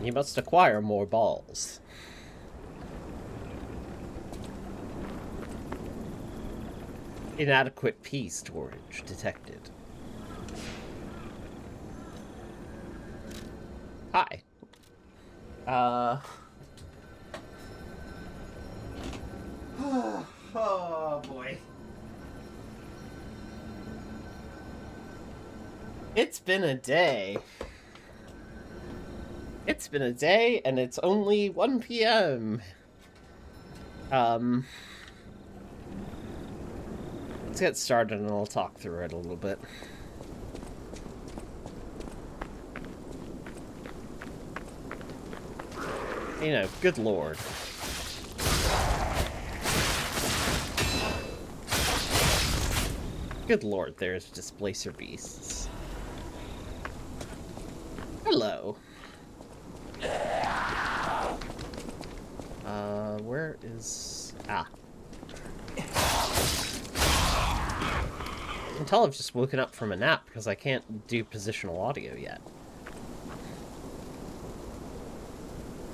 You must acquire more balls. Inadequate pea storage detected. Hi. Uh... oh boy. It's been a day. It's been a day, and it's only 1 p.m. Let's get started, and I'll talk through it a little bit. You know, good lord. Good lord, there's displacer beasts. Hello. Where is... Ah. Until I've just woken up from a nap, because I can't do positional audio yet.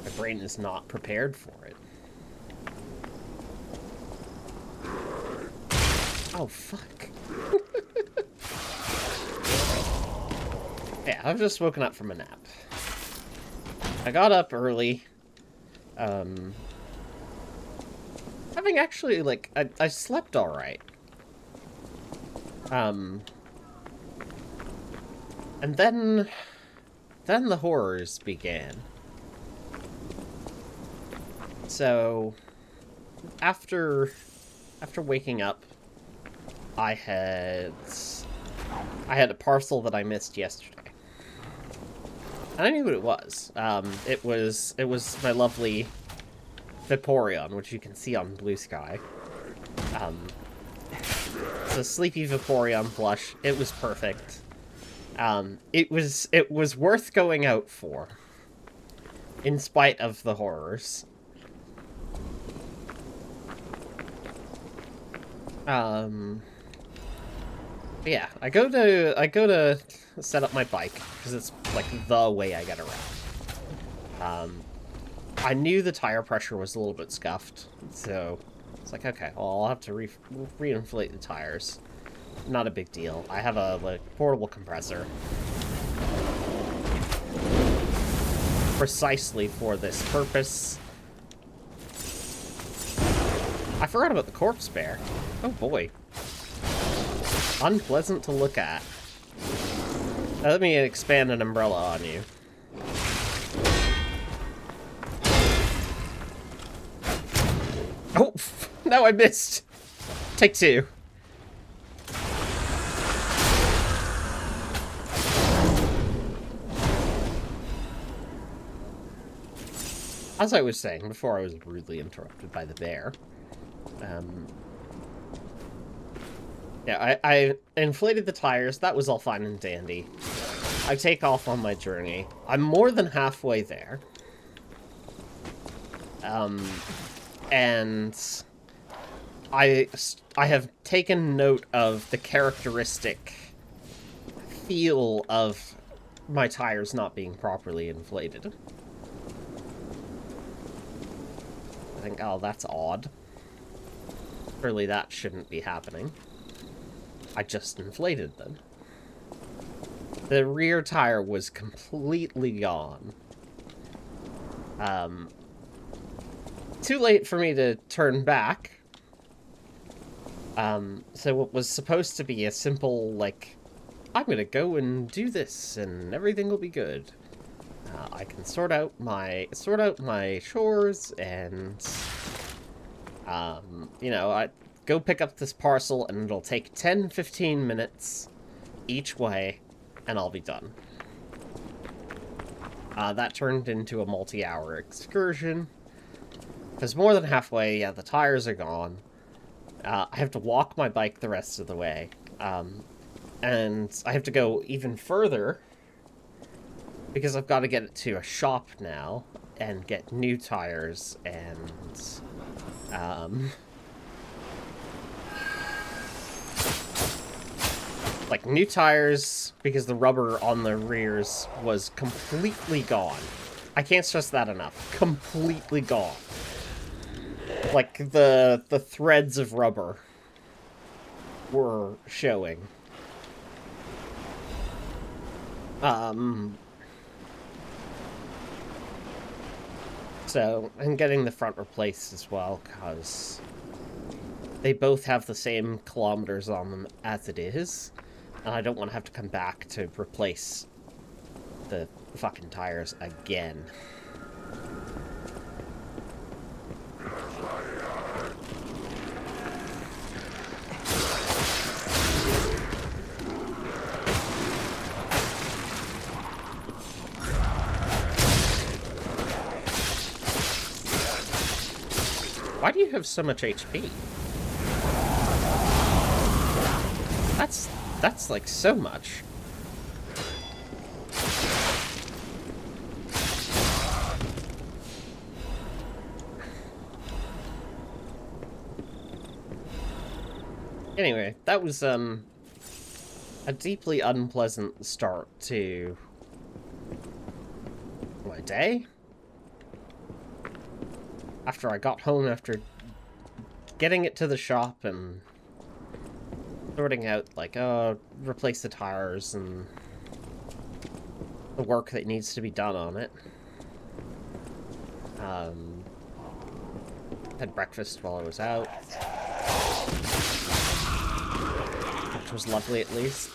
My brain is not prepared for it. Oh, fuck. Yeah, I've just woken up from a nap. I got up early. Having actually, like, I slept alright. And then the horrors began. So, after waking up, I had a parcel that I missed yesterday. And I knew what it was. It was my lovely Vaporeon, which you can see on Blue Sky. It's a sleepy Vaporeon plush. It was perfect. It was worth going out for, in spite of the horrors. Yeah, I go to set up my bike because it's like the way I get around. I knew the tire pressure was a little bit scuffed, so it's like, okay, well, I'll have to reinflate the tires. Not a big deal. I have a like portable compressor precisely for this purpose. I forgot about the corpse bear. Oh boy. Unpleasant to look at. Now, let me expand an umbrella on you. Oh, no, I missed. Take two. As I was saying before, I was rudely interrupted by the bear. Yeah, I inflated the tires. That was all fine and dandy. I take off on my journey. I'm more than halfway there. And I have taken note of the characteristic feel of my tires not being properly inflated. I think, oh, that's odd. Surely that shouldn't be happening. I just inflated them. The rear tire was completely gone. Too late for me to turn back. So what was supposed to be a simple, like, I'm gonna go and do this and everything will be good. I can sort out my chores and, you know, I go pick up this parcel and it'll take 10-15 minutes each way and I'll be done. That turned into a multi-hour excursion. Because more than halfway, yeah, the tires are gone. I have to walk my bike the rest of the way. And I have to go even further because I've got to get it to a shop now and get new tires and like new tires because the rubber on the rears was completely gone. I can't stress that enough. Completely gone. Like, the threads of rubber were showing. So, I'm getting the front replaced as well, because they both have the same kilometers on them as it is, and I don't want to have to come back to replace the fucking tires again. Why do you have so much HP? That's like so much. Anyway, that was a deeply unpleasant start to my day. After I got home, after getting it to the shop and sorting out, like, replace the tires and the work that needs to be done on it. Had breakfast while I was out, which was lovely at least.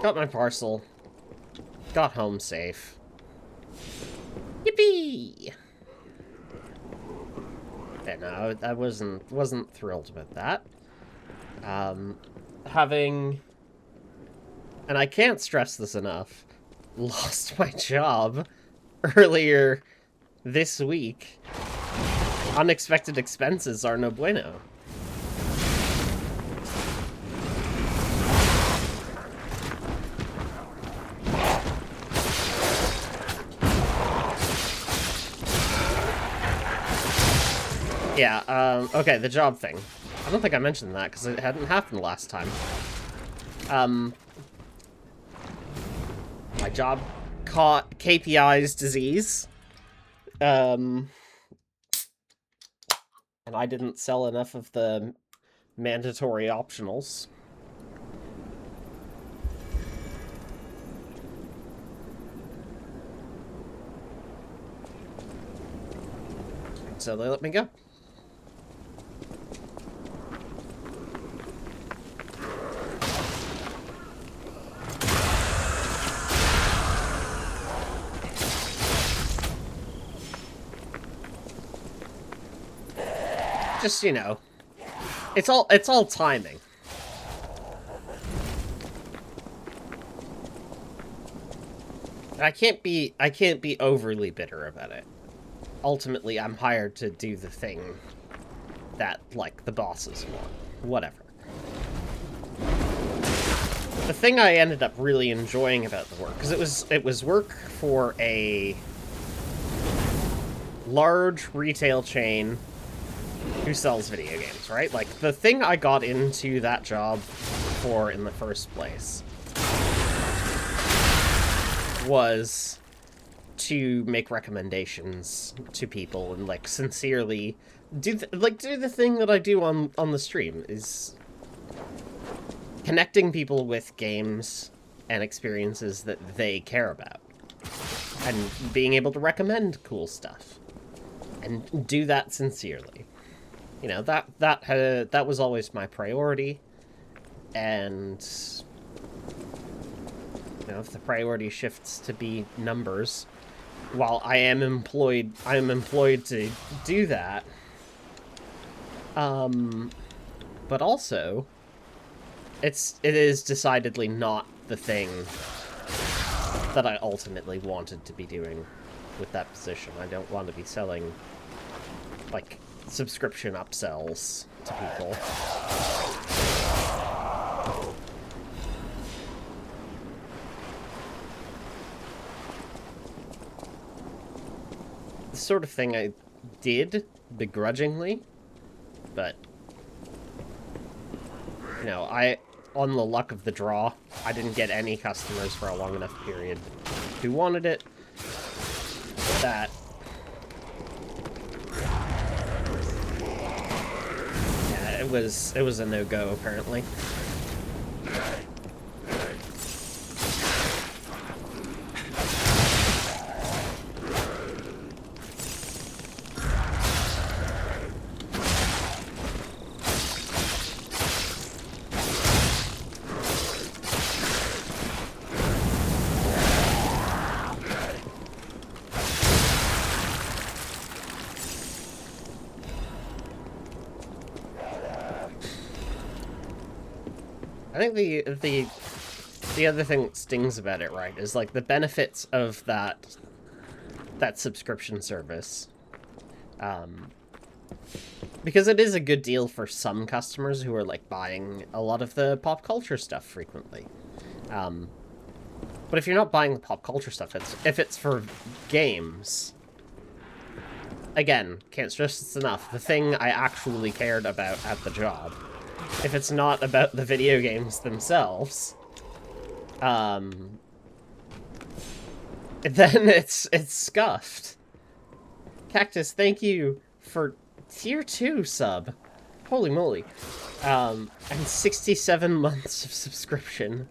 Got my parcel. Got home safe. Yippee! Yeah, no, I wasn't thrilled about that. Having, and I can't stress this enough, lost my job earlier this week. Unexpected expenses are no bueno. Yeah, okay, the job thing. I don't think I mentioned that, because it hadn't happened last time. My job caught KPI's disease. And I didn't sell enough of the mandatory optionals. So they let me go. Just, you know, it's all timing. I can't be overly bitter about it. Ultimately, I'm hired to do the thing that, like, the bosses want. Whatever. The thing I ended up really enjoying about the work, because it was work for a large retail chain who sells video games, right? Like, the thing I got into that job for in the first place was to make recommendations to people and, like, sincerely do the thing that I do on the stream, is connecting people with games and experiences that they care about, and being able to recommend cool stuff, and do that sincerely. You know, that was always my priority, and, you know, if the priority shifts to be numbers, while I am employed to do that, but also, it is decidedly not the thing that I ultimately wanted to be doing with that position. I don't want to be selling, like, subscription upsells to people. The sort of thing I did begrudgingly, but, you know, on the luck of the draw, I didn't get any customers for a long enough period who wanted it, that. Yeah, it was a no-go, apparently. I think the other thing that stings about it, right, is like the benefits of that subscription service. Because it is a good deal for some customers who are like buying a lot of the pop culture stuff frequently. But if you're not buying the pop culture stuff, if it's for games, again, can't stress this enough, the thing I actually cared about at the job, if it's not about the video games themselves, then it's scuffed. Cactus, thank you for tier 2 sub. Holy moly. And 67 months of subscription.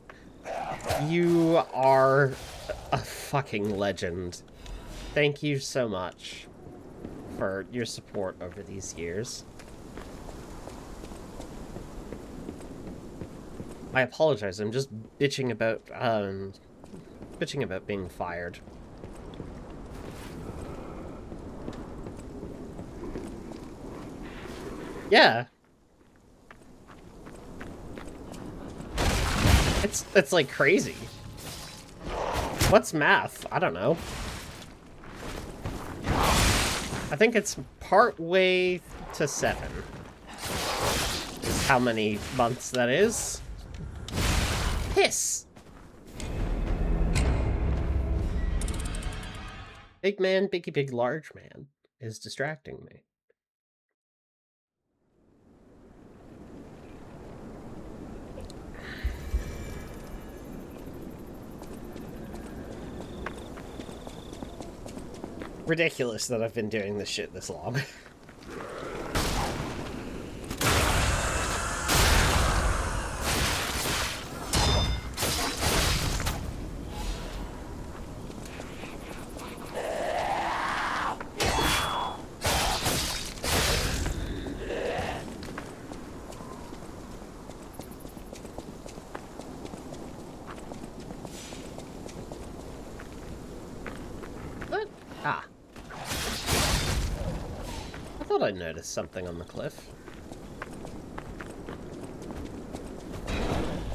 You are a fucking legend. Thank you so much for your support over these years. I apologize, I'm just bitching about being fired. Yeah. It's like crazy. What's math? I don't know. I think it's part way to 7. Is how many months that is. Piss! Big man, biggie big large man is distracting me. Ridiculous that I've been doing this shit this long. What? Ah. I thought I noticed something on the cliff.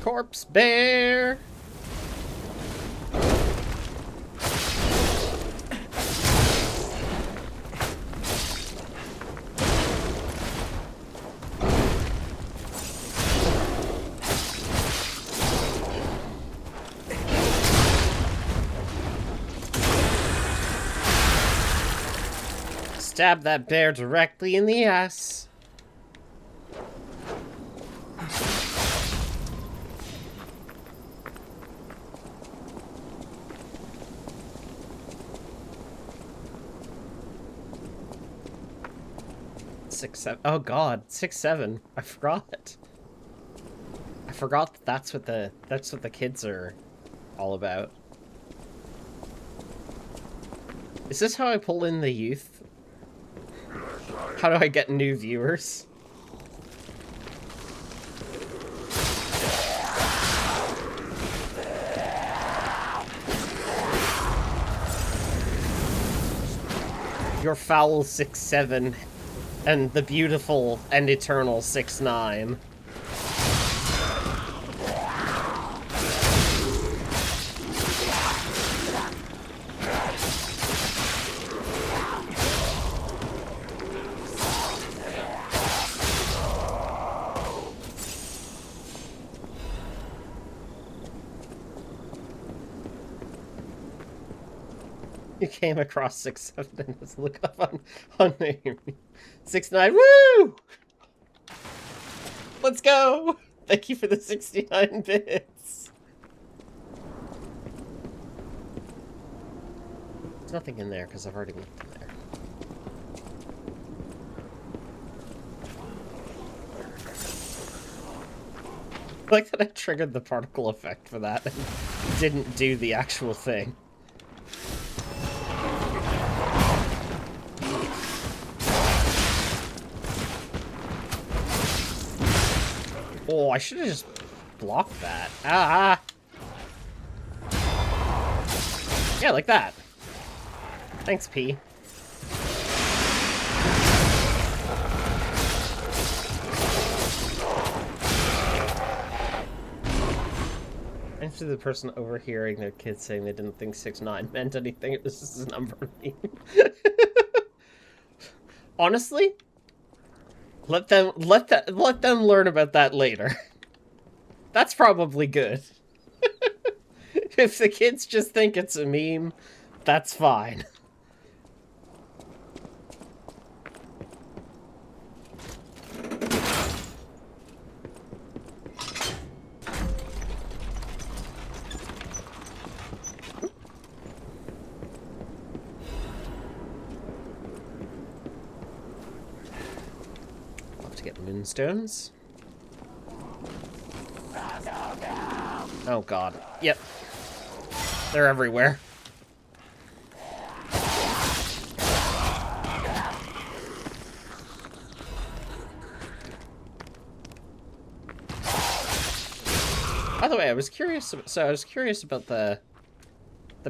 Corpse bear! Stab that bear directly in the ass. Six, 7. Oh god, 6, 7. I forgot. I forgot that that's what the kids are all about. Is this how I pull in the youth? How do I get new viewers? Your foul 6, 7 and the beautiful and eternal 6, 9. You came across 6, 7 and just look up on name. 6, 9, woo! Let's go! Thank you for the 69 bits. There's nothing in there because I've already looked in there. I like that I triggered the particle effect for that and didn't do the actual thing. Oh, I should have just blocked that. Ah! Yeah, like that. Thanks, P. And to the person overhearing their kids saying they didn't think 6'9" meant anything, it was just a number meme. Honestly, let them learn about that later. That's probably good. If the kids just think it's a meme, that's fine. Love to get moonstones. Oh god. Yep. They're everywhere. By the way, I was curious about the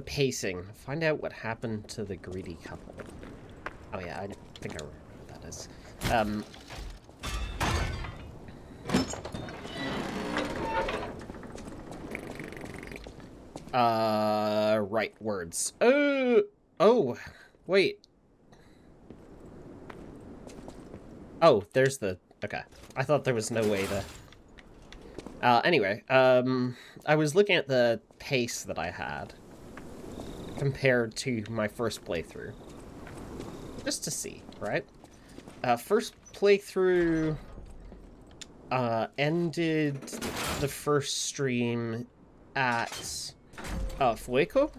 pacing. Find out what happened to the greedy couple. Oh yeah, I think I remember what that is. Right words. Oh, wait. Oh, there's the, okay. I thought there was no way to, anyway, I was looking at the pace that I had compared to my first playthrough. Just to see, right? First playthrough, ended the first stream at Fueco.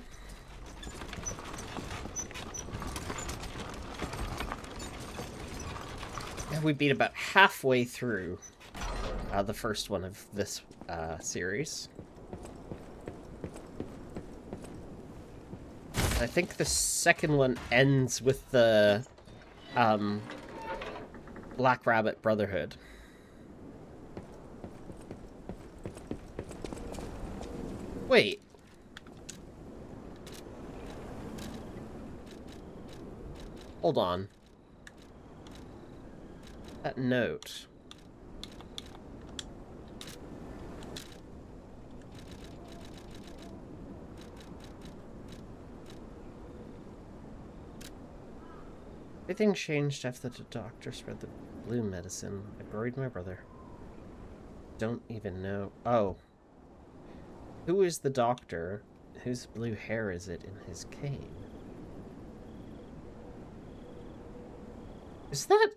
And we beat about halfway through the first one of this series. I think the second one ends with the Black Rabbit Brotherhood. Wait. Hold on. That note. Everything changed after the doctor spread the blue medicine. I buried my brother. Don't even know. Oh. Who is the doctor? Whose blue hair is it in his cane? Is that...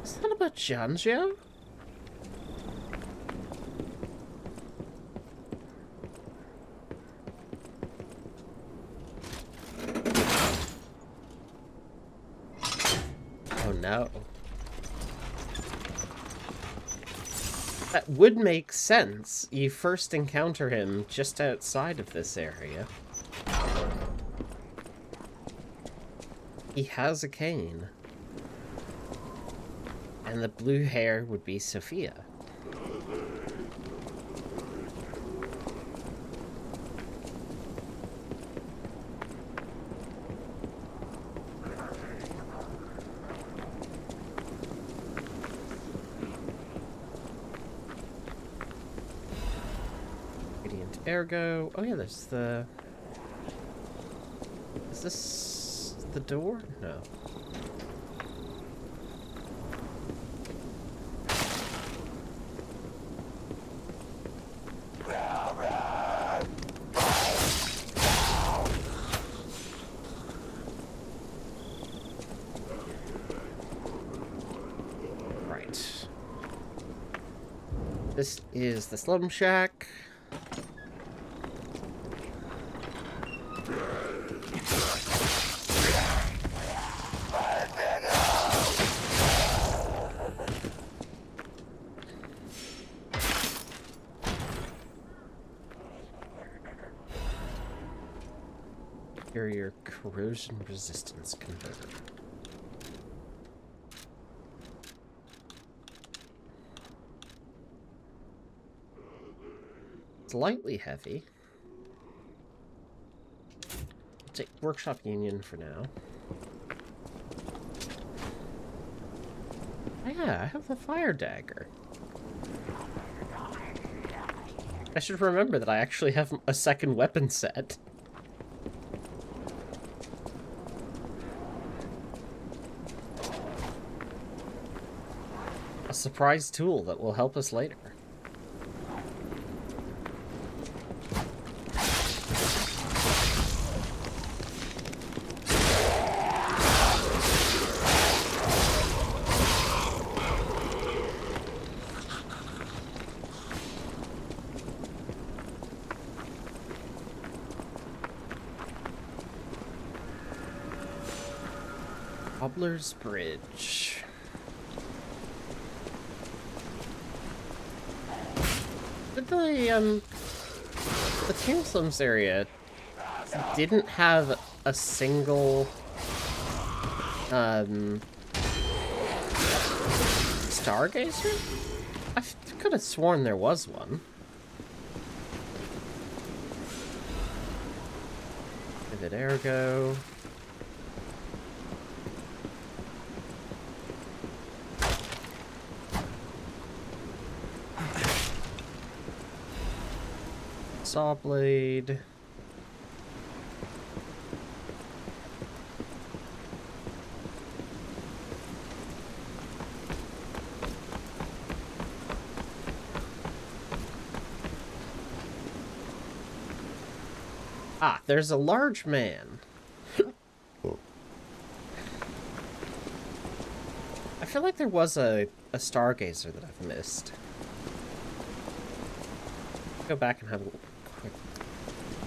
Is that about Janjo? Oh no. That would make sense. You first encounter him just outside of this area. He has a cane. And the blue hair would be Sophia. Radiant Ergo. Oh yeah, there's the... Is this the door? No. This is the Slum Shack. Your corrosion resistance converter. Slightly heavy. I'll take Workshop Union for now. Oh yeah, I have the fire dagger. I should remember that I actually have a second weapon set. A surprise tool that will help us later. Cobbler's Bridge. But the Tombstones area didn't have a single Stargazer? I could have sworn there was one. Pivot ergo. Saw blade. Ah, there's a large man. I feel like there was a Stargazer that I've missed. Go back and have a quick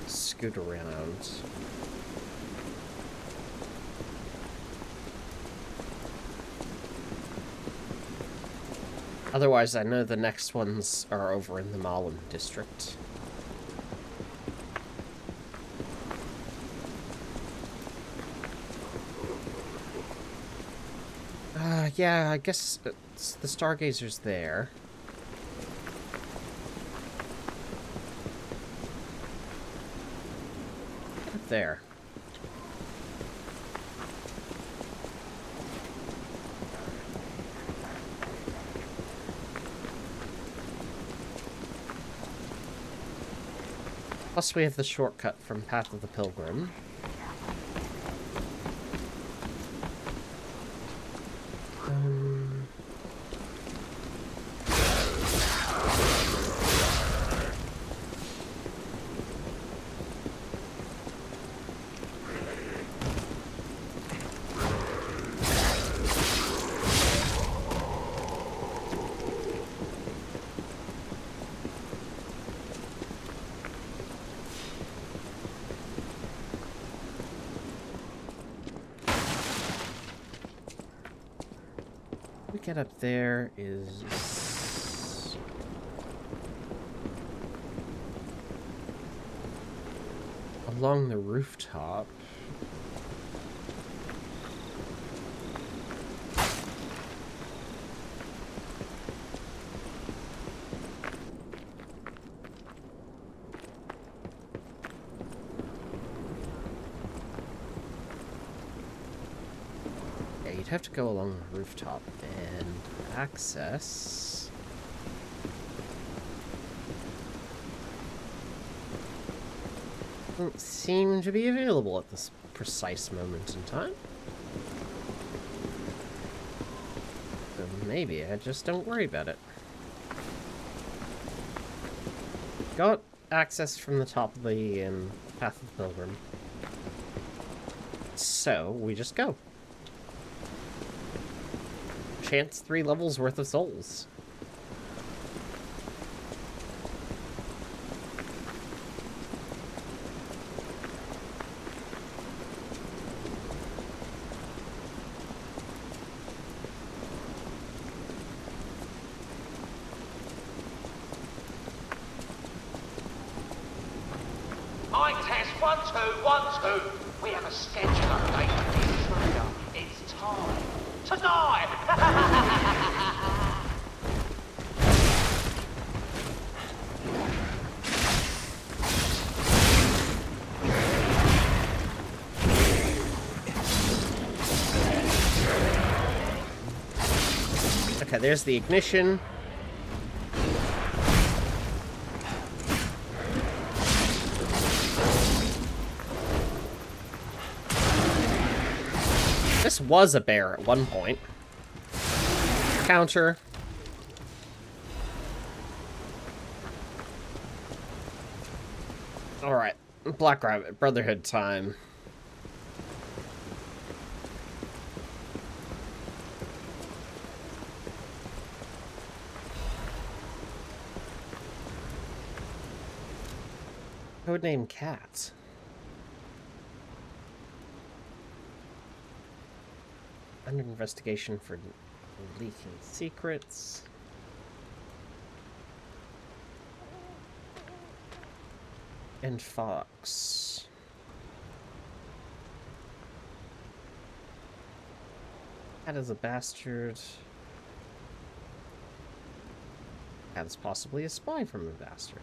scoot around. Otherwise, I know the next ones are over in the Malin district. Yeah, I guess it's the Stargazer's there. Up there. Plus we have the shortcut from Path of the Pilgrim. Get up there is along the rooftop. Yeah, you'd have to go along the rooftop and access. Doesn't seem to be available at this precise moment in time. So maybe I just don't worry about it. Got access from the top of the Path of the Pilgrim. So we just go. Chance 3 levels worth of souls. I test 1, 2, 1, 2. We have a schedule update for the intruder. It's time to die. Okay, there's the ignition. This was a bear at one point. Counter. Alright, Black Rabbit, Brotherhood time. Codename Cat. Under investigation for leaking secrets. And Fox. Cat is a bastard. Cat is possibly a spy from a bastard.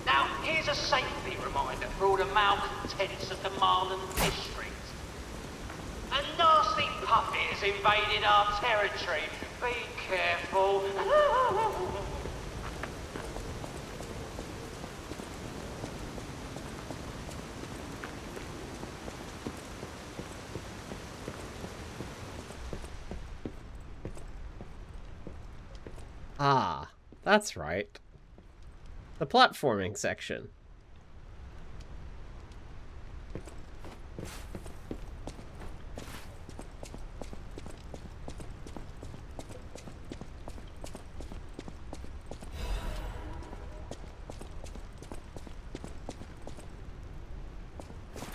Now, here's a safety reminder for all the malcontents of the Marlin district. A nasty puppy has invaded our territory. Be careful. Ah, that's right. The platforming section.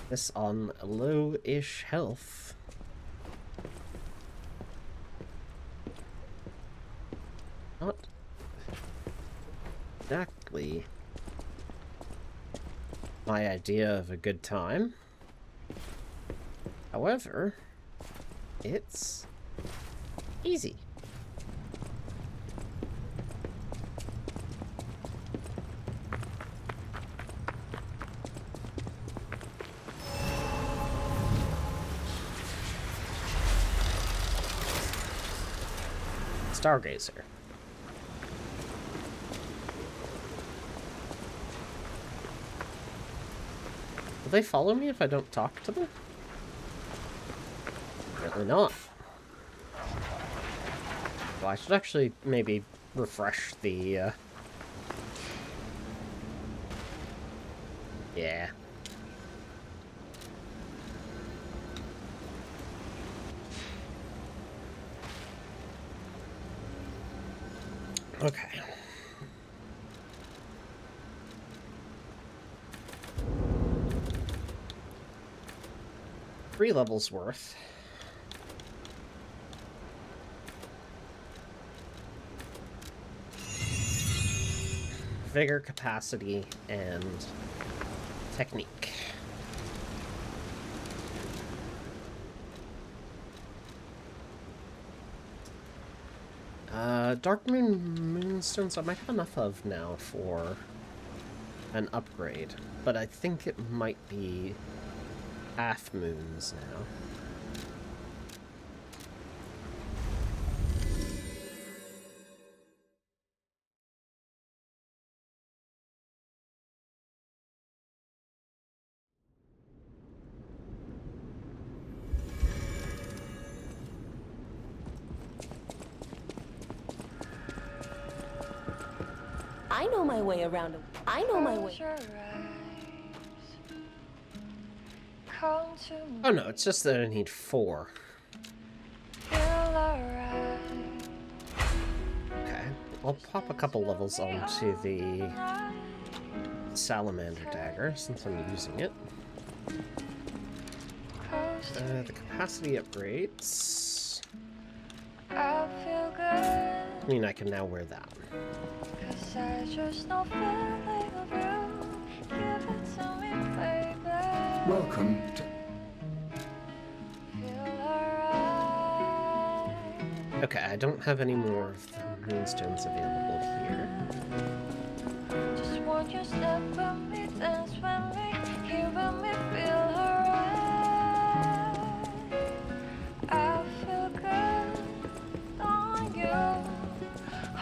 This on low-ish health. Not exactly my idea of a good time. However, it's easy. Stargazer. Will they follow me if I don't talk to them? Apparently not. Well, I should actually maybe refresh the, Yeah. Okay. Three levels worth. Vigor, capacity, and technique. Dark Moonstones I might have enough of now for an upgrade, but I think it might be half moons now. I know my way around. I know my way. Oh no, it's just that I need 4. Okay, I'll pop a couple levels onto the Salamander Dagger since I'm using it. The capacity upgrades. I mean, I can now wear that. 'Cause I just no feeling of you. Give it to me, baby. Welcome to... Feel alright. Okay, I don't have any more of the moonstones available here. Just want you step with me, dance with me, here with me, feel alright. I feel good on you,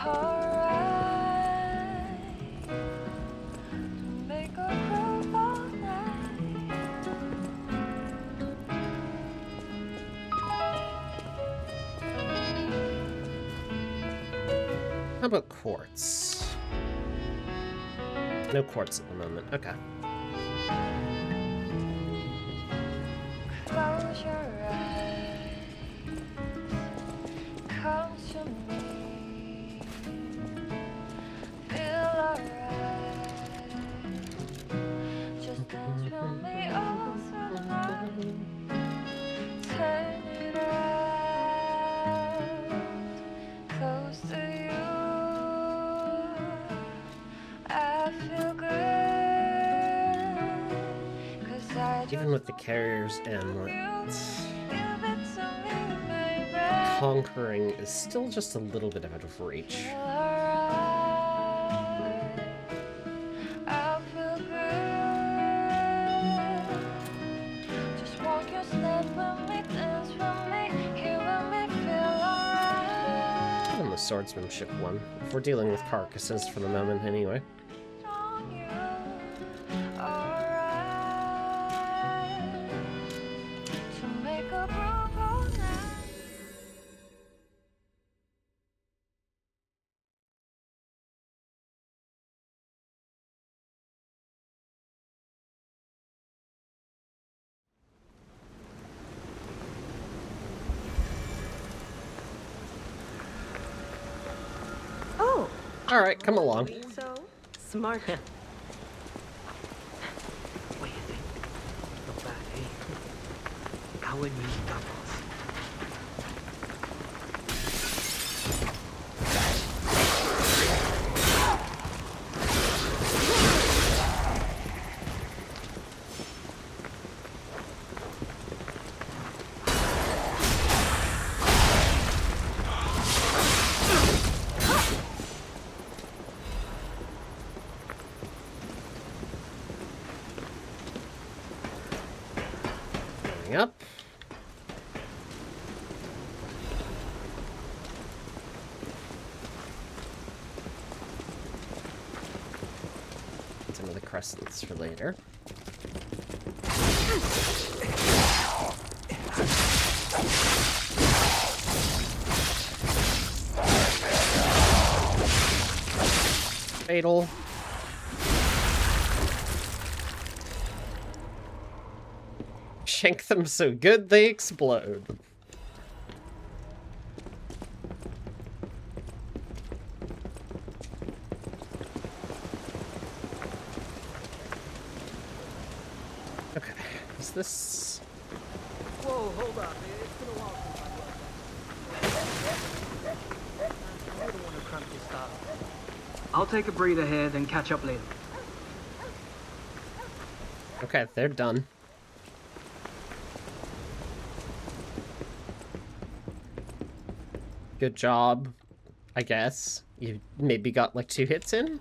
alright. Make a groove all night. How about quartz? No quartz at the moment. Okay. Close your eyes, come to me, feel alright. Just dance with me all through the night. Turn it out, close to you. I feel good, 'cause I Even with the carrier's amulet, give it to me, baby. conquering is still just a little bit out of reach. Feel alright. I feel good. Just walk your step with me, dance with me, here with me, feel alright. Even the swordsmanship one, if we're dealing with carcasses for the moment anyway. On you, alright. To make a groove all night. Oh, Alright, come along. so smart. What do you think? Not bad, eh? How would you stop us? Going up. Some of the crescents for later. Fatal. Shank them so good they explode. Okay, is this... Whoa, hold up. It's been a while since I don't want to cramp your style. I'll take a breather here, then catch up later. Okay, they're done. Good job, I guess. You maybe got like 2 hits in?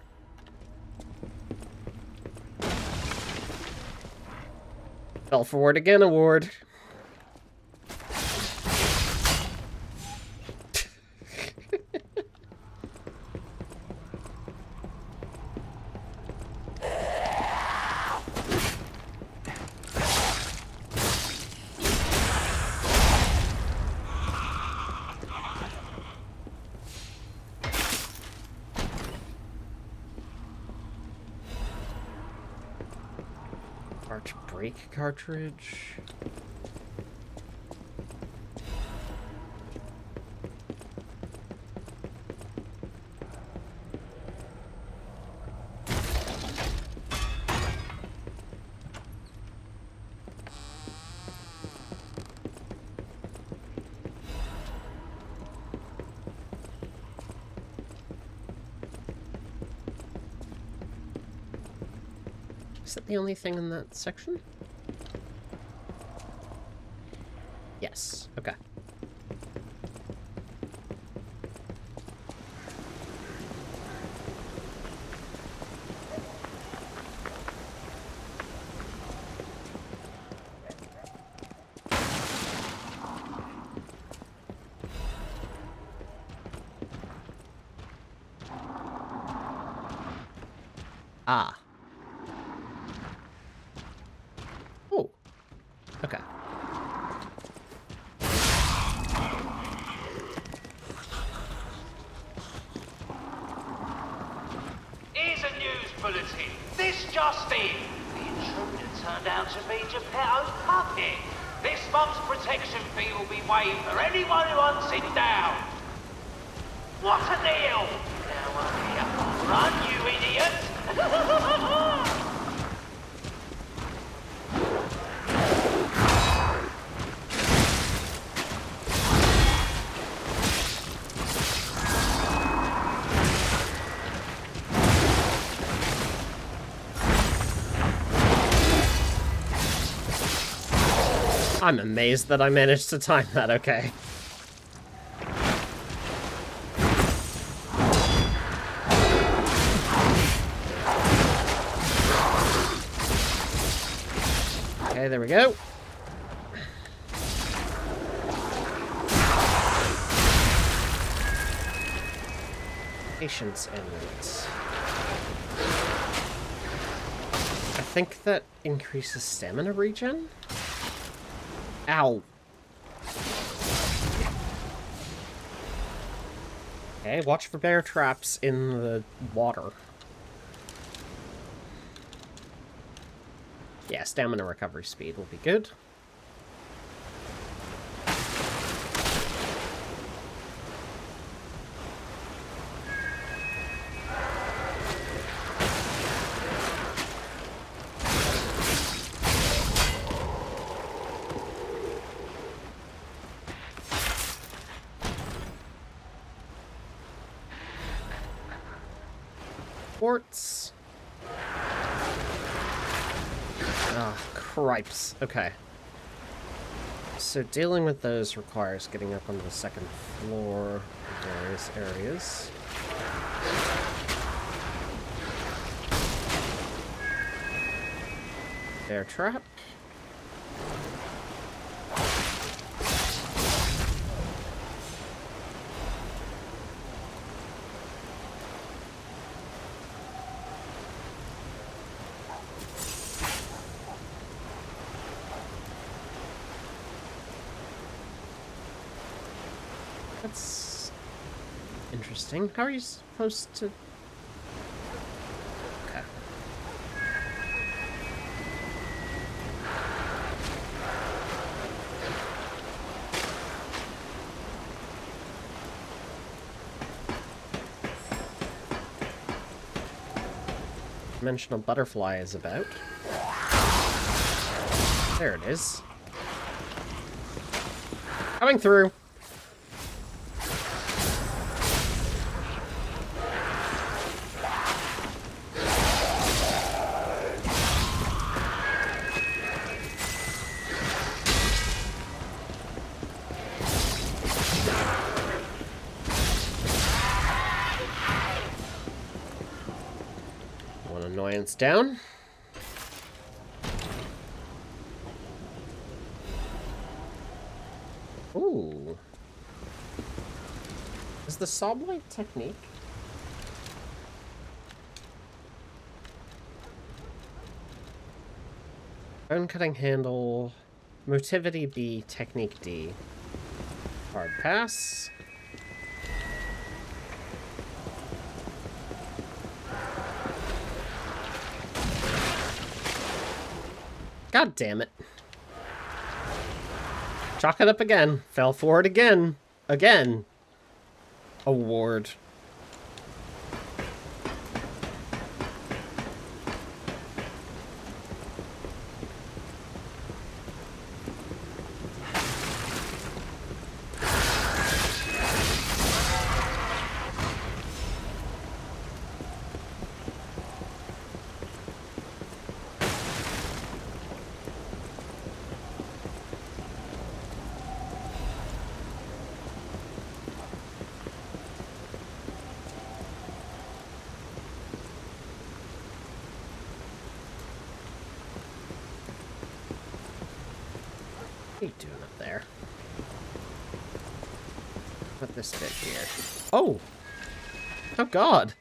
Fell forward again award. Arch brake cartridge. Is that the only thing in that section? Yes. Okay. Ah. Oh. Okay. Here's a news bulletin. This just in. The intruder turned out to be Geppetto's puppet. This month's protection fee will be waived for anyone who hunts it down. What a deal! Now I'm here. Run, you idiot! I'm amazed that I managed to time that okay. Okay, there we go. Patience amulet. I think that increases stamina regen? Ow. Okay, watch for bear traps in the water. Yeah, stamina recovery speed will be good. Quartz. Ah, cripes. Okay. So dealing with those requires getting up onto the second floor of various areas. Bear trap. That's interesting. How are you supposed to... Okay. Dimensional butterfly is about. There it is. Coming through. One annoyance down. Ooh. Is the saw blade technique? Bone cutting handle. Motivity B, technique D. Hard pass. God damn it. Chalk it up again. Fell for it again. Again. Award. What are you doing up there? Put this bit here. Oh! Oh god!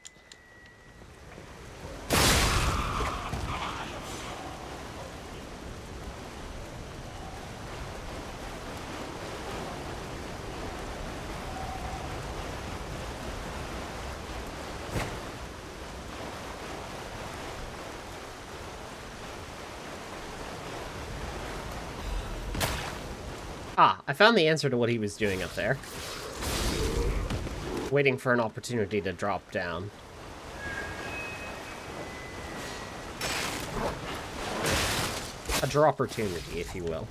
Ah, I found the answer to what he was doing up there. Waiting for an opportunity to drop down. A drop-portunity, if you will.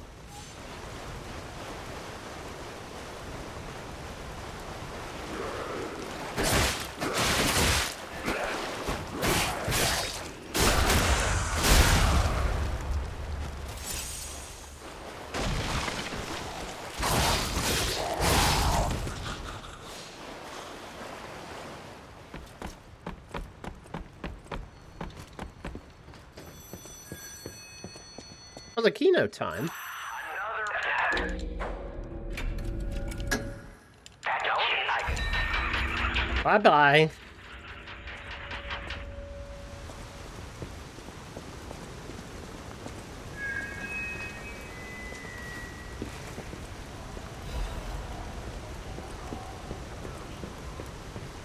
For the keynote time. Bye-bye.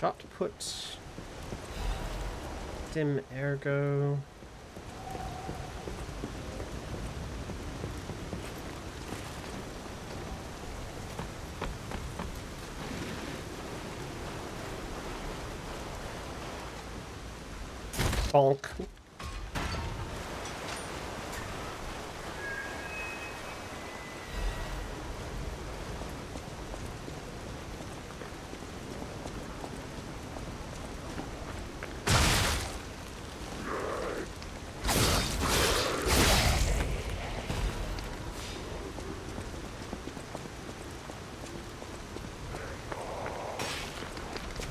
Got to put dim ergo. Bonk.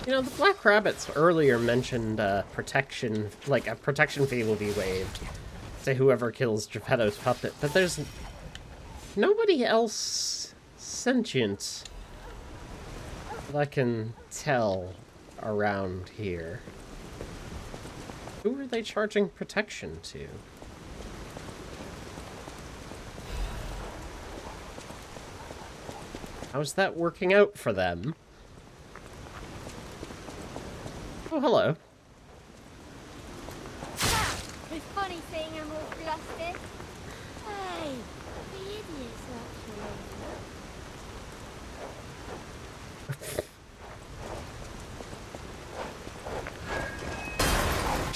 You know, the Black Rabbits earlier mentioned protection, like a protection fee will be waived to whoever kills Geppetto's puppet, but there's nobody else sentient that I can tell around here. Who are they charging protection to? How's that working out for them? Oh, hello. It's funny seeing them all flustered. Hey, the idiots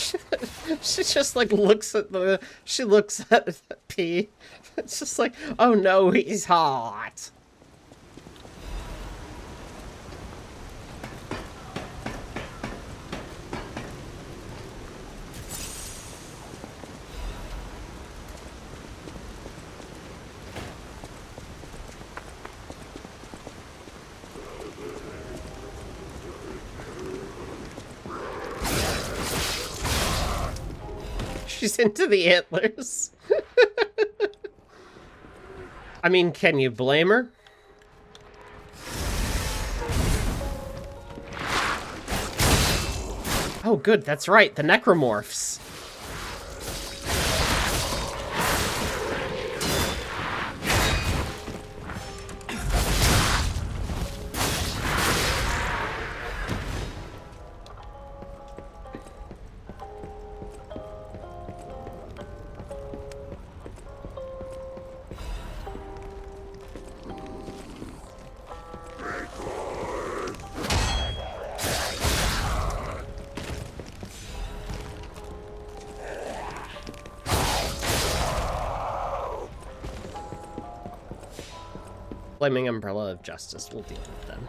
actually. She just like looks at she looks at P. It's just like, oh no, he's hot. She's into the antlers. I mean, can you blame her? Oh, good, that's right, the necromorphs. Flaming Umbrella of Justice will deal with them.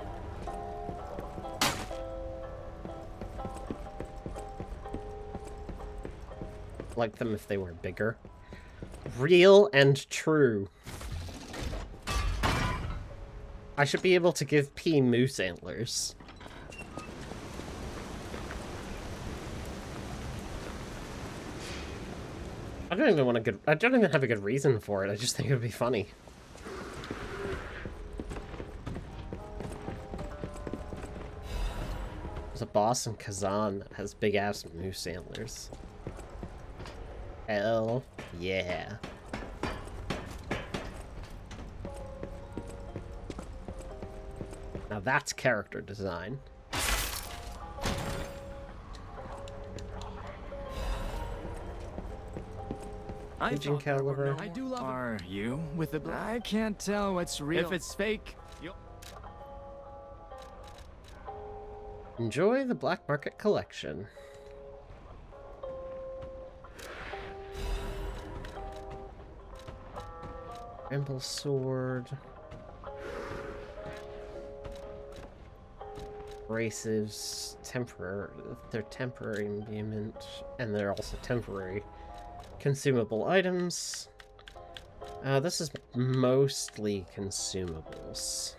Like them if they were bigger. Real and true. I should be able to give P moose antlers. I don't even have a good reason for it. I just think it would be funny. There's a boss in Kazan that has big ass moose antlers. Hell yeah. Now that's character design. Legion caliber. I do love Are you with the I can't tell what's real. If it's fake, you'll... Enjoy the Black Market collection. Bramble sword. Abrasives, they're temporary imbuement, and they're also temporary consumable items. This is mostly consumables.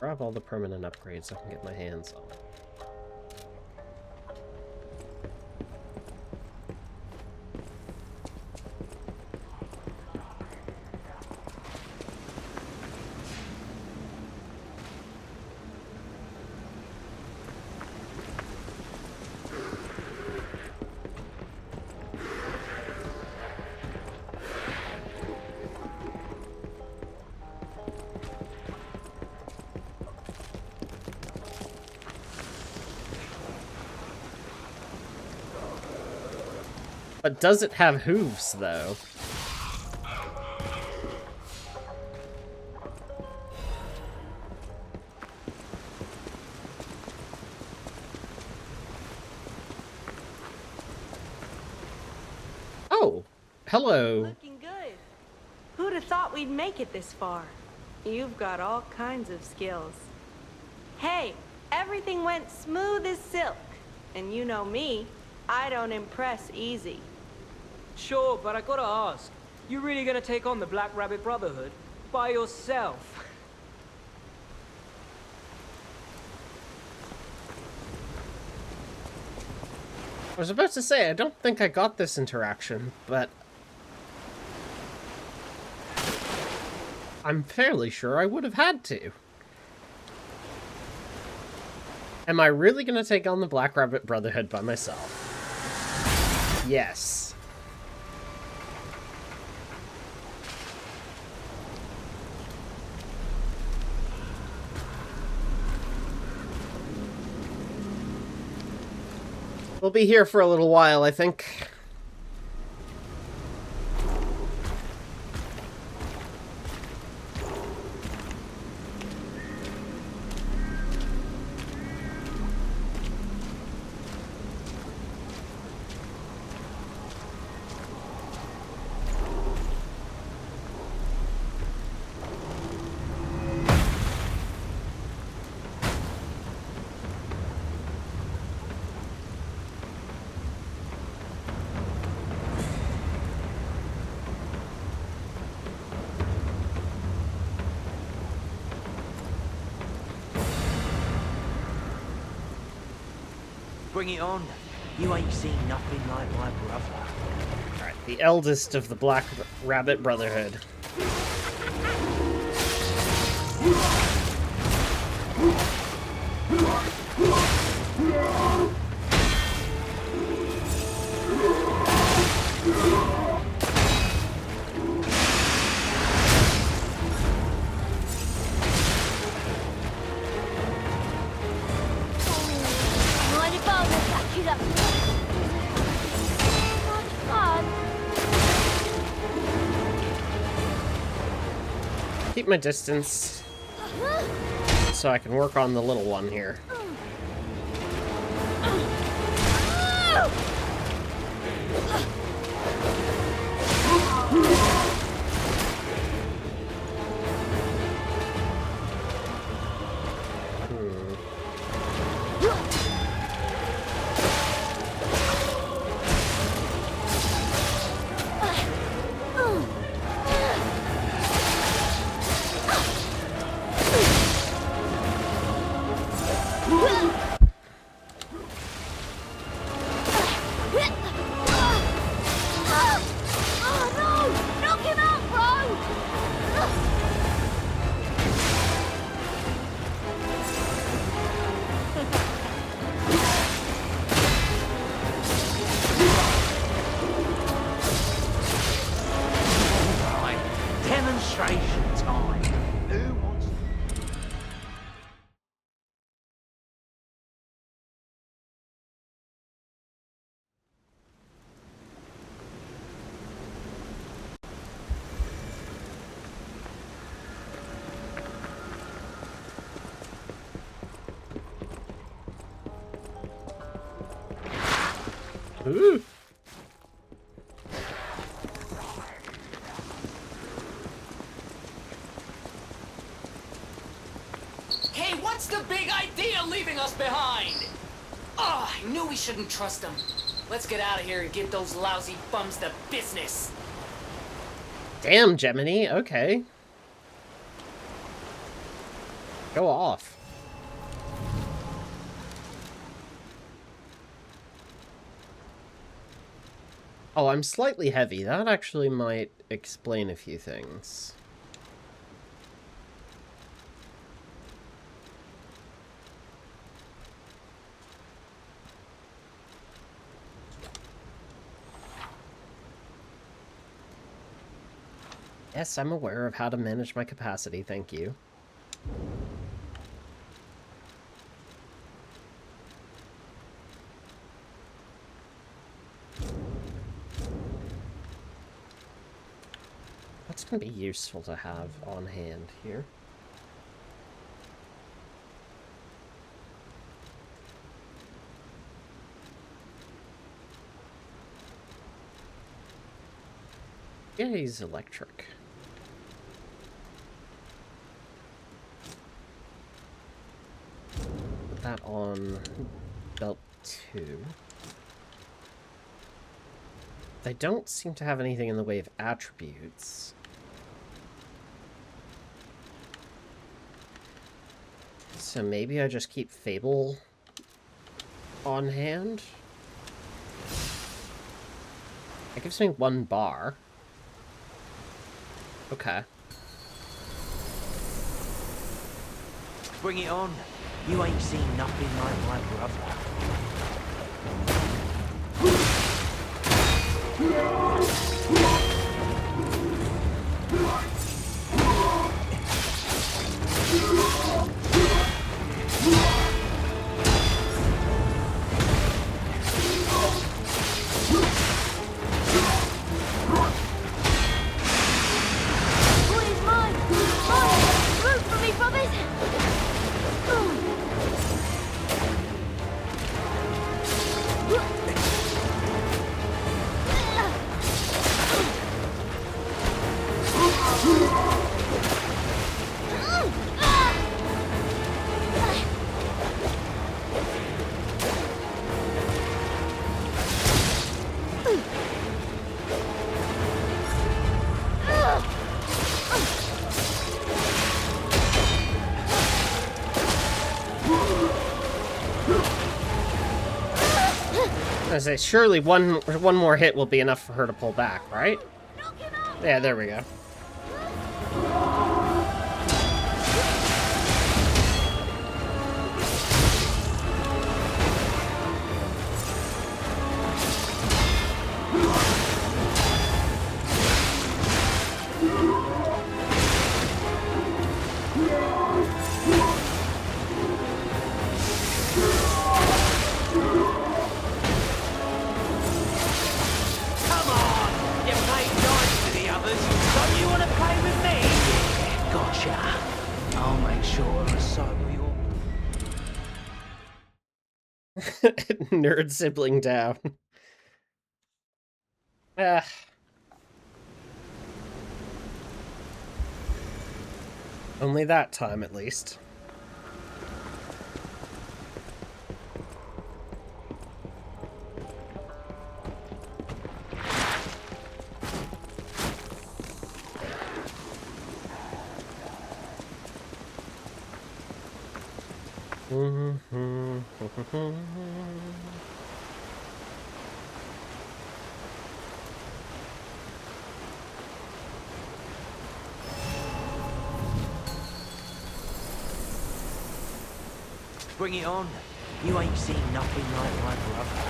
Grab all the permanent upgrades I can get my hands on. But does it have hooves, though? Oh, hello. Looking good. Who'd have thought we'd make it this far? You've got all kinds of skills. Hey, everything went smooth as silk. And you know me, I don't impress easy. Sure, but I gotta ask, you really gonna take on the Black Rabbit Brotherhood by yourself? I was about to say, I don't think I got this interaction, but I'm fairly sure I would have had to. Am I really gonna take on the Black Rabbit Brotherhood by myself? Yes. We'll be here for a little while, I think. Bring it on. You ain't seen nothing like my brother. Alright, the eldest of the Black Rabbit Brotherhood. Keep my distance so I can work on the little one here. Ooh. Hey, what's the big idea leaving us behind? Oh, I knew we shouldn't trust them. Let's get out of here and give those lousy bums the business. Damn, Gemini. Okay. Go off. Oh, I'm slightly heavy. That actually might explain a few things. Yes, I'm aware of how to manage my capacity, thank you. That's going to be useful to have on hand here. Yeah, he's electric. Put that on belt 2. They don't seem to have anything in the way of attributes. So maybe I just keep Fable on hand? That gives me 1 bar. Okay. Bring it on. You ain't seen nothing like my brother. I say, surely one more hit will be enough for her to pull back, right? Yeah, there we go. Nerd sibling down. Only that time, at least. Bring it on. You ain't seen nothing like my brother.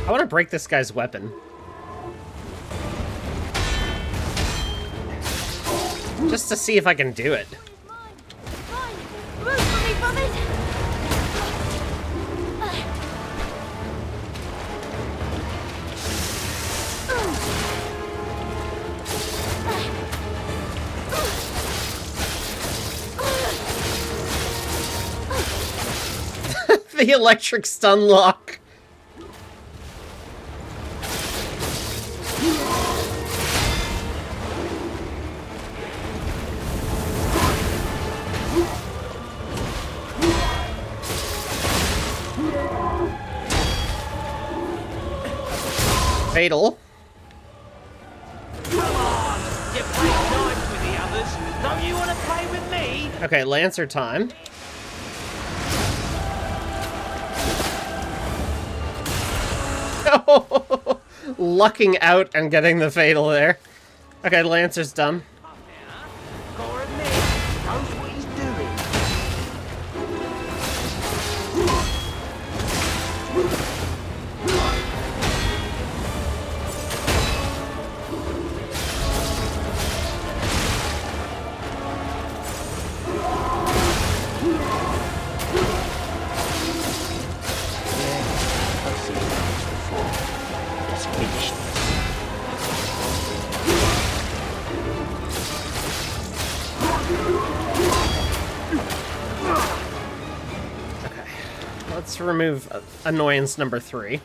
I want to break this guy's weapon. Just to see if I can do it. the electric stun lock. Fatal. Come on! You play nice with the others. Don't you want to play with me? Okay, Lancer time. Lucking out and getting the fatal there. Okay, Lancer's done. Gotta admit, he knows what he's doing. I've seen things before. Let's finish this. Okay, let's remove annoyance number 3.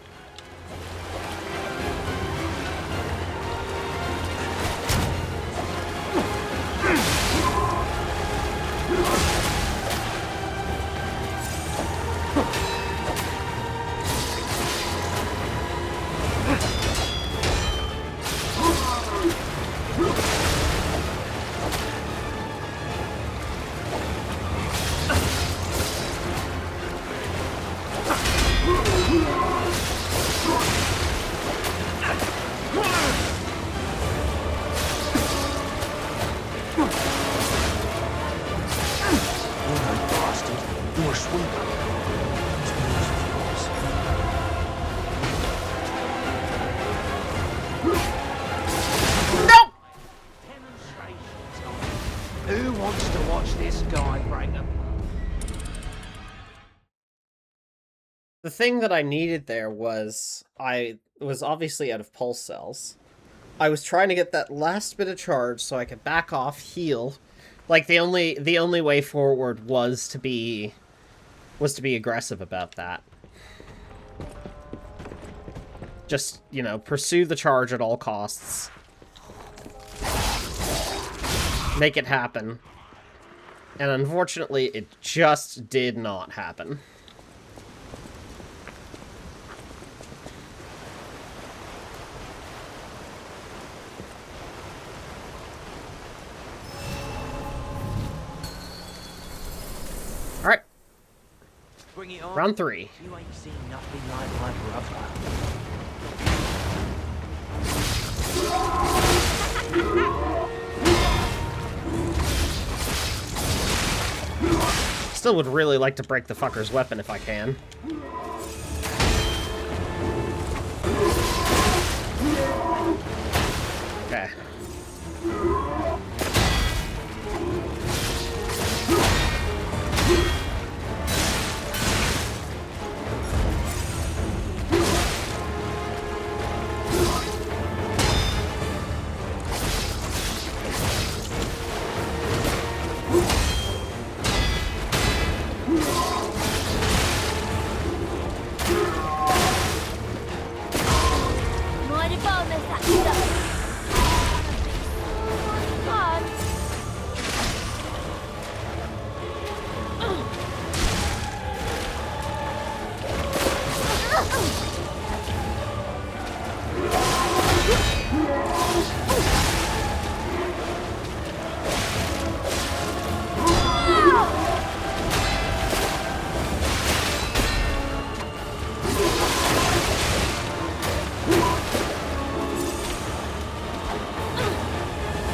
Who wants to watch this guy break apart? The thing that I needed there was I was obviously out of pulse cells. I was trying to get that last bit of charge so I could back off, heal. Like the only way forward was to be aggressive about that. Just, you know, pursue the charge at all costs. Make it happen. And unfortunately, it just did not happen. Alright. Bring it on. Round 3. You ain't seen nothing like my brother. Still would really like to break the fucker's weapon if I can. Okay. Mind if I mess that shit up? Fun.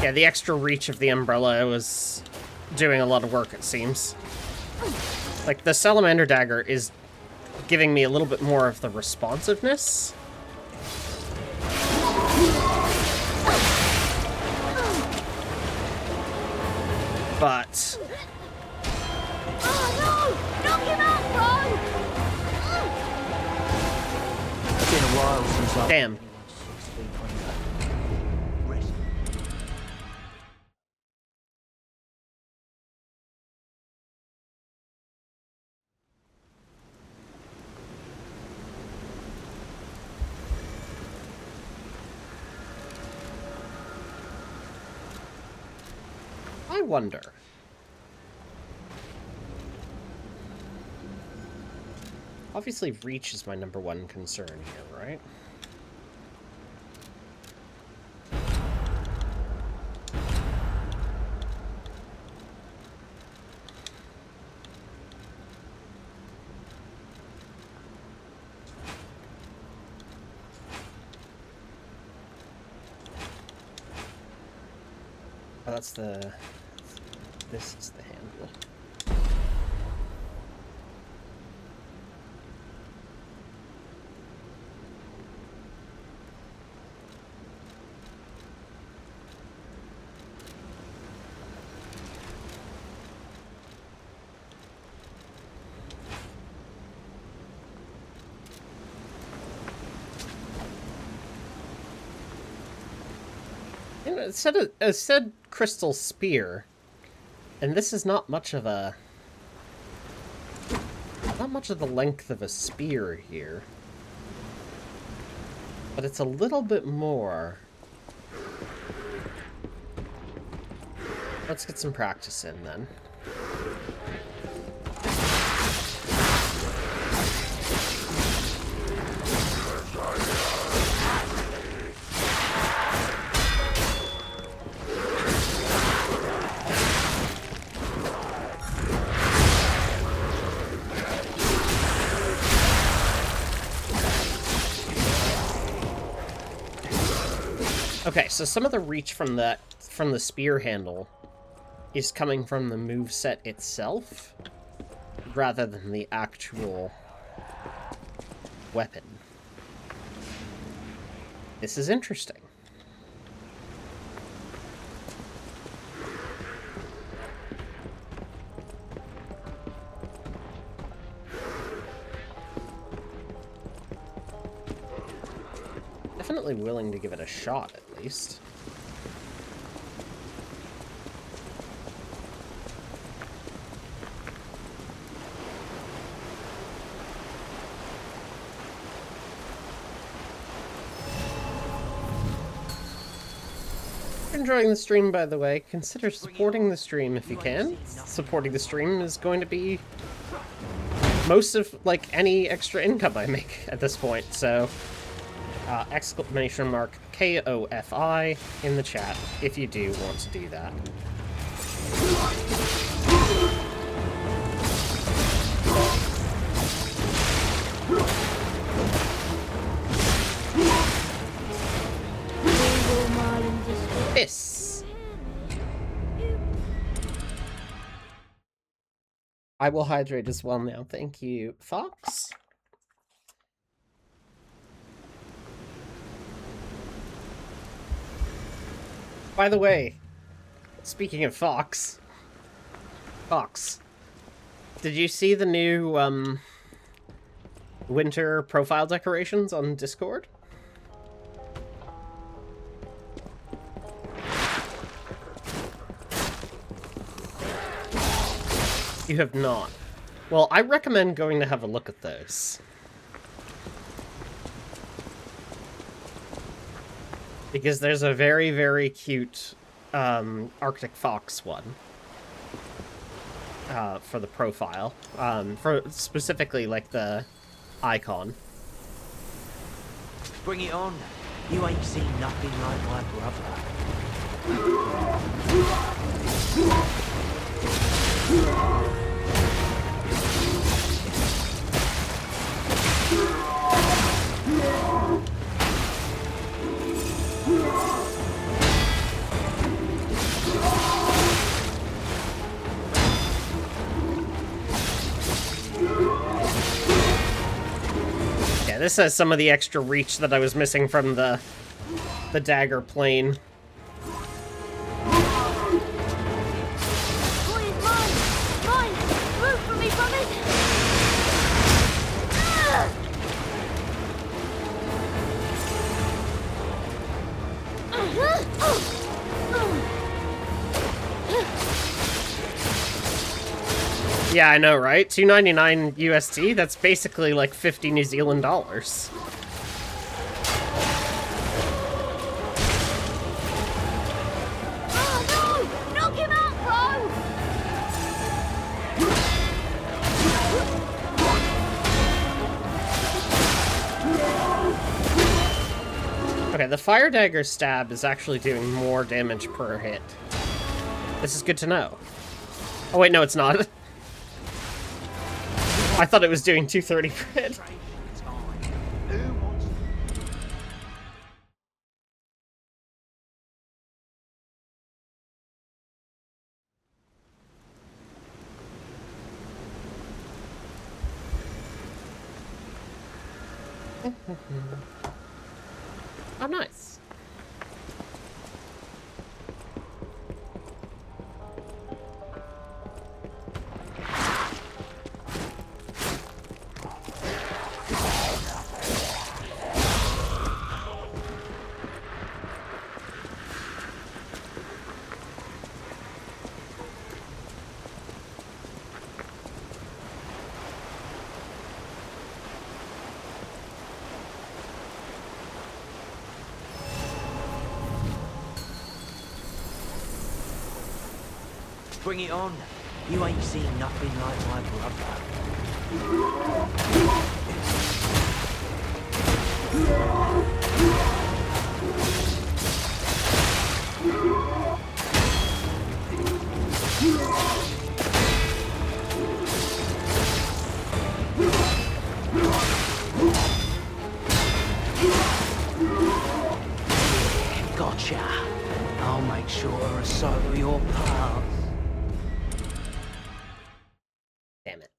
Yeah, the extra reach of the umbrella was doing a lot of work, it seems. Like, the Salamander Dagger is giving me a little bit more of the responsiveness. But... Oh no! Knock him out, Ron! It's been a while since I've Damn. been anyone 6 feet under. Rest. I wonder. Obviously, reach is my #1 concern here, right? Oh, that's the... This is the handle. You know, it said crystal spear, and this is not much of a... Not much of the length of a spear here. But it's a little bit more. Let's get some practice in, then. Okay, so some of the reach from the spear handle is coming from the moveset itself, rather than the actual weapon. This is interesting. Definitely willing to give it a shot, at least. If you're enjoying the stream, by the way, consider supporting the stream if you can. Supporting the stream is going to be most of, like, any extra income I make at this point, so... exclamation mark KOFI in the chat if you do want to do that. This. I will hydrate as well now. Thank you, Fox. By the way, speaking of Fox, did you see the new winter profile decorations on Discord? You have not. Well, I recommend going to have a look at those. Because there's a very, very cute Arctic Fox one for the profile. For specifically, like, the icon. Bring it on. You ain't seen nothing like my brother. Yeah, this has some of the extra reach that I was missing from the dagger plane. Yeah, I know, right? $2.99 USD? That's basically like 50 New Zealand dollars. Oh no! Knock him out, bro! Okay, the fire dagger stab is actually doing more damage per hit. This is good to know. Oh wait, no, it's not. I thought it was doing 230 per hit. Oh, nice. Bring it on. You ain't seen nothing like my Gotcha. I'll make sure I soil your paths. Damn it.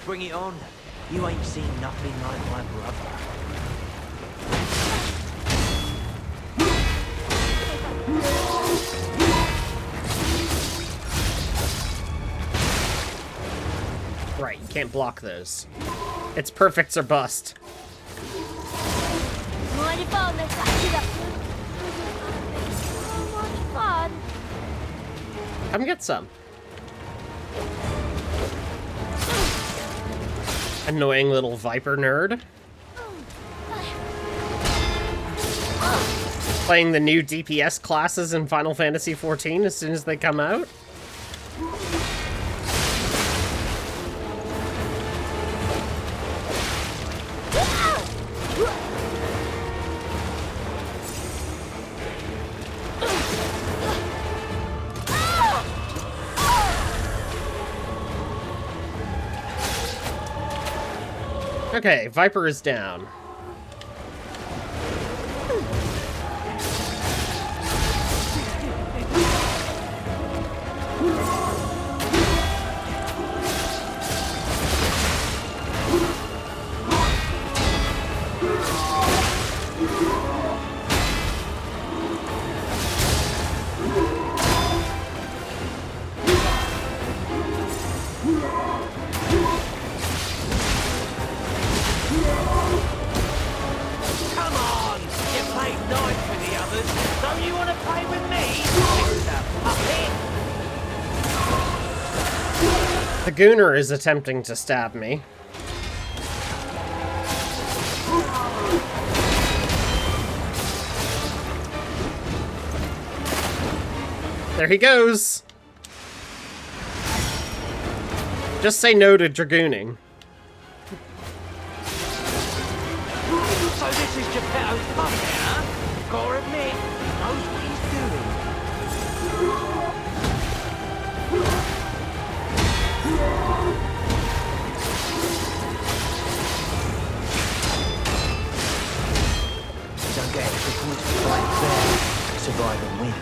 Bring it on. You ain't seen nothing like my brother. Right, you can't block those. It's perfect or bust. Mighty fun, let's back it up. So much fun. Come get some. Annoying little Viper nerd. Playing the new DPS classes in Final Fantasy XIV as soon as they come out. Okay, Viper is down. The Gooner is attempting to stab me. There he goes! Just say no to dragooning. So this is Geppetto's puppet, huh? Gotta admit, he knows what he's doing. Don't get extra points for fighting fair. Survive and win.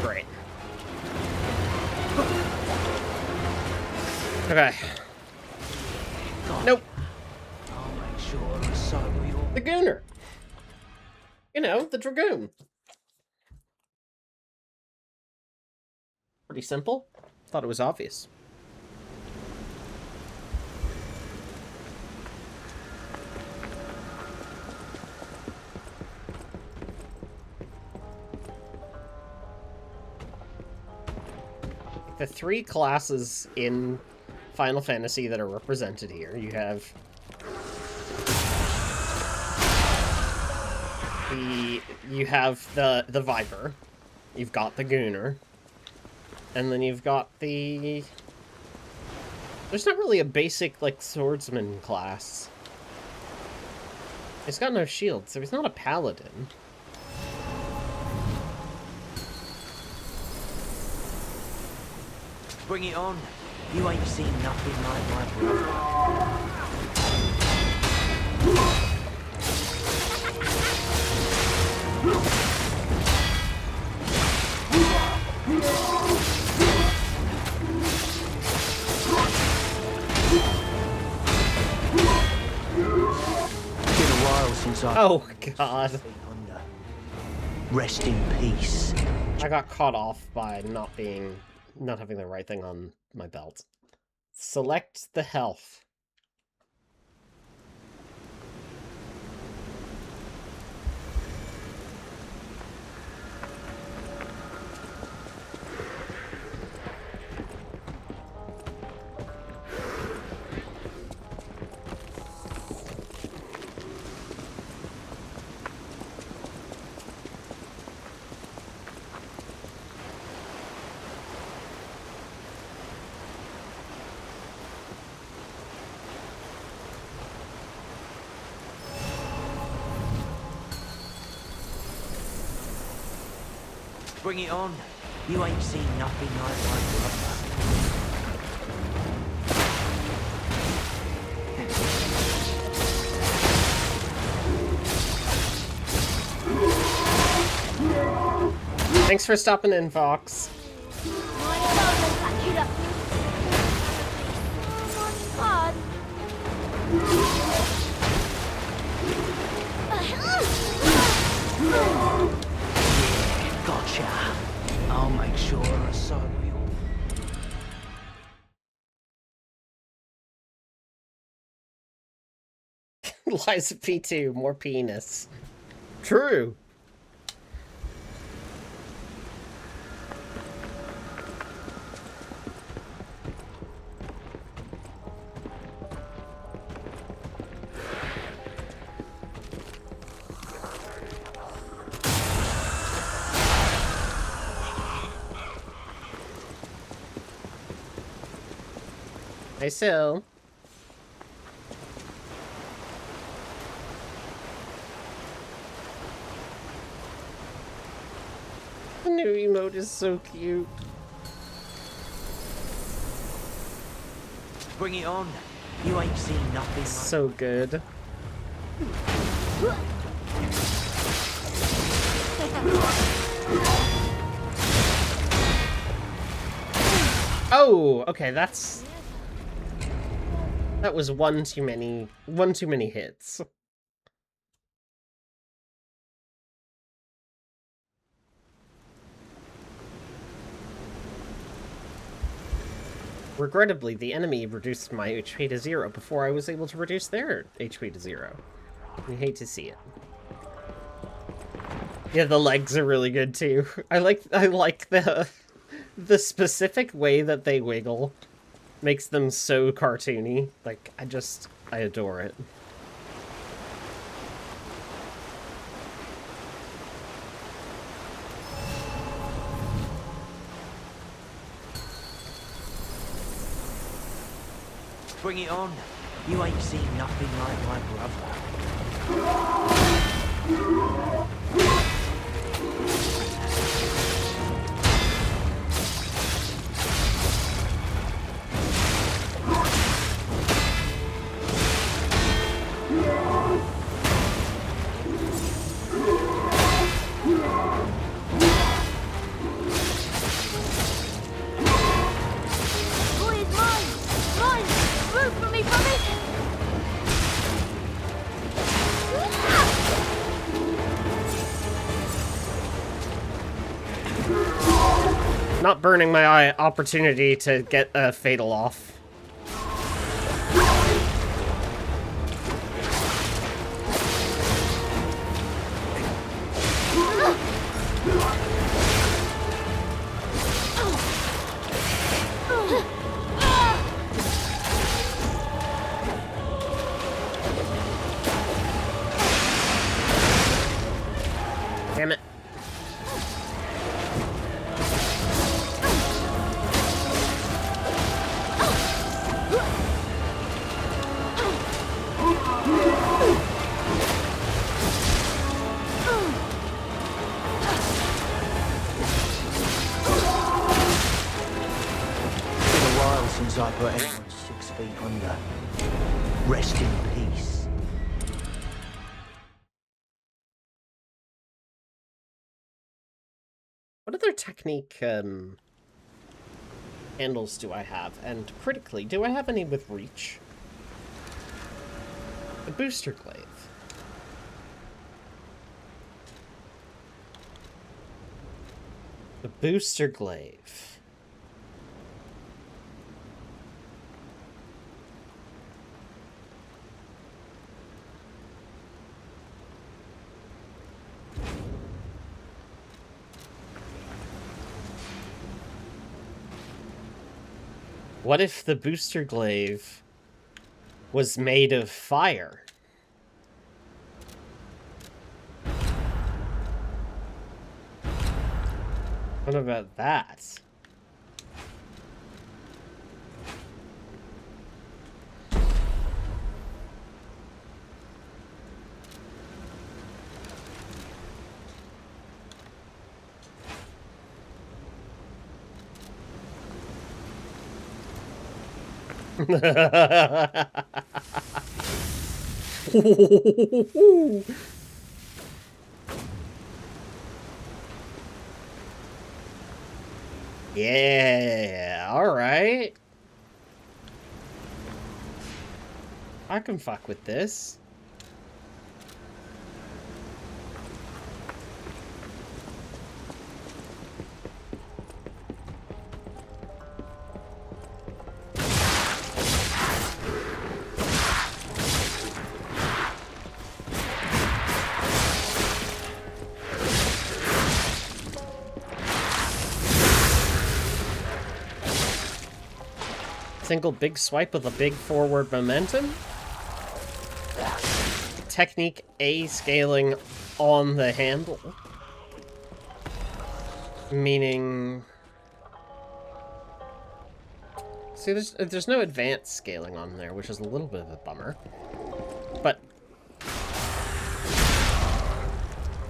Great. Okay. Nope. I'll make sure I soil your... The Gooner. You know, the Dragoon. Pretty simple. Thought it was obvious. The three classes in Final Fantasy that are represented here. You have the Viper, you've got the Gooner, and then you've got the... There's not really a basic, like, swordsman class. He's got no shield, so he's not a paladin. Bring it on. You ain't seen nothing like my brother. Been a while since I... Oh, God. Rest in peace. I got caught off by not having the right thing on my belt. Select the health. Bring it on. You ain't seen nothing like my brother. Thanks for stopping in, Fox. Gotcha. I'll make sure I saw you. Liza P2, more penis. True. Hey, Sil. The new emote is so cute. Bring it on. You ain't seen nothing. So good. Oh, okay, that was one too many hits. Regrettably, the enemy reduced my HP to 0 before I was able to reduce their HP to 0. I hate to see it. Yeah, the legs are really good too. I like the specific way that they wiggle. Makes them so cartoony. Like, I adore it. Bring it on. You ain't seen nothing like my brother. Not burning my opportunity to get a fatal off. Damn it. Since I put anyone 6 feet under. Rest in peace. What other technique handles do I have? And critically, do I have any with reach? The booster glaive. The booster glaive. What if the booster glaive was made of fire? What about that? Yeah, alright. I can fuck with this. Single big swipe with a big forward momentum. Technique A scaling on the handle. Meaning... See, there's no advanced scaling on there, which is a little bit of a bummer. But...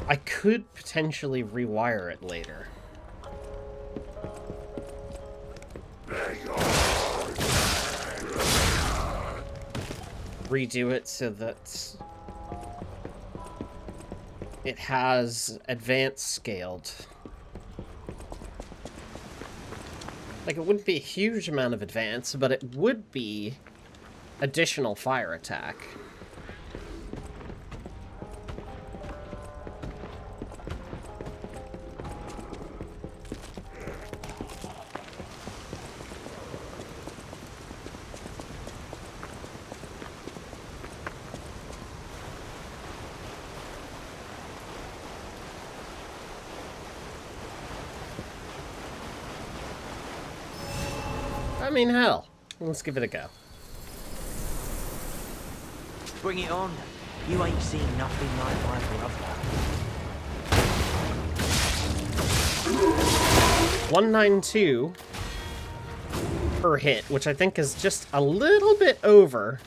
I could potentially rewire it later. Redo it so that it has advanced scaled. Like, it wouldn't be a huge amount of advance, but it would be additional fire attack. I mean, hell. Let's give it a go. Bring it on. You ain't seen nothing like my brother. 192 per hit, which I think is just a little bit over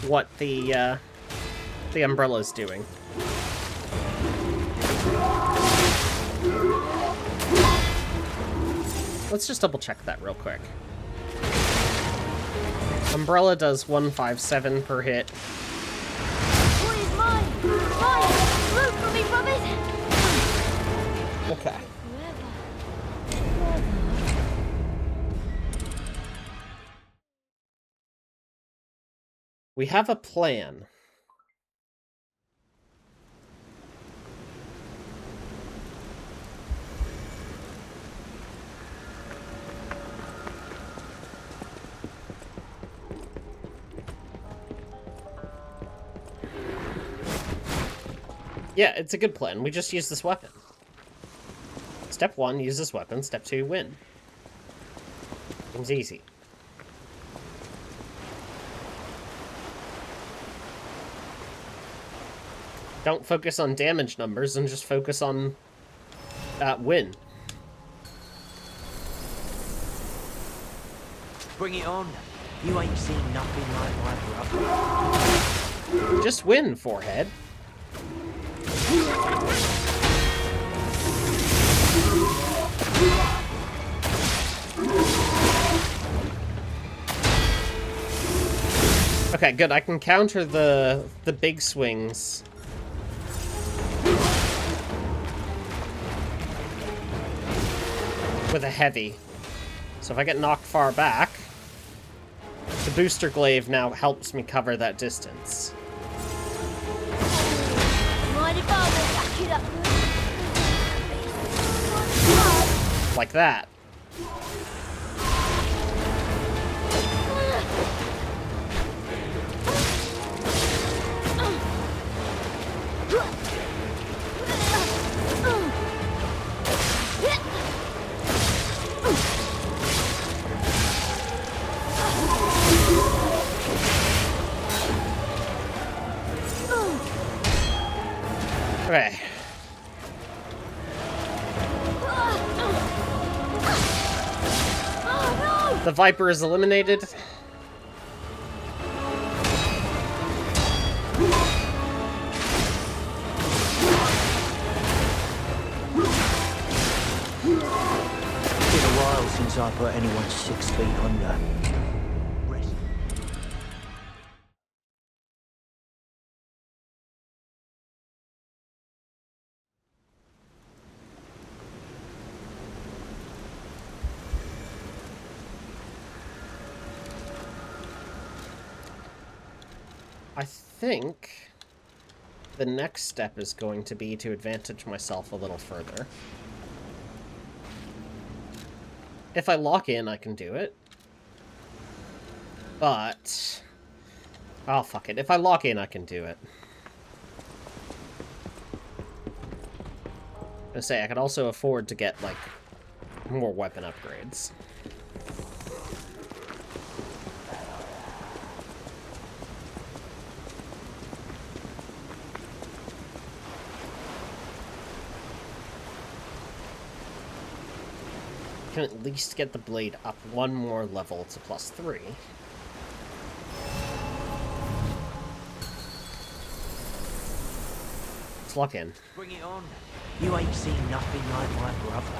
what the umbrella's doing. Let's just double check that real quick. Umbrella does 157 per hit. Boy is mine! Mine! Root for me, brothers! Okay. We have a plan. Yeah, it's a good plan. We just use this weapon. Step 1, use this weapon. Step 2, win. Seems easy. Don't focus on damage numbers and just focus on win. Bring it on. You ain't seen nothing like my brother. Just win, forehead. Okay, good. I can counter the big swings. With a heavy. So if I get knocked far back, the booster glaive now helps me cover that distance. Like that. Okay. The Viper is eliminated. It's been a while since I put anyone 6 feet under. Rest. I think the next step is going to be to advantage myself a little further. If I lock in, I can do it. But... oh, fuck it. If I lock in, I can do it. I was gonna say, I could also afford to get, like, more weapon upgrades. Can at least get the blade up one more level to +3. Let's lock in. Bring it on. You ain't seen nothing like my brother.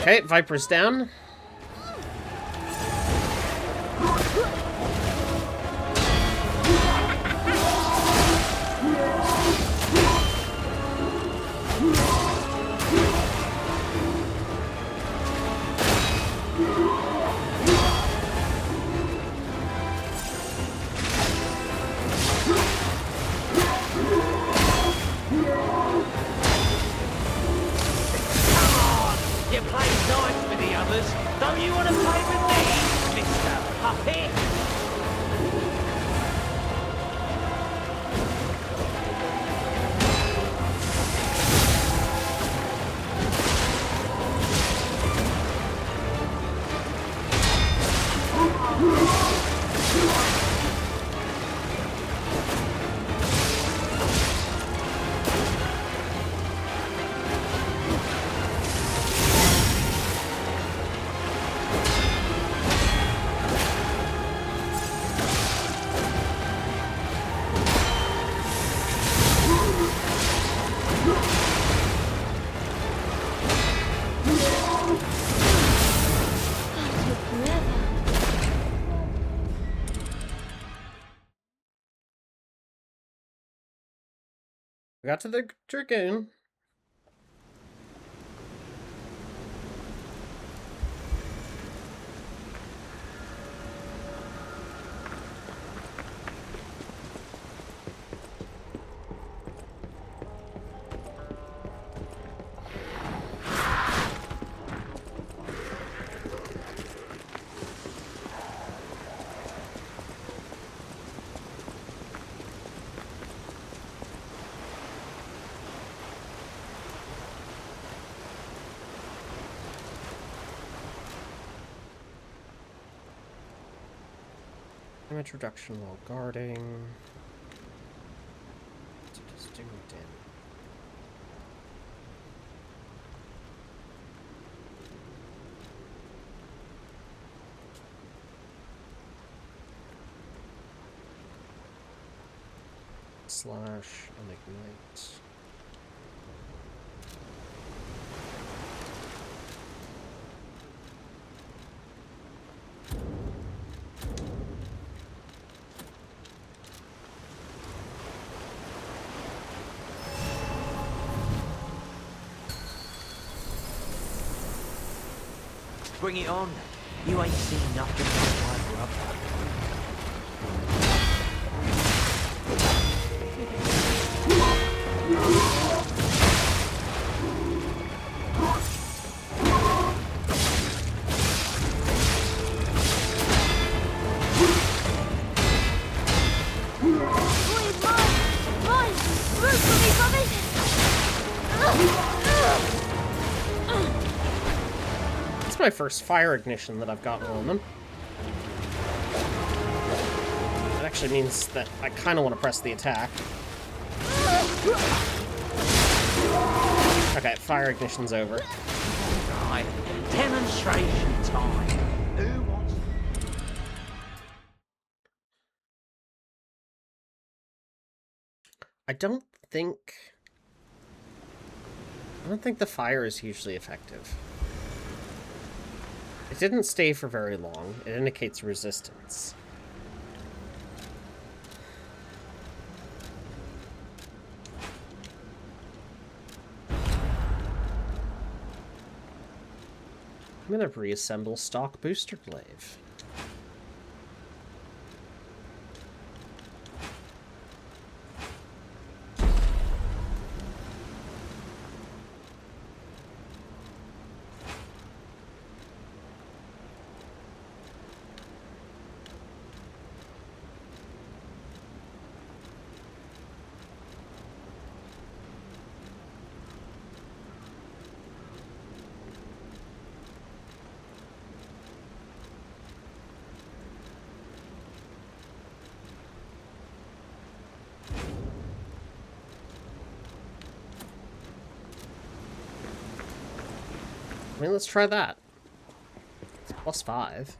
Okay, Viper's down. You played nice with the others. We got to the Dragoon. Damage reduction while guarding. So just do damage. Slash and ignite. Bring it on. You ain't seen nothing like my brother. It's my first fire ignition that I've gotten on them. That actually means that I kind of want to press the attack. Okay, fire ignition's over. Right. Demonstration time. Who wants... I don't think the fire is hugely effective. It didn't stay for very long. It indicates resistance. I'm gonna reassemble stock booster glaive. I mean, let's try that. It's +5.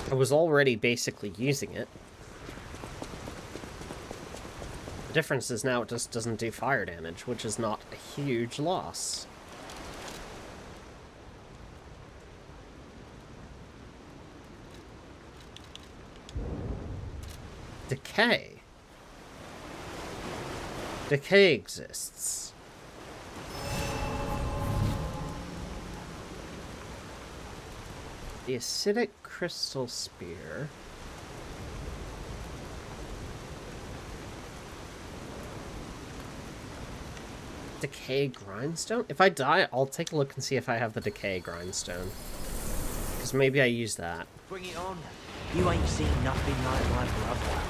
I was already basically using it. The difference is now it just doesn't do fire damage, which is not a huge loss. Decay. Decay exists. The acidic crystal spear. Decay grindstone? If I die, I'll take a look and see if I have the decay grindstone. Because maybe I use that. Bring it on. You ain't seen nothing like my brother.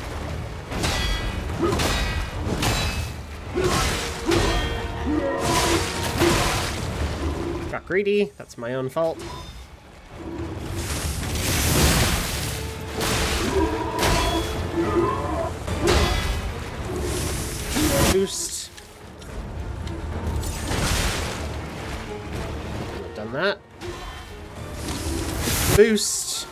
Got greedy. That's my own fault. Boost. I've done that. Boost.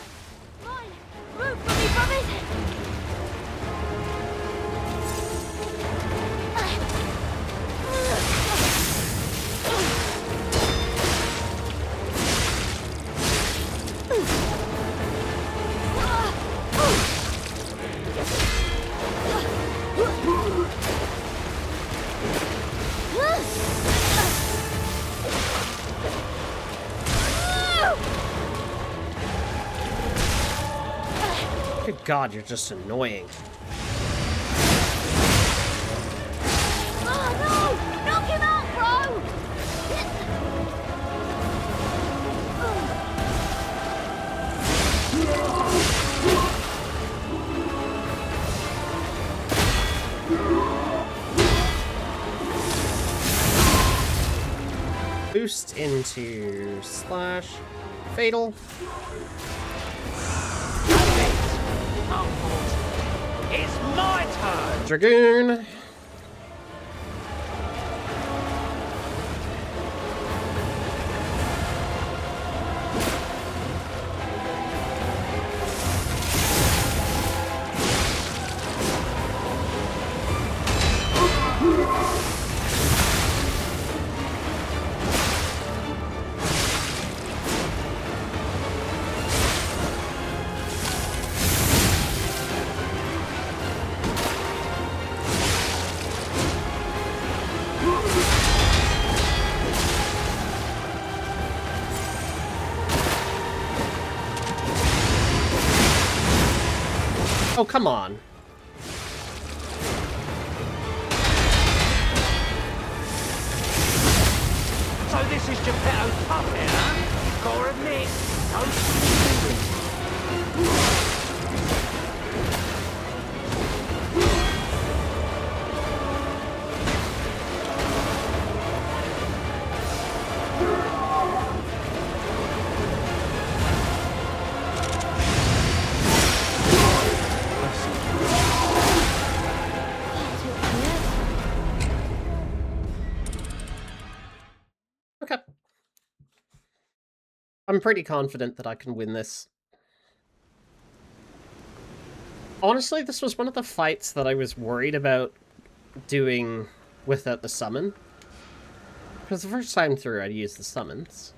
Good God, you're just annoying. Oh no! Knock him out, bro! Boost into slash. Fatal. It's my turn! Dragoon. Oh, come on. So this is Geppetto's puppet, huh? Gotta admit, Okay. I'm pretty confident that I can win this. Honestly, this was one of the fights that I was worried about doing without the summon. Because the first time through, I'd use the summons.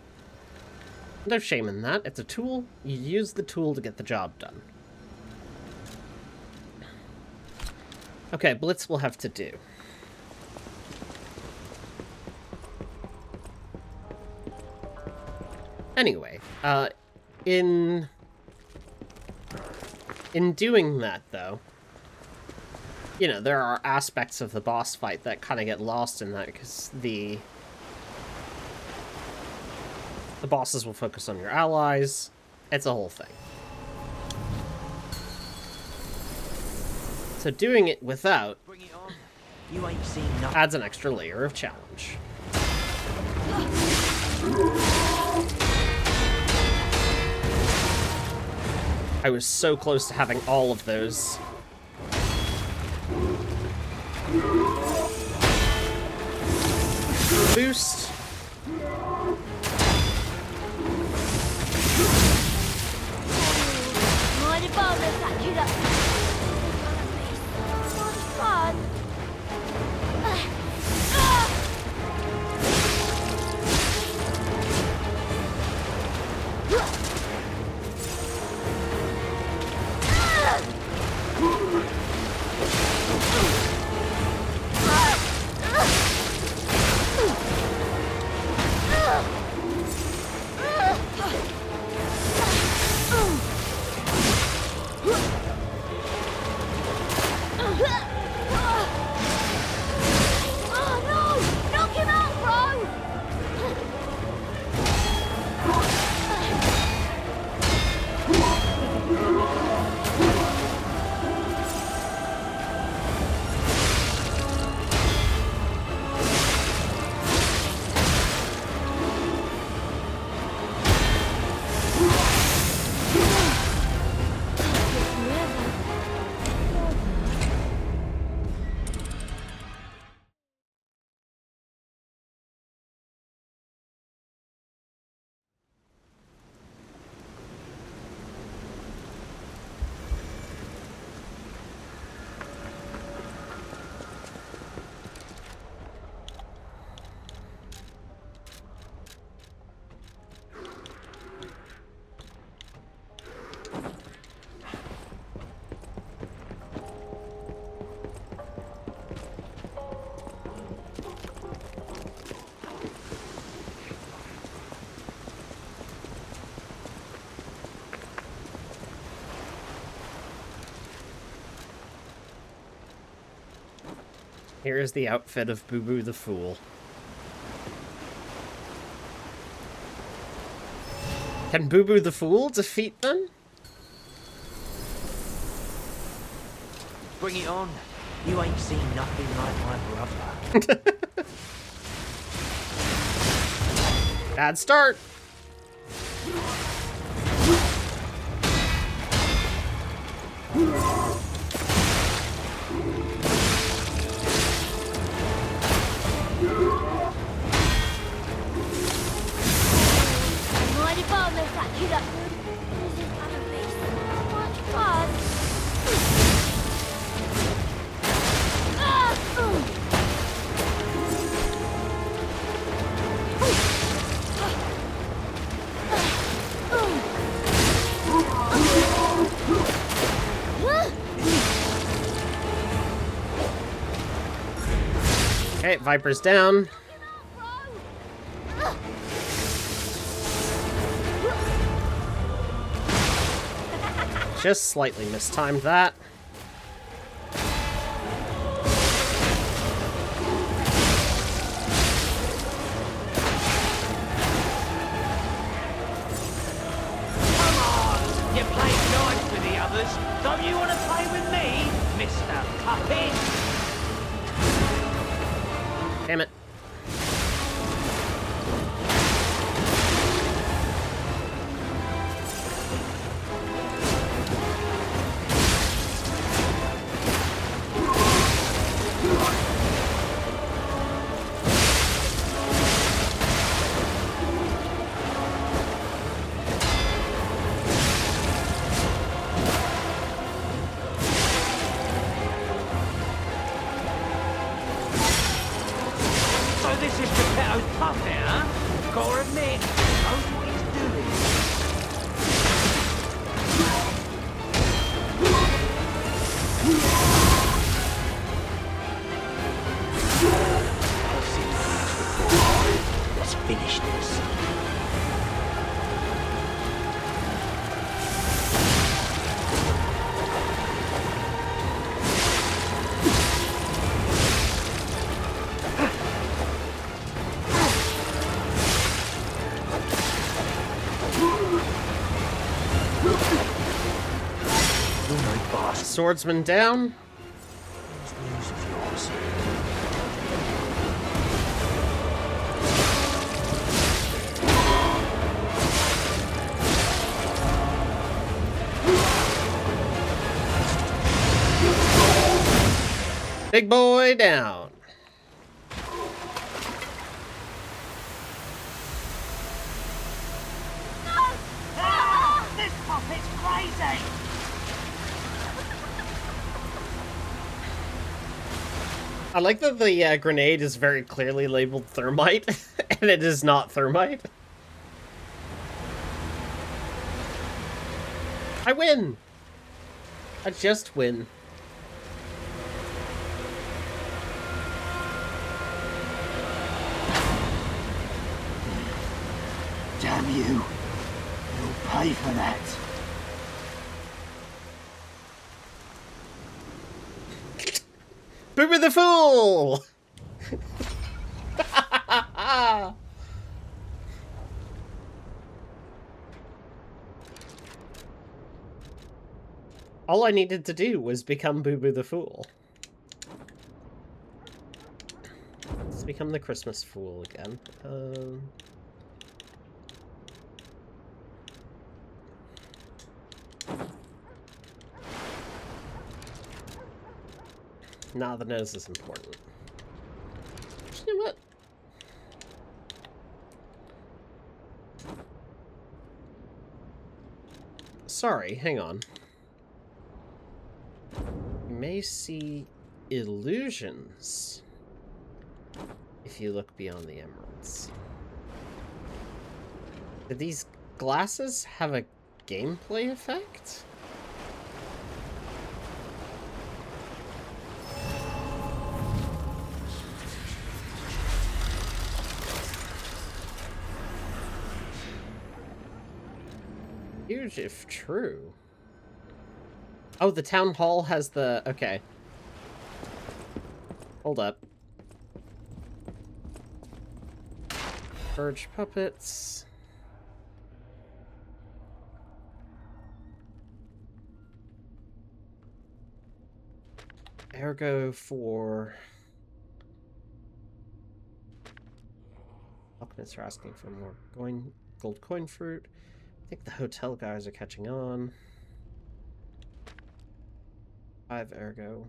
No shame in that. It's a tool. You use the tool to get the job done. Okay, Blitz will have to do. Anyway, in doing that, though, you know, there are aspects of the boss fight that kind of get lost in that, because the bosses will focus on your allies. It's a whole thing. So doing it without you ain't seen nothing. Adds an extra layer of challenge. I was so close to having all of those. Boost. Mighty bomb attack you up. Fun. Here is the outfit of Boo Boo the Fool. Can Boo Boo the Fool defeat them? Bring it on. You ain't seen nothing like my brother. Bad start. Mind if I mess that kid up? This is gonna be so much fun. Okay, Viper's down. Just slightly mistimed that. You played nice with the others. Don't you want to play with me, Mr. Puppet? Damn it. So this is Geppetto's puppet, huh? Gotta admit, he knows what he's doing. I've seen this before. Let's finish this. Swordsman down. What's the news of yours? Big boy down. This puppet's crazy! I like that the grenade is very clearly labeled thermite, and it is not thermite. I win! I just win. Damn you. You'll pay for that. Boo Boo the Fool! All I needed to do was become Boo Boo the Fool. Let's become the Christmas Fool again. Nah, the nose is important. You know what? Sorry, hang on. You may see illusions if you look beyond the emeralds. Do these glasses have a gameplay effect? Huge if true. Oh, the town hall has the... Okay. Hold up. Purge puppets. Ergo for... Alchemists are asking for more gold coin fruit. I think the hotel guys are catching on. 5 ergo.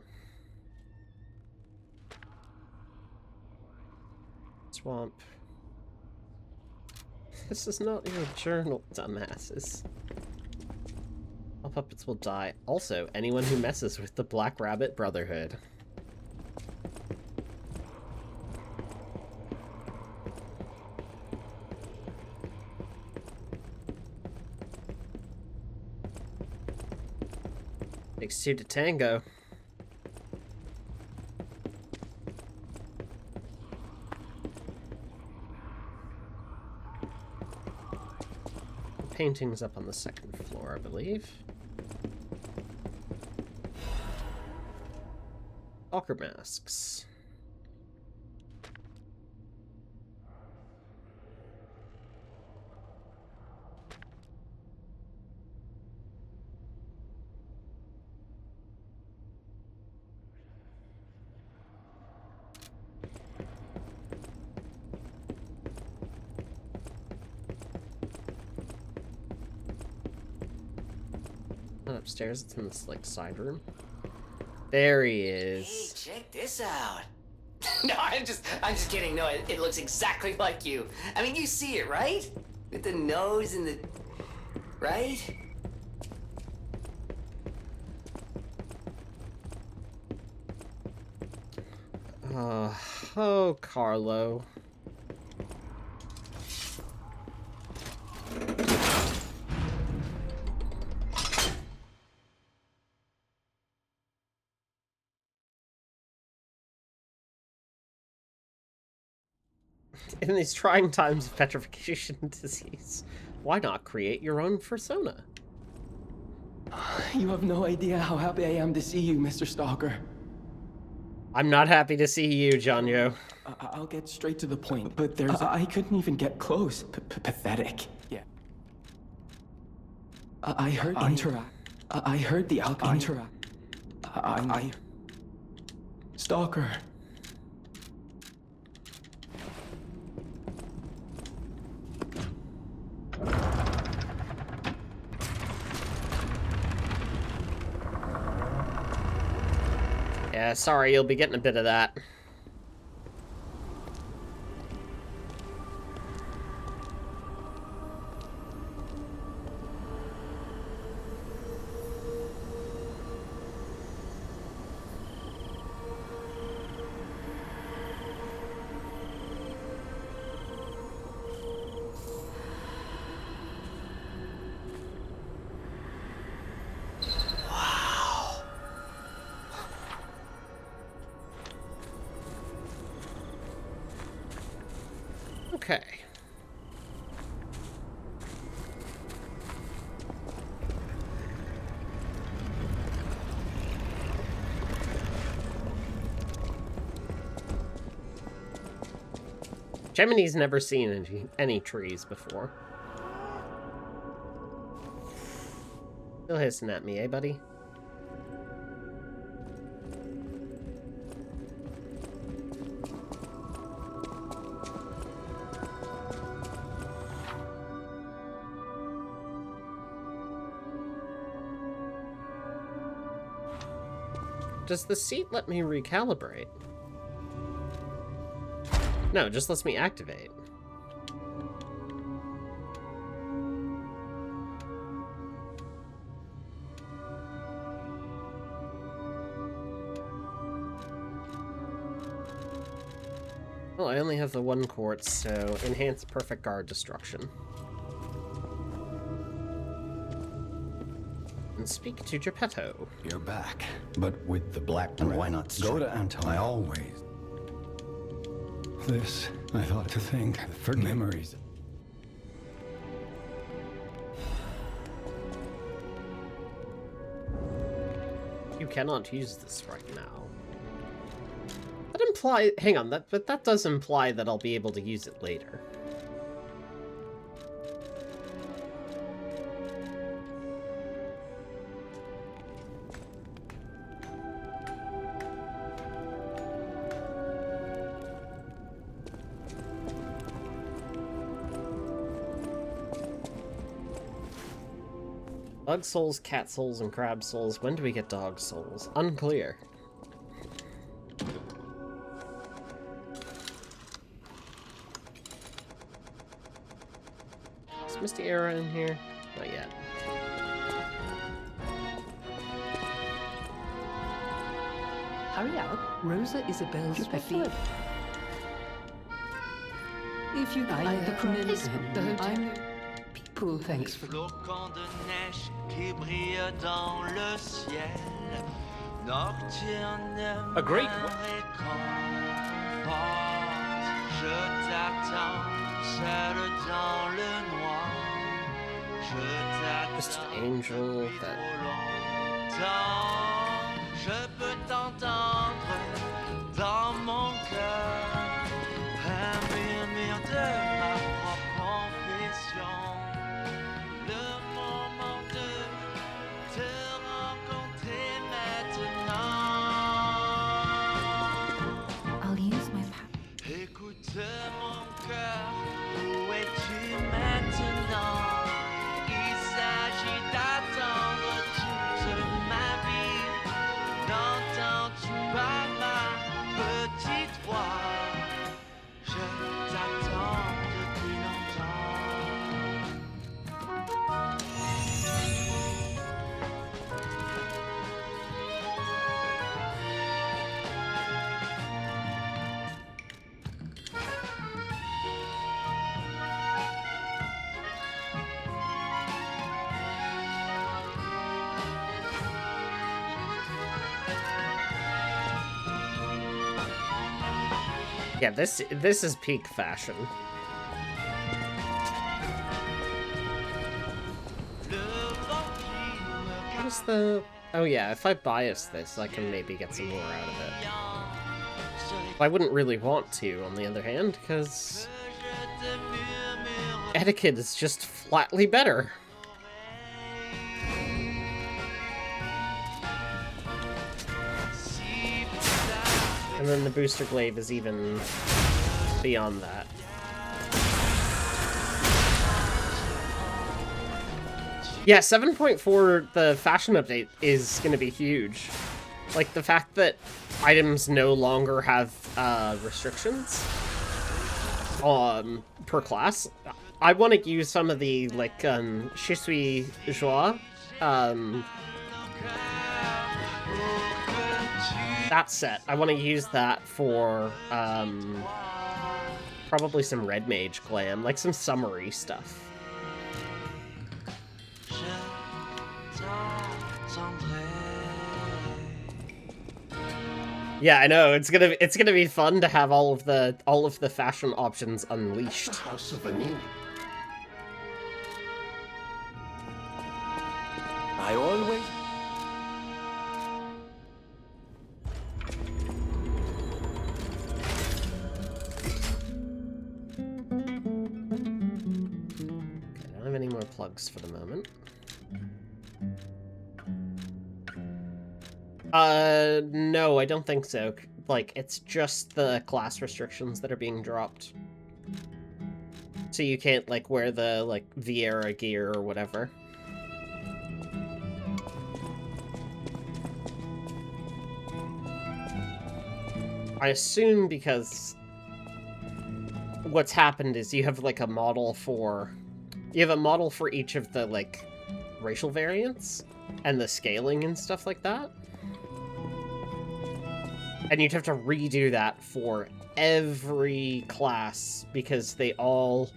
Swamp. This is not your journal, dumbasses. All puppets will die. Also, anyone who messes with the Black Rabbit Brotherhood. Takes two to tango. The painting's up on the second floor, I believe. Stalker masks. Not upstairs, it's in this like side room. There he is. Hey, check this out. No, I'm just kidding. No, it looks exactly like you. I mean, you see it, right? With the nose and the... right? Oh, Carlo. In these trying times of petrification disease, why not create your own persona? You have no idea how happy I am to see you, Mr. Stalker. I'm not happy to see you, Jonyo. I'll get straight to the point, but there's... I couldn't even get close. Pathetic. Yeah. I heard I heard the interact. Stalker. Yeah, sorry, you'll be getting a bit of that. Okay. Gemini's never seen any trees before. Still hissing at me, eh, buddy? Does the seat let me recalibrate? No, it just lets me activate. Well, I only have the one quartz, so enhance perfect guard destruction. And speak to Geppetto. You're back, but with the Black Rat. And why not go to Anton? I always... This, I thought to think, for memories. You cannot use this right now. Let him imply... Hang on, but that does imply that I'll be able to use it later. Bug souls, cat souls, and crab souls. When do we get dog souls? Unclear. Is Misty Era in here? Not yet. Hurry up. Rosa Isabel's preferred. If you like the crumbs, I'm... People, thanks for... Flocons de neige qui brillent dans le ciel nocturne. A great réconforte. Je t'attends seul dans le noir. Je t'attends. Just an angel that. Je peux t'entendre dans mon cœur. Un murmure de ma propre confession. Le moment de te rencontrer maintenant. I'll use my power. Écoute mon cœur, où es-tu maintenant? Il s'agit d'attendre toute ma vie. N'entends-tu pas ma petite voix? Je t'attends depuis longtemps. Yeah, this is peak fashion. What is the... Oh yeah, if I bias this, I can maybe get some more out of it. I wouldn't really want to, on the other hand, because... Etiquette is just flatly better. And then the booster glaive is even beyond that. Yeah, 7.4, the fashion update is going to be huge. Like, the fact that items no longer have restrictions per class. I want to use some of the, like, Je suis joie. That set. I want to use that for, probably some Red Mage glam, like some summery stuff. Yeah, I know. It's gonna be fun to have all of the fashion options unleashed. House of Vanille. I always. I don't have any more plugs for the moment. No, I don't think so. Like, it's just the class restrictions that are being dropped. So you can't, like, wear the, like, Vieira gear or whatever. I assume because what's happened is you have, like, a model for... You have a model for each of the, like, racial variants and the scaling and stuff like that. And you'd have to redo that for every class because they all,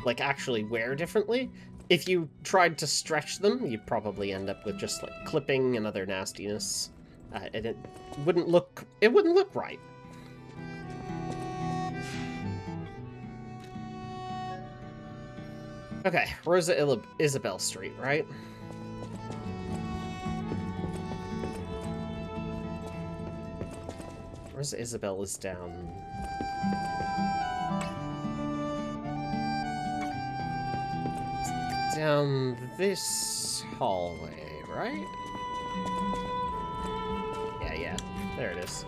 like, actually wear differently. If you tried to stretch them, you'd probably end up with just, like, clipping and other nastiness. And it wouldn't look right. Okay, Rosa Isabel Street, right? course, Isabel is down... down this hallway, right? Yeah, there it is.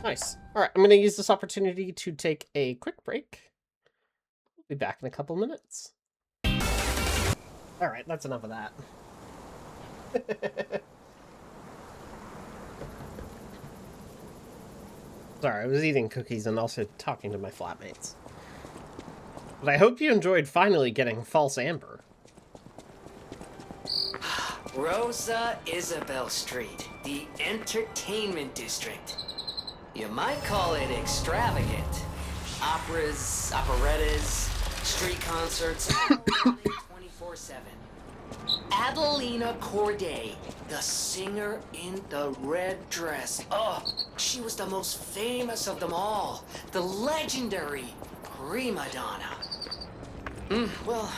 Nice. Alright, I'm going to use this opportunity to take a quick break. We'll be back in a couple minutes. Alright, that's enough of that. Sorry, I was eating cookies and also talking to my flatmates. But I hope you enjoyed finally getting False Amber. Rosa Isabel Street, the entertainment district. You might call it extravagant. Operas, operettas, street concerts, all running 24/7. Adelina Corday, the singer in the red dress. Oh, she was the most famous of them all. The legendary prima donna. Well,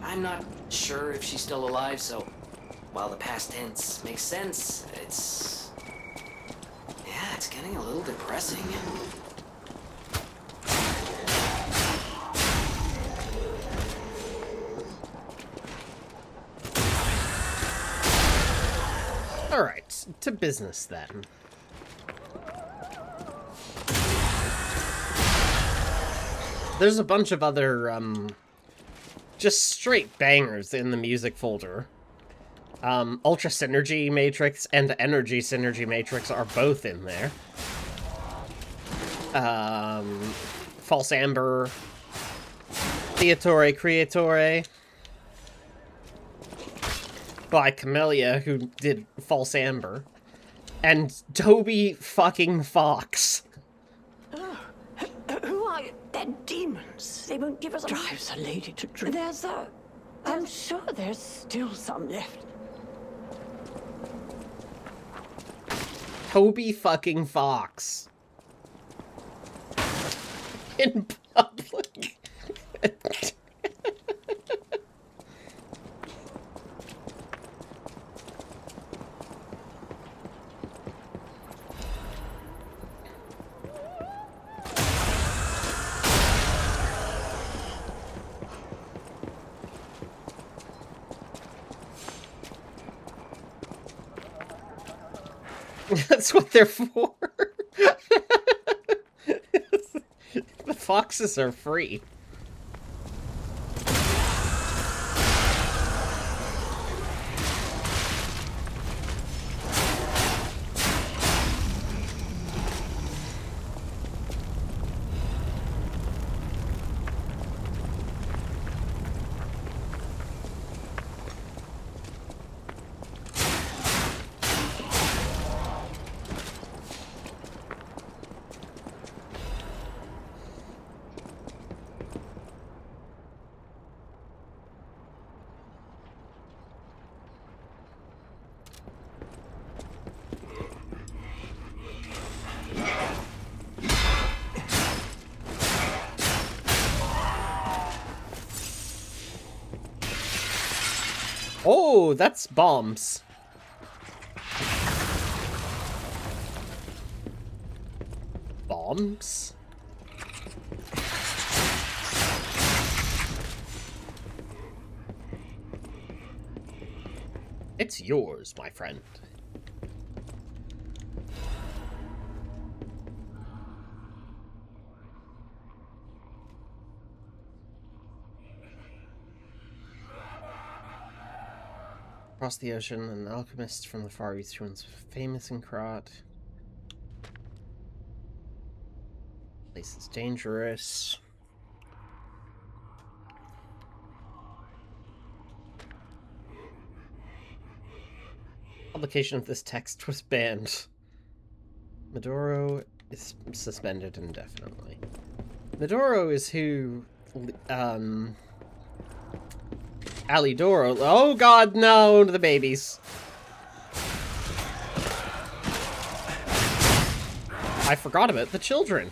I'm not sure if she's still alive, so while the past tense makes sense, it's getting a little depressing. Alright, to business then. There's a bunch of other, just straight bangers in the music folder. Ultra Synergy Matrix and Energy Synergy Matrix are both in there. False Amber, Theatore Creatore by Camellia, who did False Amber, and Toby fucking Fox. Who are you? They're demons. They won't give us a... Drives a lady to drink. I'm sure there's still some left. Toby fucking Fox. In public. That's what they're for. The foxes are free. Oh, that's bombs. Bombs? It's yours, my friend. Across the ocean, an alchemist from the Far East runs famous in Krat. Place is dangerous. Publication of this text was banned. Medoro is suspended indefinitely. Medoro is who, Alidoro. Oh god, no, the babies. I forgot about the children.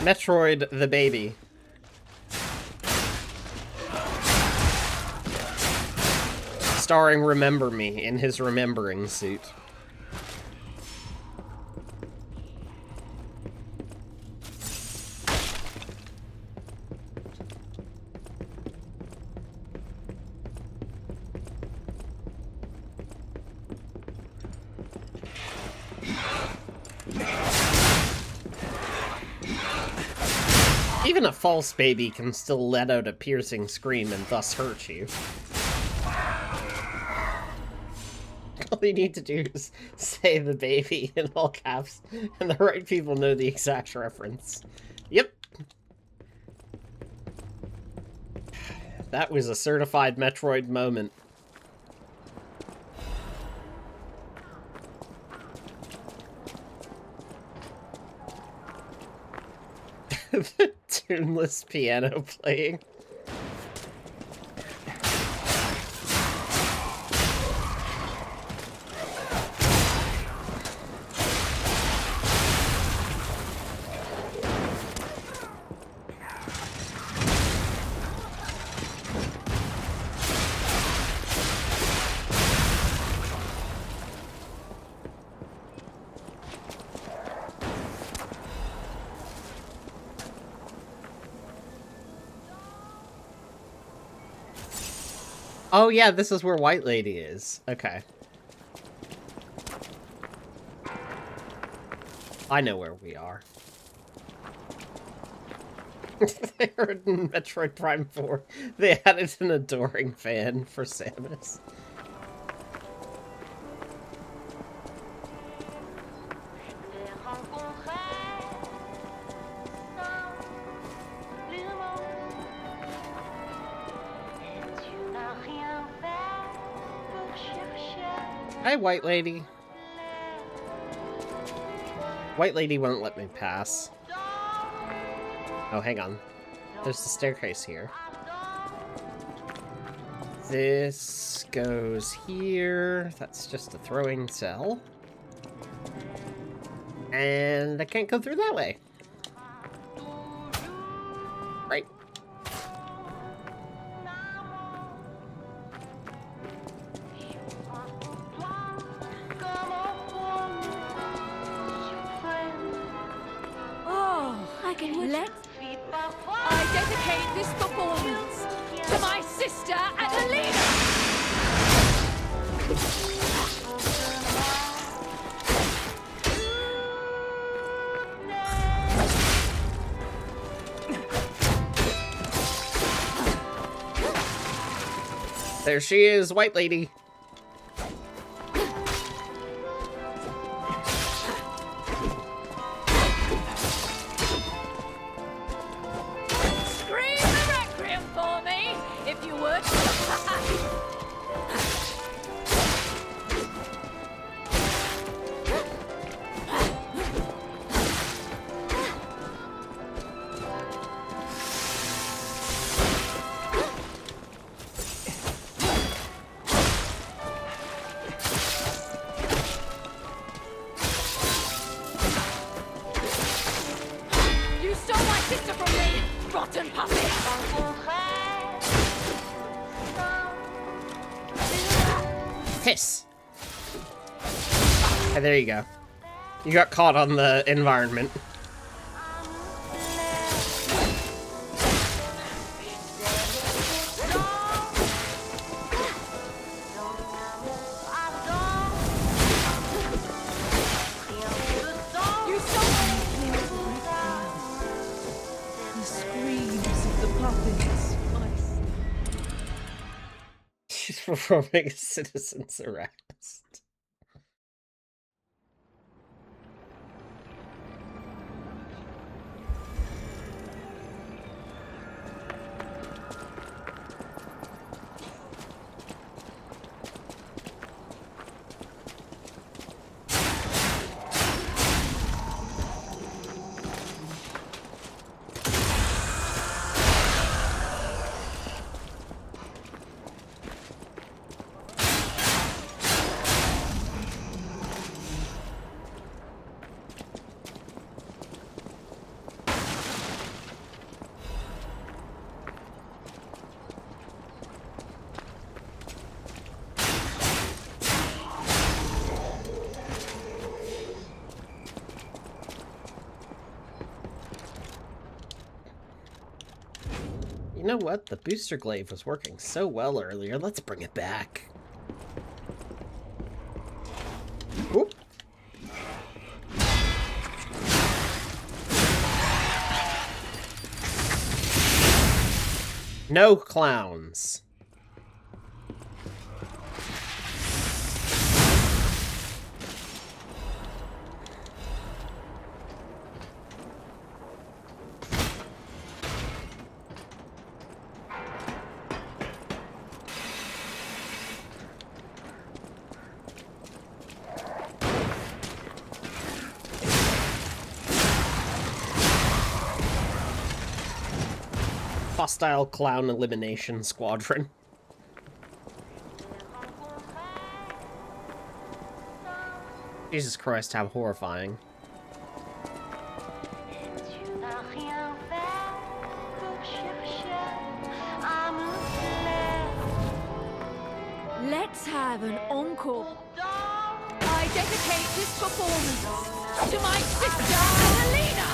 Metroid the baby. Starring Remember Me in his remembering suit. Even a false baby can still let out a piercing scream and thus hurt you. All you need to do is say the baby in all caps, and the right people know the exact reference. Yep. That was a certified Metroid moment. The tuneless piano playing. Oh yeah, this is where White Lady is. Okay. I know where we are. They were in Metroid Prime 4. They added an adoring fan for Samus. Hi, White Lady. White Lady won't let me pass. Oh, hang on. There's the staircase here. This goes here. That's just a throwing cell. And I can't go through that way. Right. I dedicate this performance to my sister Adelina! There she is, White Lady. Piss. Okay, there you go. You got caught on the environment. The screams of the puppets. She's performing a citizen's arrest. You know what? The booster glaive was working so well earlier. Let's bring it back. Oop. No clowns. Hostile clown elimination squadron. Jesus Christ, how horrifying. Let's have an encore. I dedicate this performance to my sister, Adelina!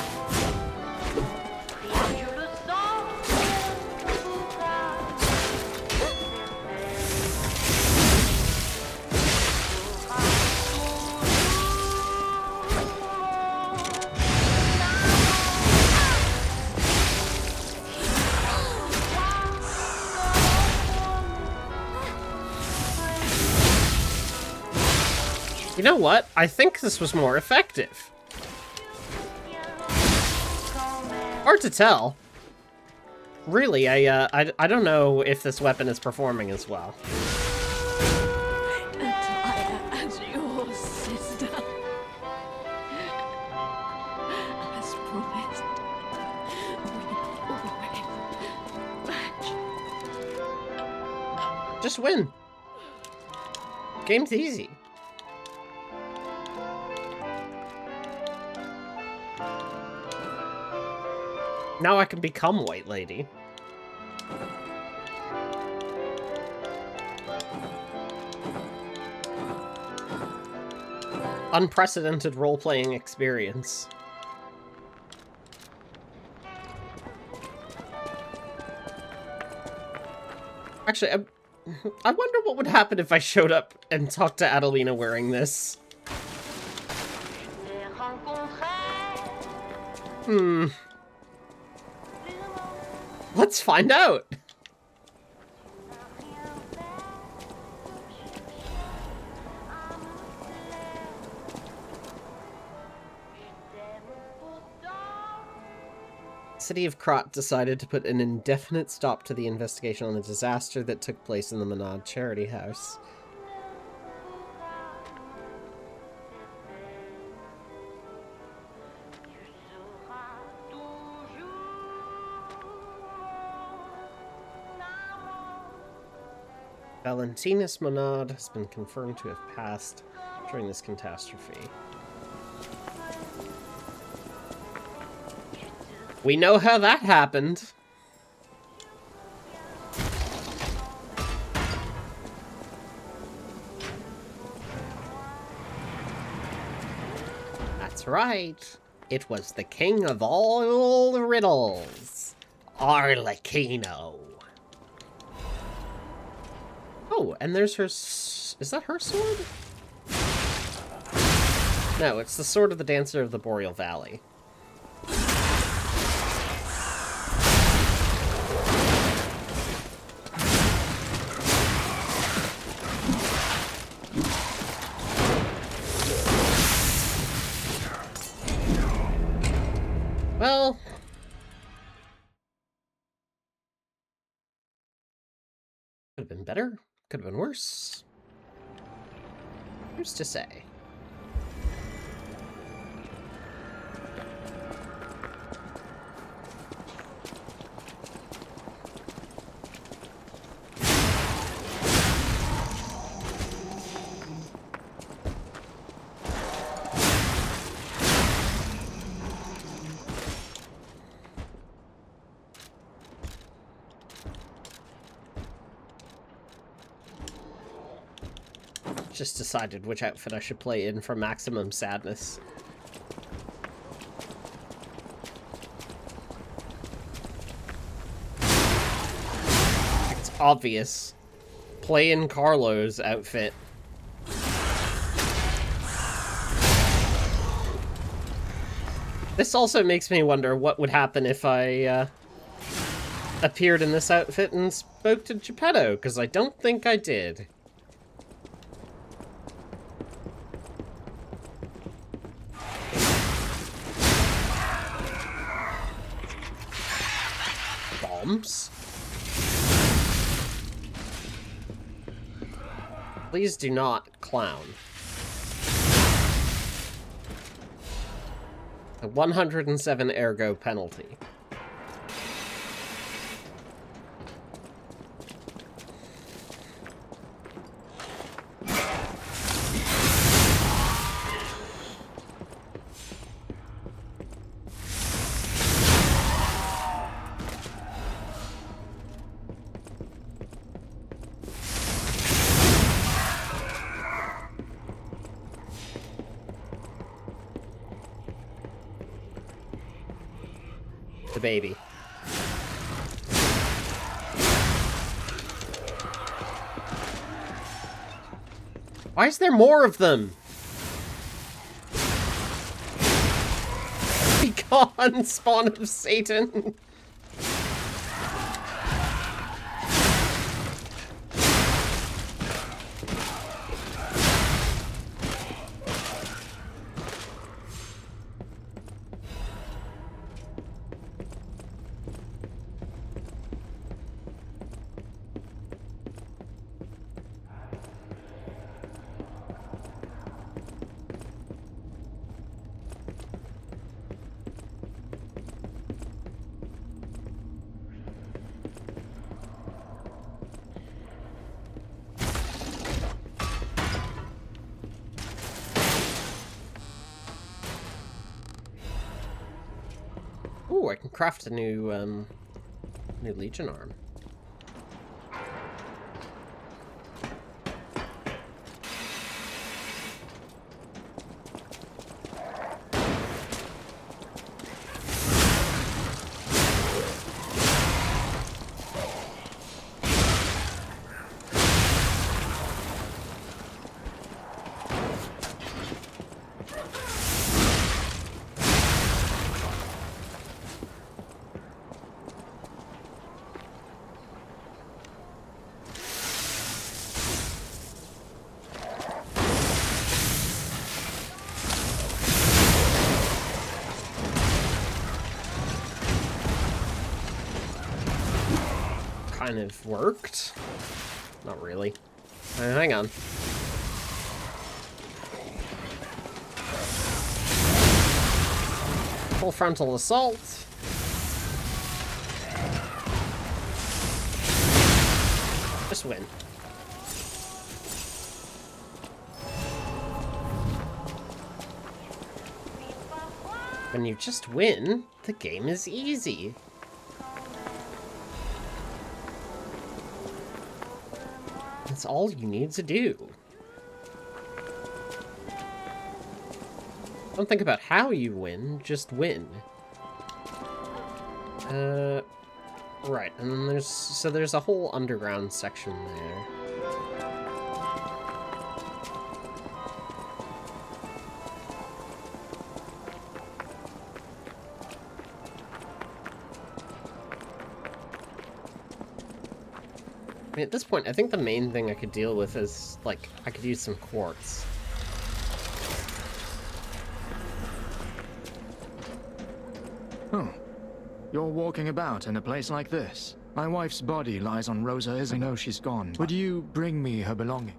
You know what? I think this was more effective. Hard to tell. Really, I don't know if this weapon is performing as well. Attire as your sister. As promised. We always match. Just win. Game's easy. Now I can become White Lady. Unprecedented role-playing experience. Actually, I wonder what would happen if I showed up and talked to Adelina wearing this. Let's find out. City of Krat decided to put an indefinite stop to the investigation on the disaster that took place in the Monad Charity House. Valentinus Monad has been confirmed to have passed during this catastrophe. We know how that happened. That's right. It was the king of all the riddles, Arlecchino. Oh, and there's her... Is that her sword? No, it's the sword of the Dancer of the Boreal Valley. Well... could have been better. Could have been worse. Who's to say? Just decided which outfit I should play in for maximum sadness. obvious. Playin Carlo's outfit. This also makes me wonder what would happen if I appeared in this outfit and spoke to Geppetto, because I don't think I did. Bombs? Please do not clown. A 107 ergo penalty. The baby. Why is there more of them? Be gone, spawn of Satan. Ooh, I can craft a new Legion arm. Kind of worked. Not really. Hang on. Full frontal assault. Just win. When you just win, the game is easy. That's all you need to do. Don't think about how you win, just win. Right, and then there's a whole underground section there. I mean, at this point, I think the main thing I could deal with is, like, I could use some quartz. Oh. You're walking about in a place like this. My wife's body lies on Rosa Isabel. I know she's gone. Would you bring me her belongings?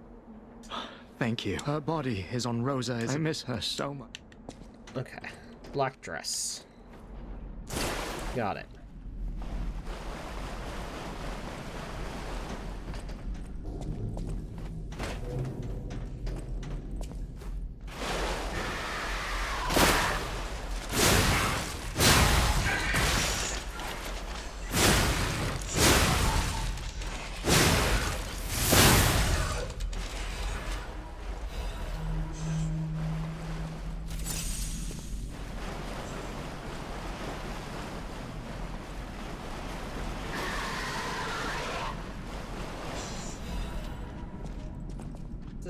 Thank you. Her body is on Rosa Isabel. I miss her so much. Okay. Black dress. Got it.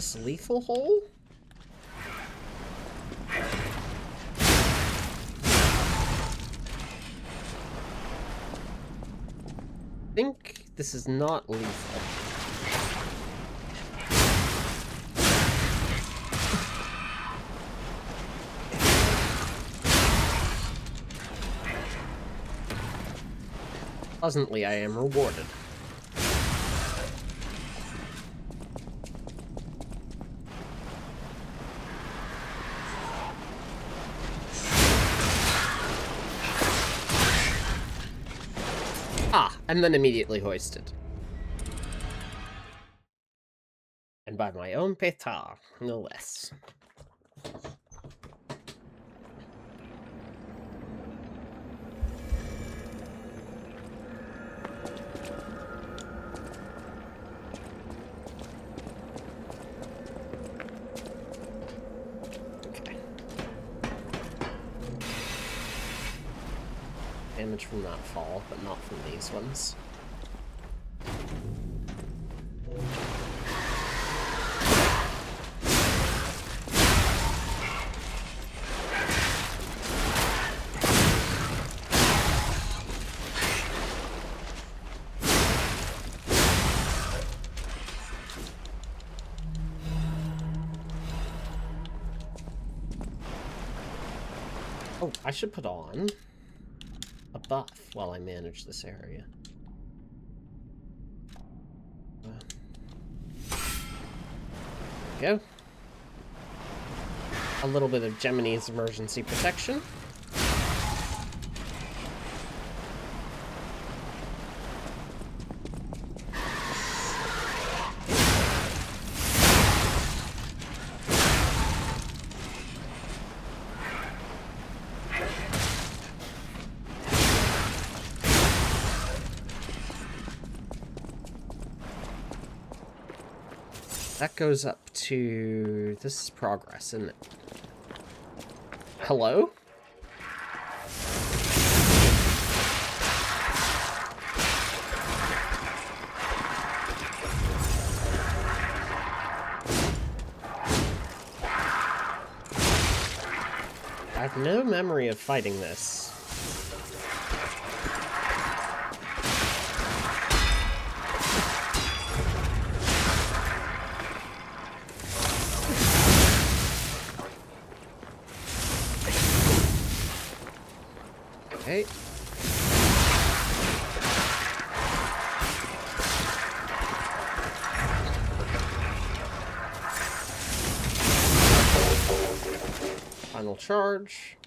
this lethal hole? I think this is not lethal. Pleasantly, I am rewarded. Ah, and then immediately hoisted. And by my own petard, no less. Damage from that fall, but not from these ones. Oh, I should put on a buff while I manage this area. There we go. A little bit of Gemini's emergency protection. That goes up to... This is progress, isn't it? Hello? I have no memory of fighting this. Okay. Final charge.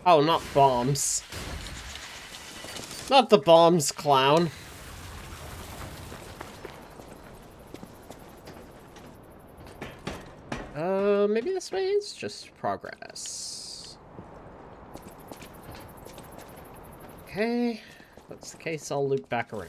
Oh, not bombs. Not the bombs, clown. Maybe this way is just progress. Okay, if that's the case, I'll loop back around.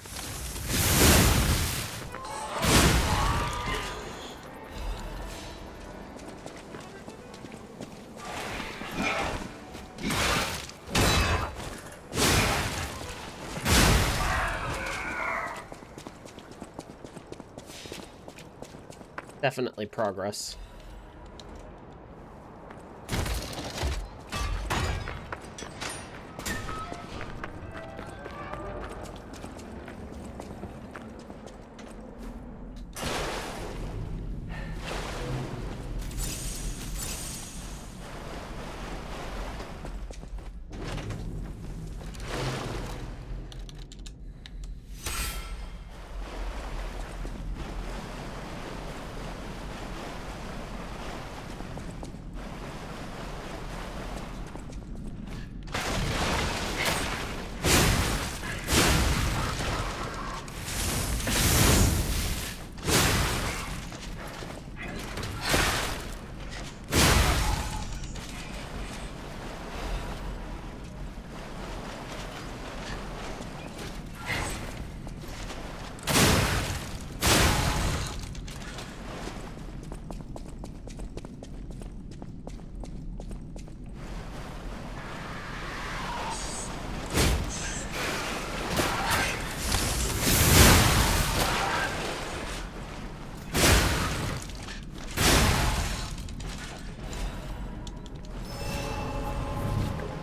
Definitely progress.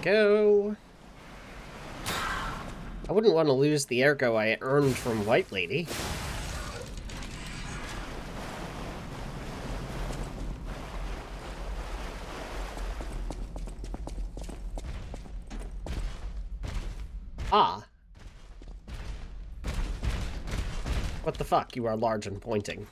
go. I wouldn't want to lose the ergo I earned from White Lady. Ah. What the fuck? You are large and pointing.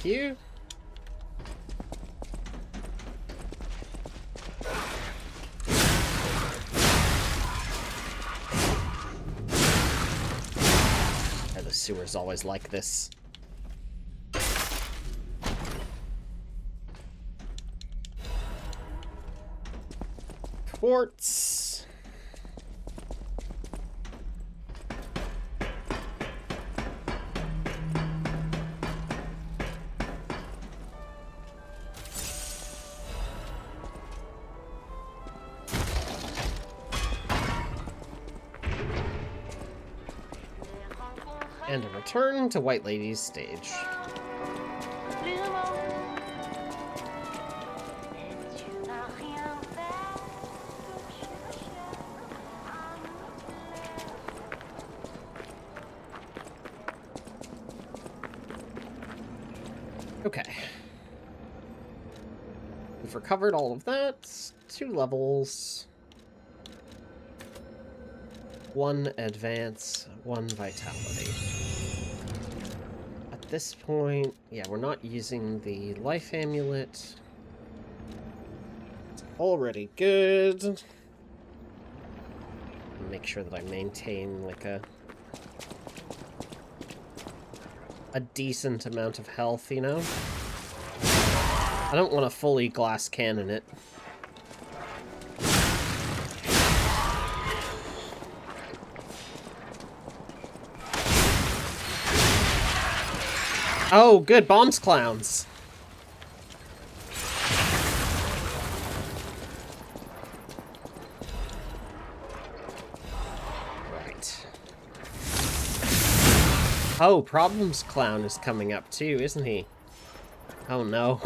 You. Yeah, the sewer's always like this. Quartz. And a return to White Lady's stage. Okay. We've recovered all of that. 2 levels. 1 advance, 1 vitality. At this point, yeah, we're not using the life amulet. It's already good. Make sure that I maintain like a decent amount of health, you know? I don't want to fully glass cannon it. Oh, good. Bombs clowns. Right. Oh, Problems Clown is coming up too, isn't he? Oh no.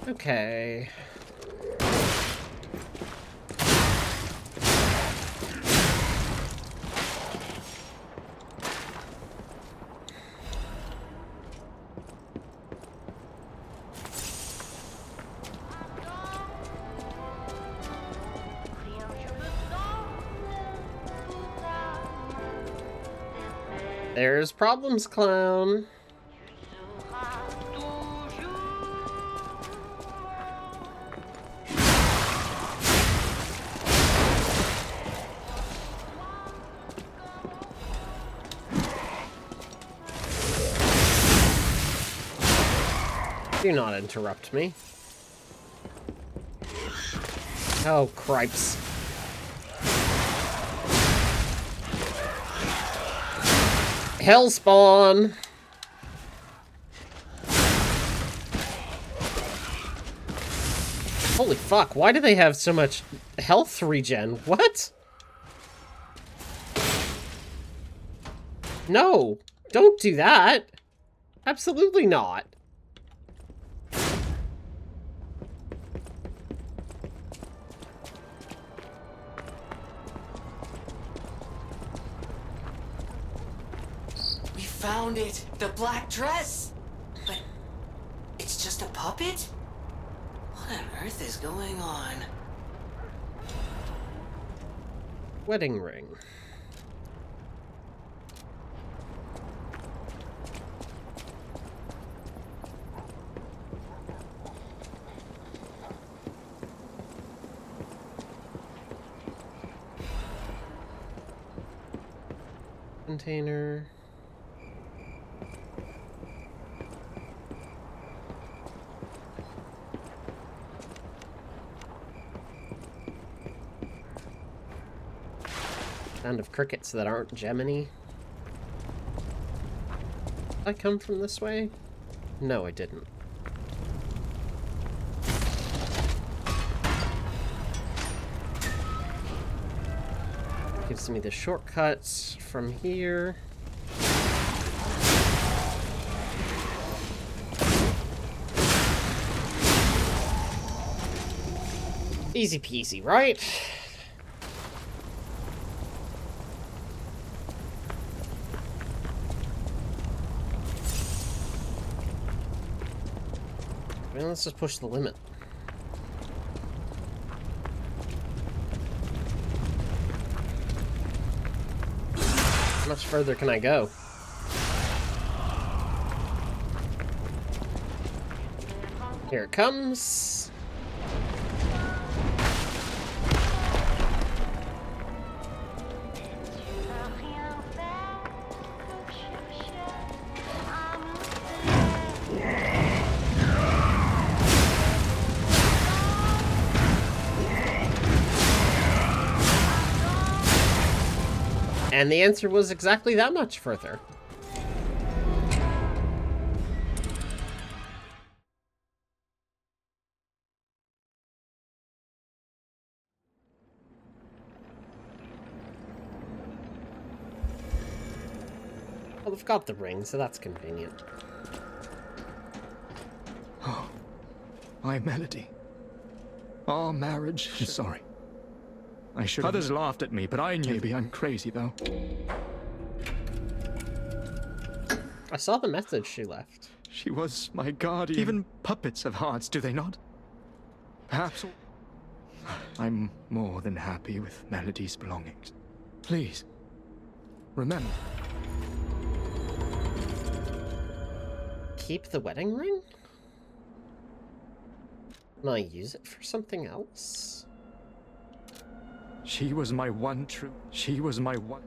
Okay. There's Problems Clown. Do not interrupt me. Oh, cripes. Hellspawn! Holy fuck, why do they have so much health regen? What? No! Don't do that! Absolutely not! Found it! The black dress! But it's just a puppet? What on earth is going on? Wedding ring. Container. Sound of crickets that aren't Gemini. Did I come from this way? No, I didn't. Gives me the shortcuts from here. Easy peasy, right? Well, let's just push the limit. How much further can I go? Here it comes. And the answer was exactly that much further. Well, they've got the ring, so that's convenient. Oh, my Melody. Our marriage. Sorry. I should. Others laughed at me, but I knew. Maybe I'm crazy, though. I saw the message she left. She was my guardian. Even puppets have hearts, do they not? Perhaps. I'm more than happy with Melody's belongings. Please, remember. Keep the wedding ring? Can I use it for something else? She was my one true. She was my one.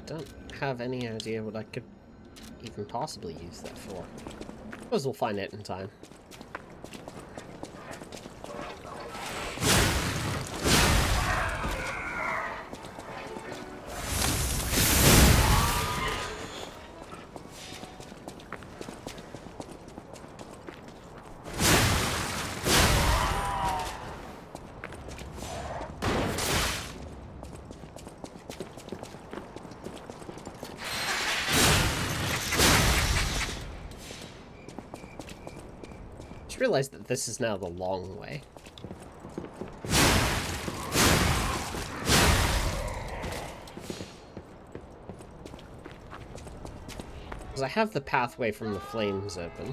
Don't have any idea what I could even possibly use that for. Suppose we'll find it in time. Realize that this is now the long way. Because I have the pathway from the flames open.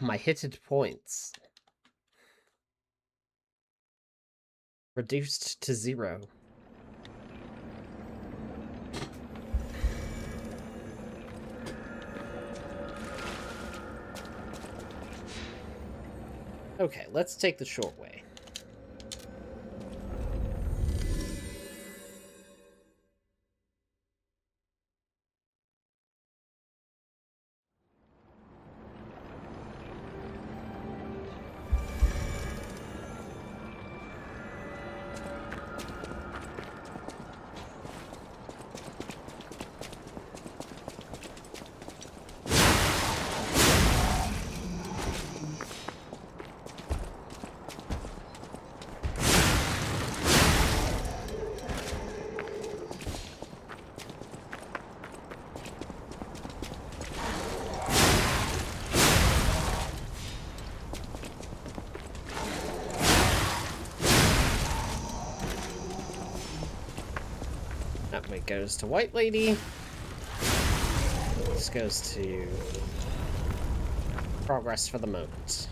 My hitted points. Reduced to 0. Okay, let's take the short way. That way goes to White Lady. This goes to progress for the moment.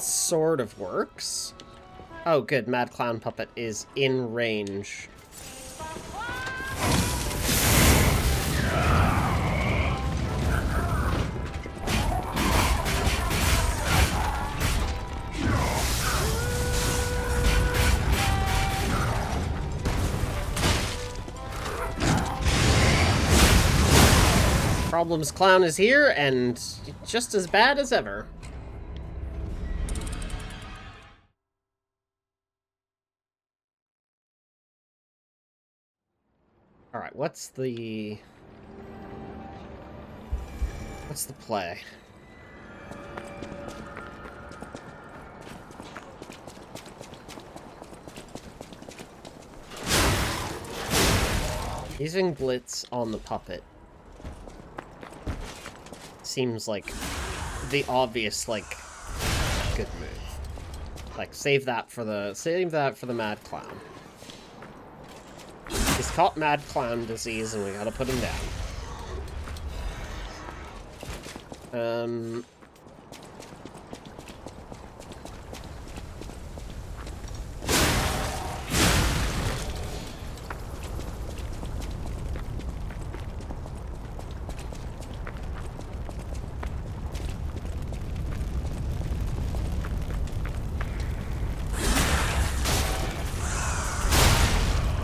Sort of works. Oh, good. Mad Clown Puppet is in range. Problems Clown is here, and just as bad as ever. Alright, what's the play? Using Blitz on the puppet seems like the obvious, like, good move. Like, save that for the Mad Clown. He's caught Mad Clown disease, and we gotta put him down.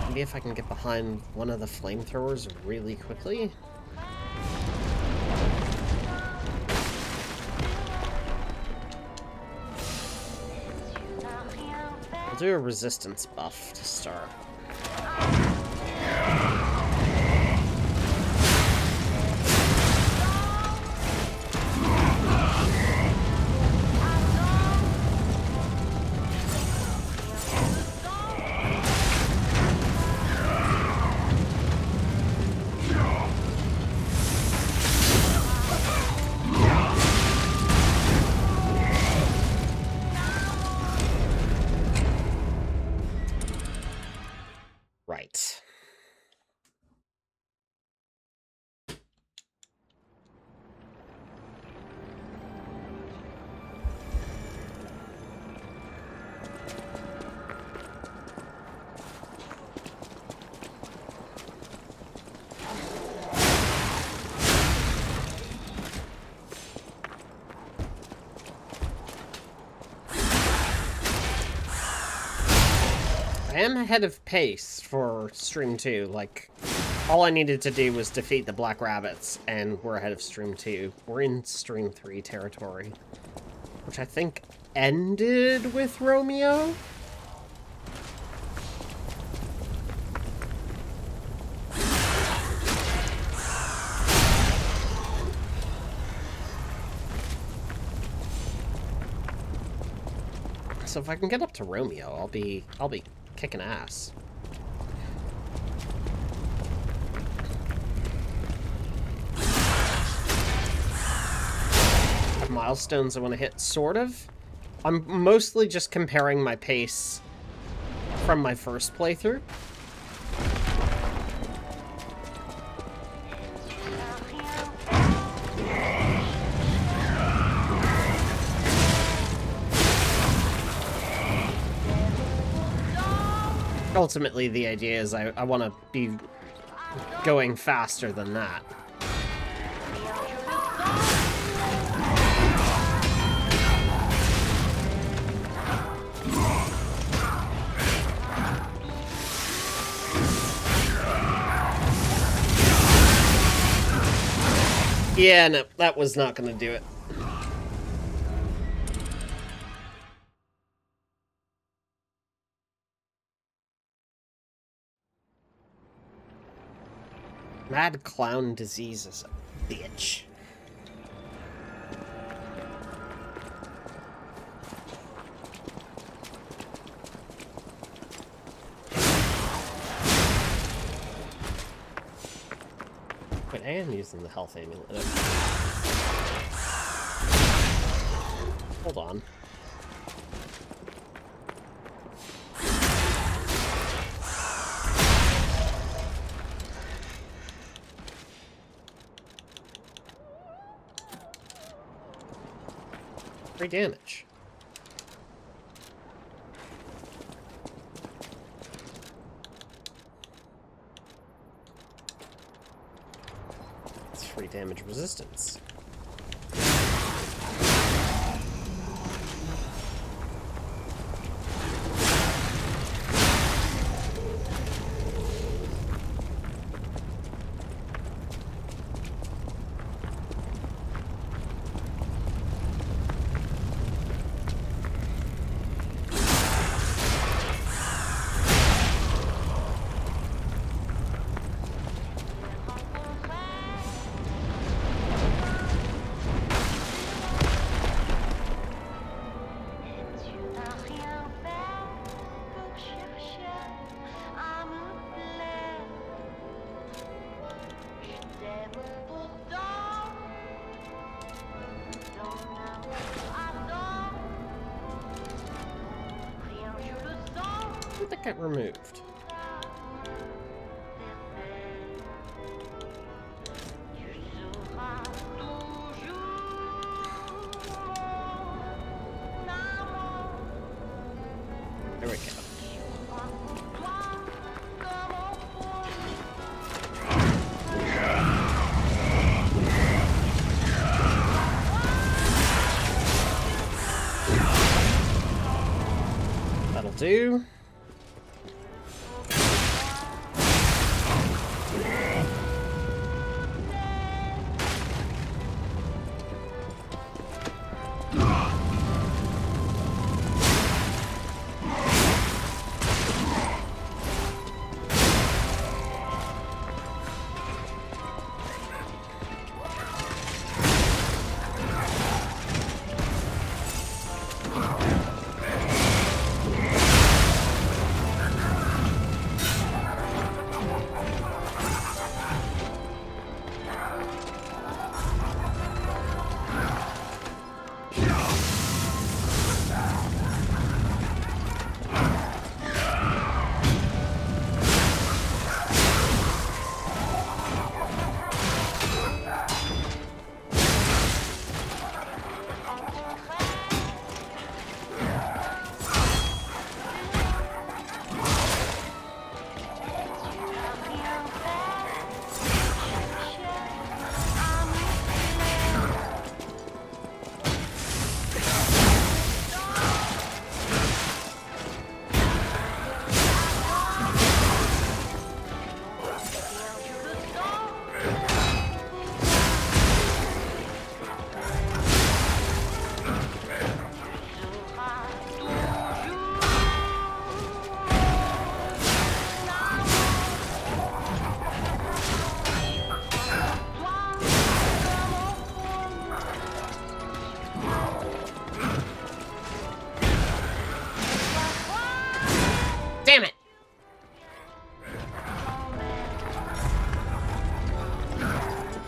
Maybe if I can get behind one of the flamethrowers really quickly. I'll do a resistance buff to start. Right. I am ahead of pace for Stream 2. Like, all I needed to do was defeat the Black Rabbits, and we're ahead of Stream 2. We're in Stream 3 territory, which I think ended with Romeo. So if I can get up to Romeo, I'll be kicking ass. Have milestones I want to hit, sort of. I'm mostly just comparing my pace from my first playthrough. Ultimately, the idea is I want to be going faster than that. Yeah, no, that was not going to do it. Mad clown disease is a bitch. But I am using the health amulet. Hold on. Free damage. It's free damage resistance. How did that get removed? There we go. That'll do.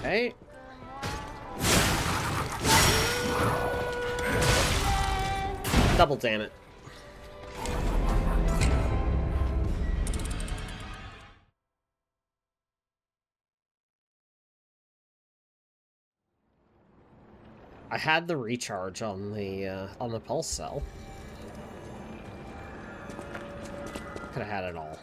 Okay. Double damn it. I had the recharge on the pulse cell. Could have had it all.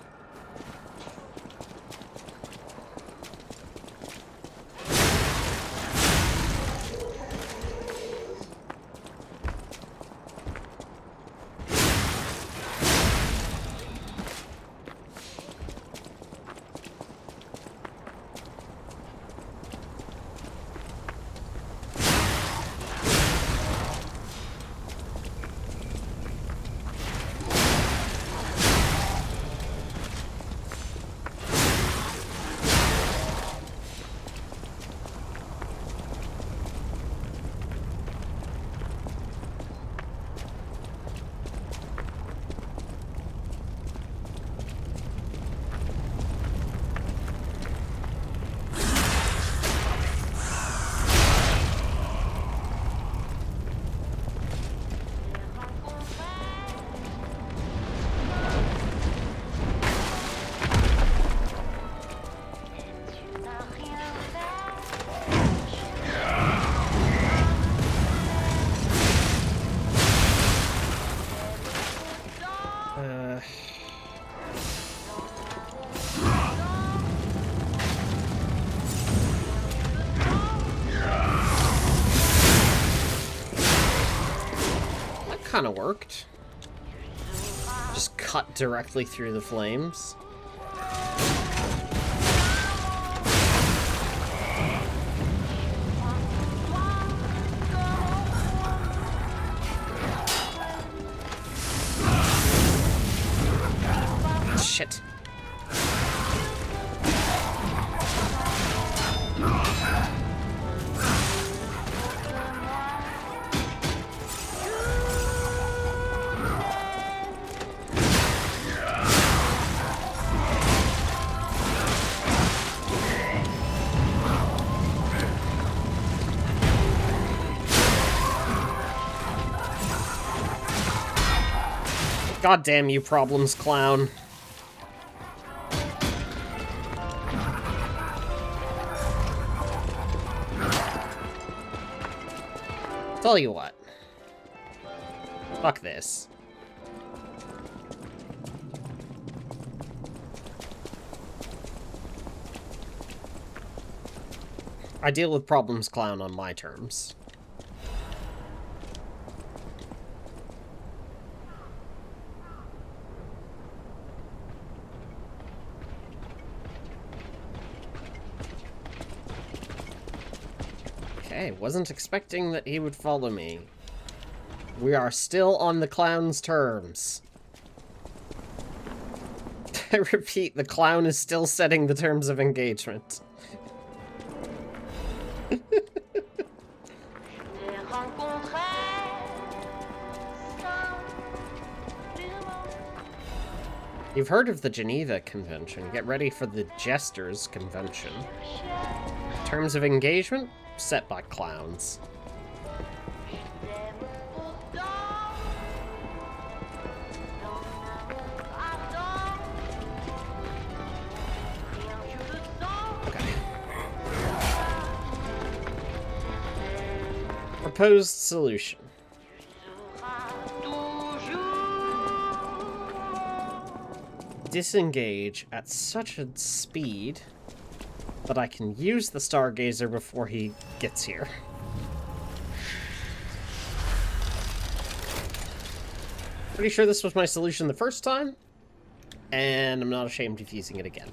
Kind of worked. Just cut directly through the flames. Shit. God damn you, problems clown. Tell you what. Fuck this. I deal with problems clown on my terms. Okay, wasn't expecting that he would follow me. We are still on the clown's terms. I repeat, the clown is still setting the terms of engagement. You've heard of the Geneva Convention. Get ready for the Jesters Convention. Terms of engagement? Set by clowns. Okay. Proposed solution. Disengage at such a speed that I can use the Stargazer before he gets here. Pretty sure this was my solution the first time, and I'm not ashamed of using it again.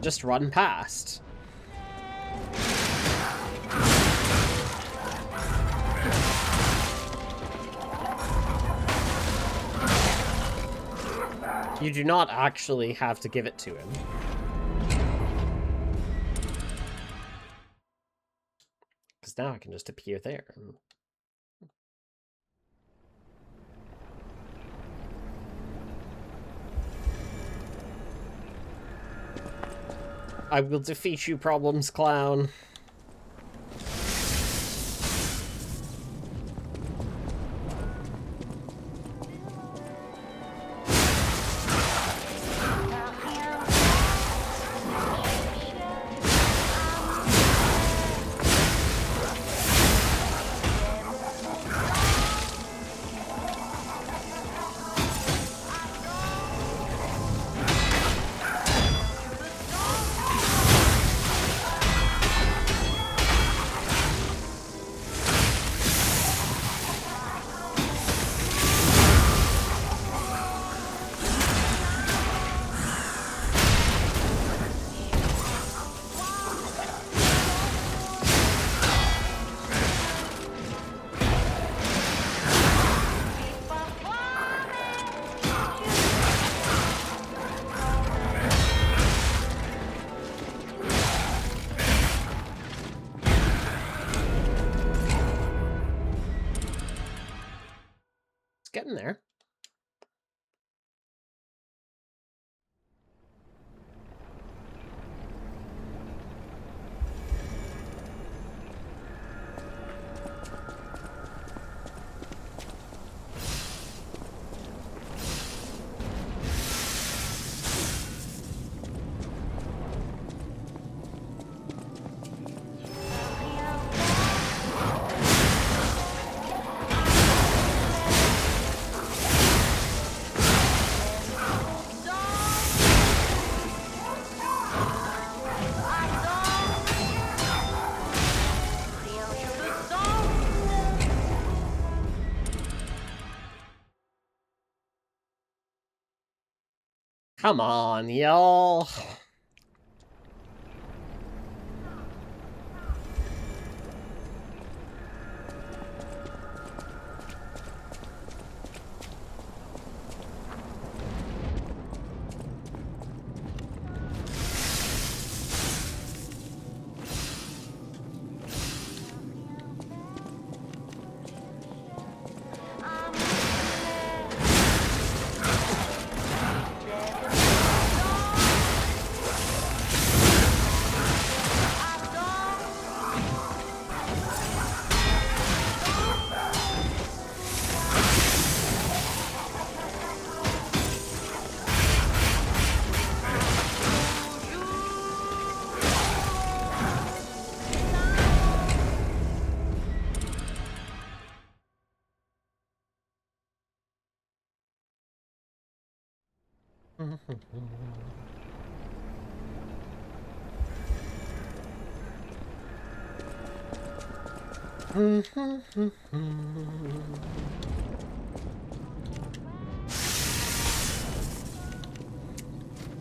Just run past. You do not actually have to give it to him. Because now I can just appear there. I will defeat you, Problems Clown. Getting there. Come on, y'all.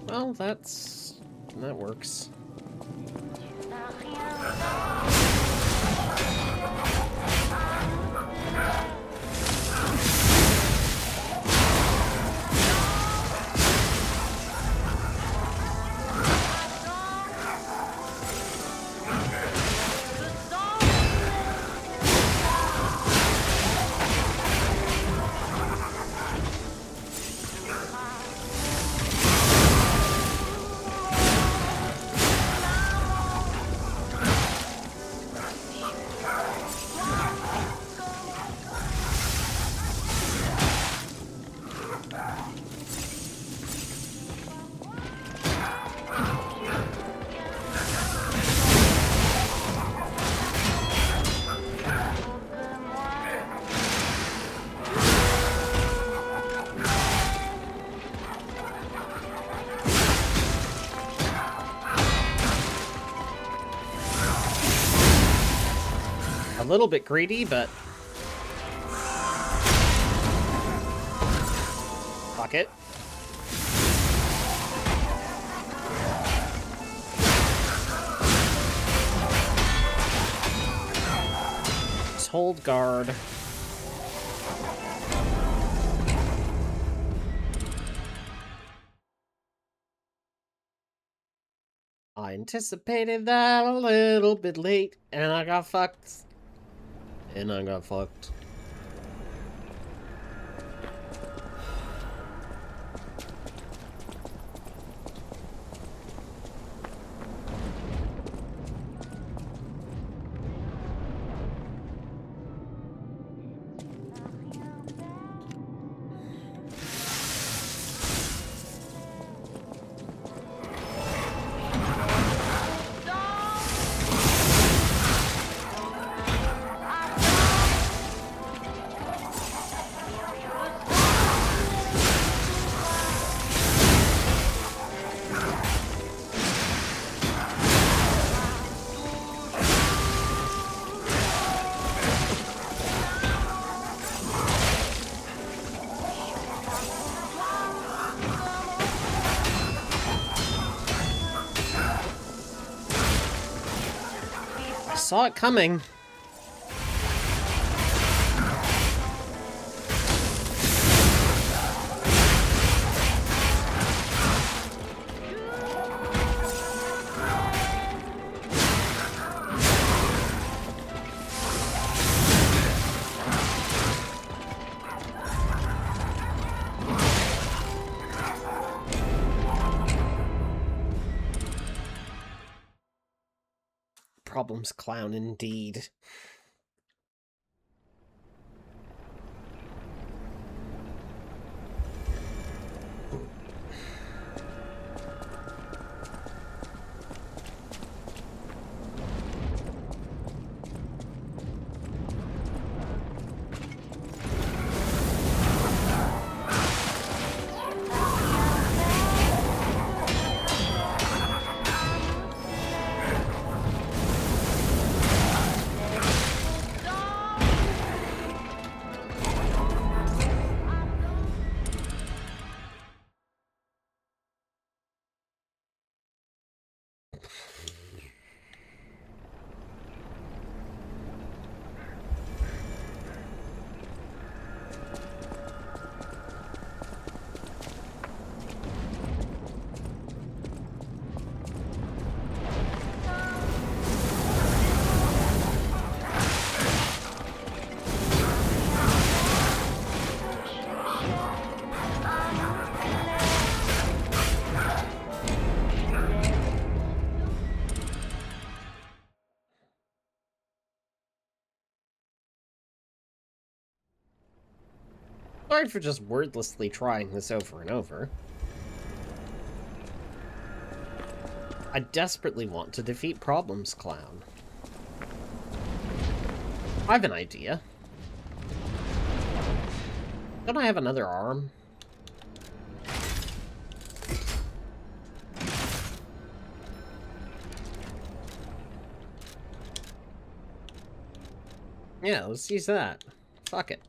Well, that works. A little bit greedy, but fuck it. Just hold guard. I anticipated that a little bit late, and I got fucked. And I got fucked. Saw it coming. Problems clown indeed. Sorry for just wordlessly trying this over and over. I desperately want to defeat Problems Clown. I have an idea. Don't I have another arm? Yeah, let's use that. Fuck it.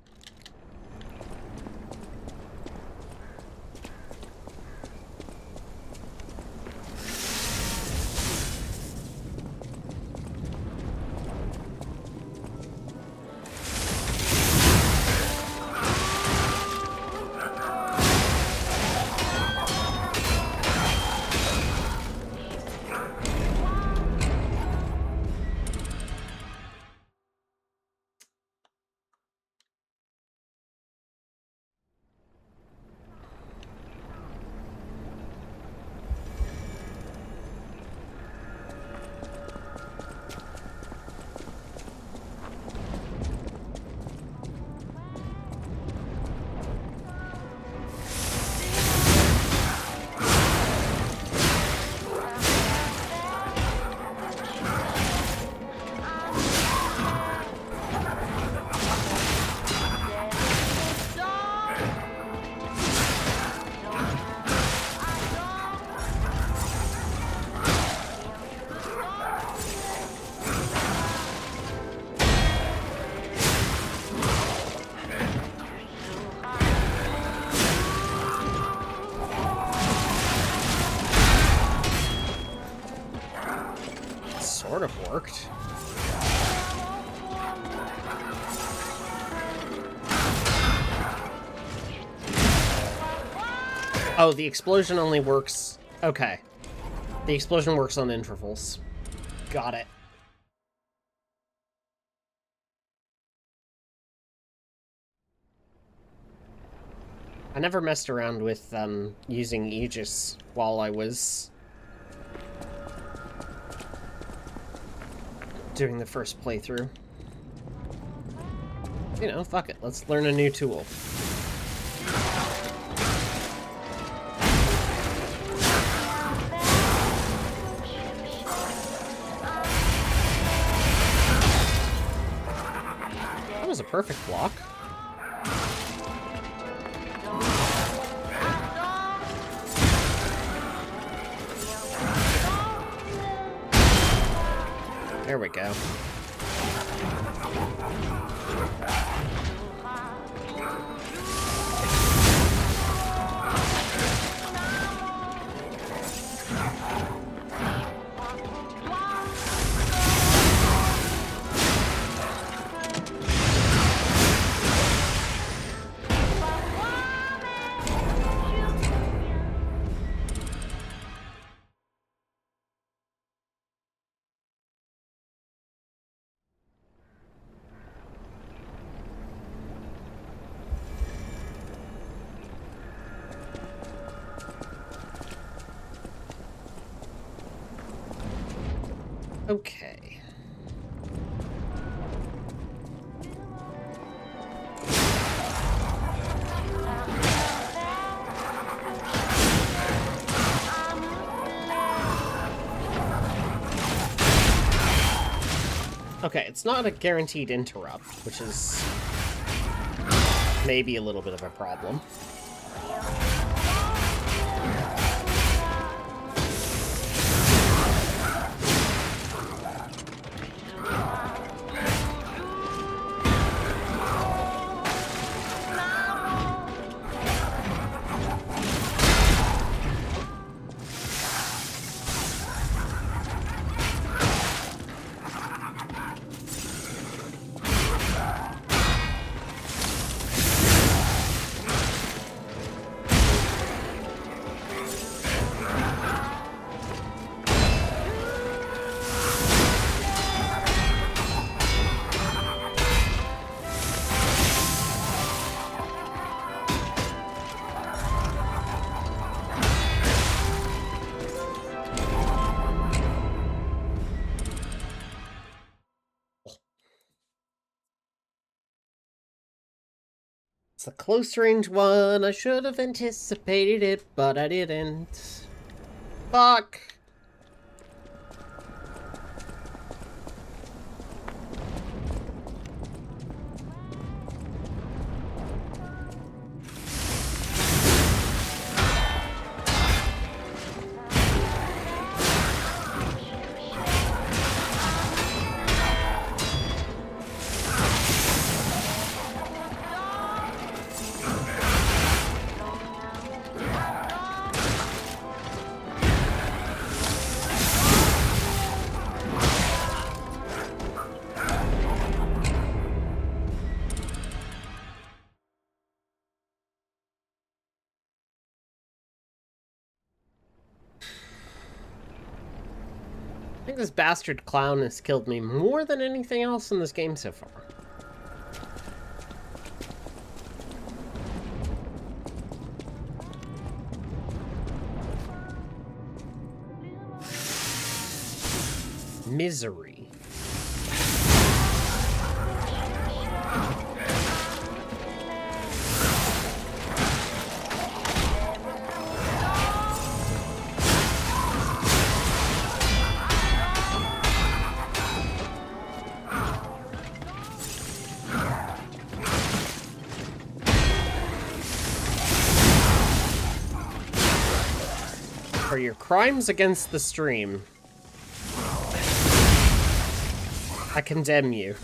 Sort of worked. Oh, the explosion only works... Okay. The explosion works on intervals. Got it. I never messed around with using Aegis while I was doing the first playthrough. You know, fuck it. Let's learn a new tool. That was a perfect block. There we go. Okay. Okay, it's not a guaranteed interrupt, which is maybe a little bit of a problem. It's a close range one. I should have anticipated it, but I didn't. Fuck! I think this bastard clown has killed me more than anything else in this game so far. Misery. For your crimes against the stream, I condemn you.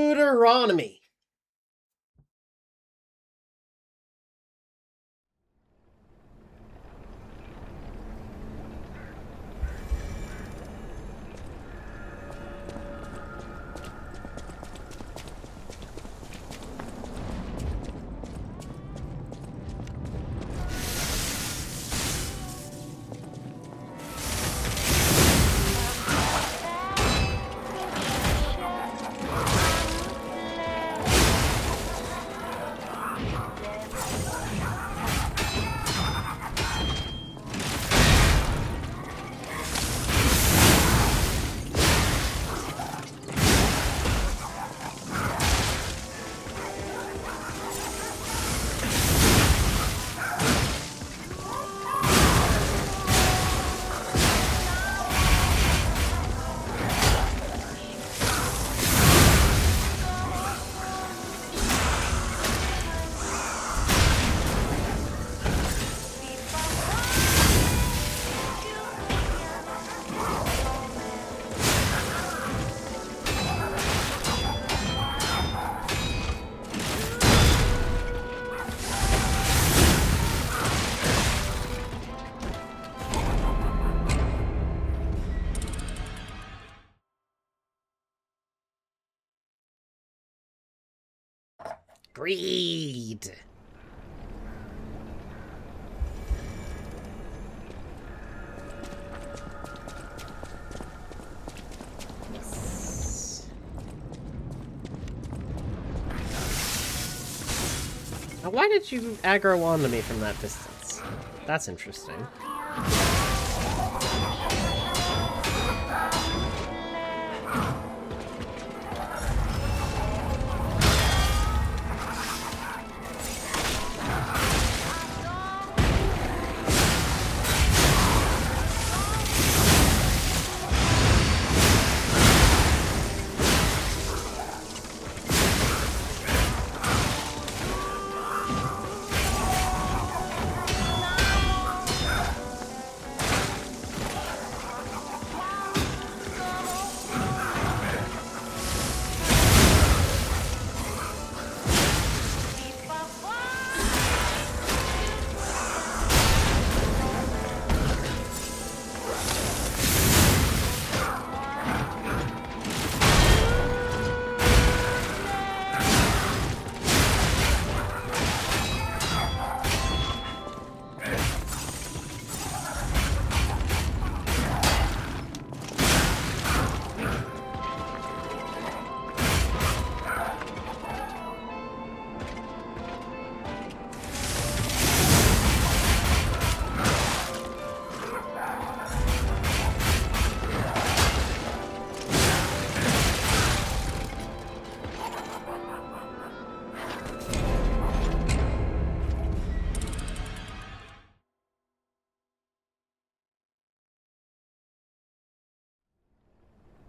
Deuteronomy. Greed! Yes. Now, why did you aggro onto me from that distance? That's interesting.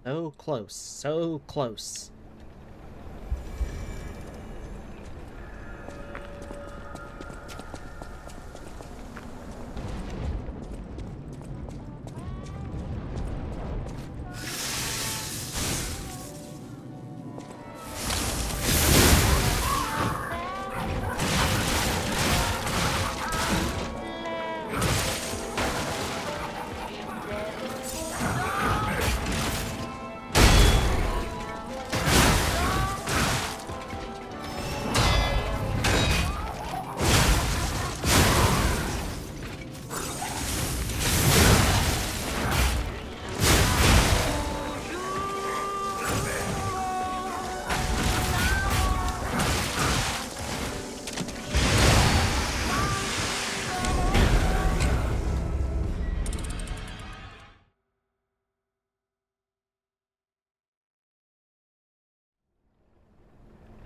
So close, so close.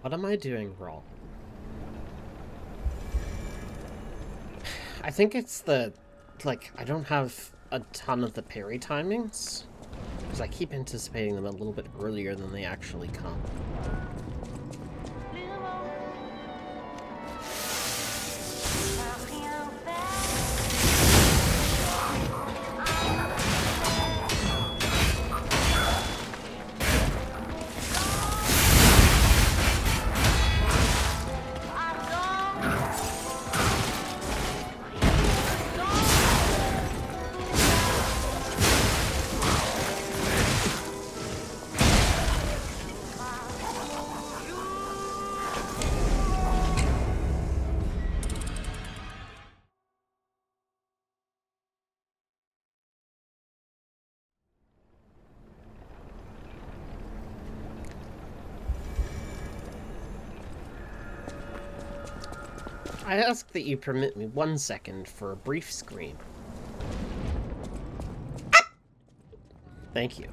What am I doing wrong? I think it's the, like, I don't have a ton of the parry timings, because I keep anticipating them a little bit earlier than they actually come. I ask that you permit me 1 second for a brief scream. Thank you.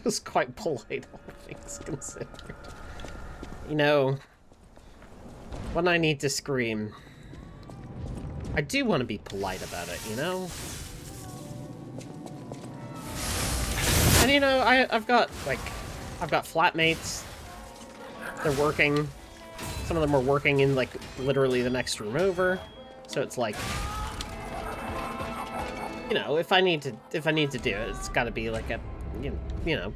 was quite polite, all things considered. You know, when I need to scream, I do want to be polite about it, you know? And you know, I've got flatmates. They're working. Some of them are working in, like, literally the next room over. So it's like, you know, if I need to do it, it's got to be like a, you know.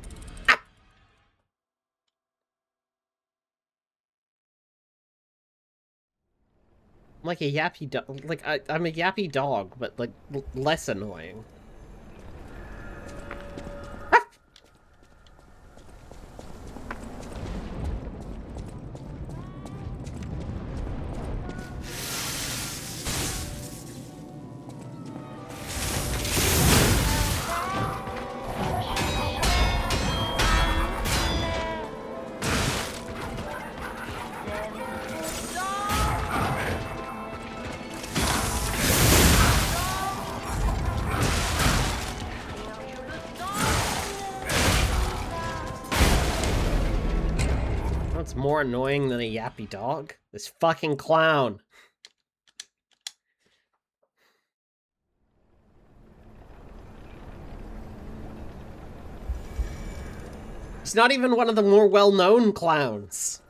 I'm like a yappy dog. Like I'm a yappy dog, but like less annoying. What's more annoying than a yappy dog? This fucking clown. He's not even one of the more well-known clowns.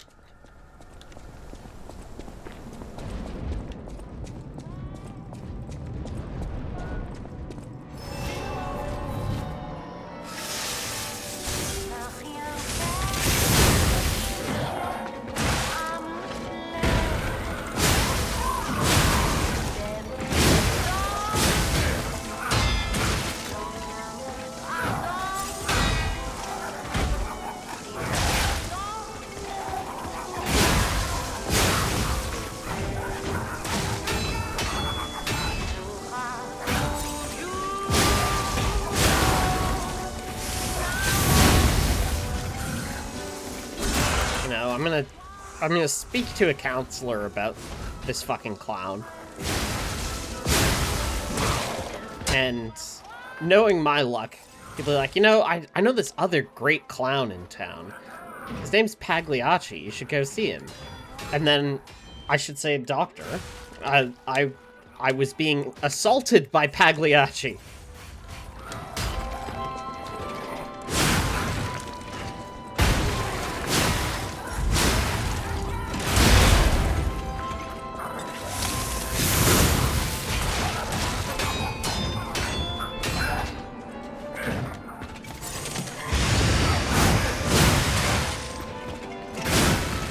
I'm gonna speak to a counselor about this fucking clown. And knowing my luck, he'll be like, you know, I know this other great clown in town. His name's Pagliacci. You should go see him. And then I should say, doctor, I was being assaulted by Pagliacci.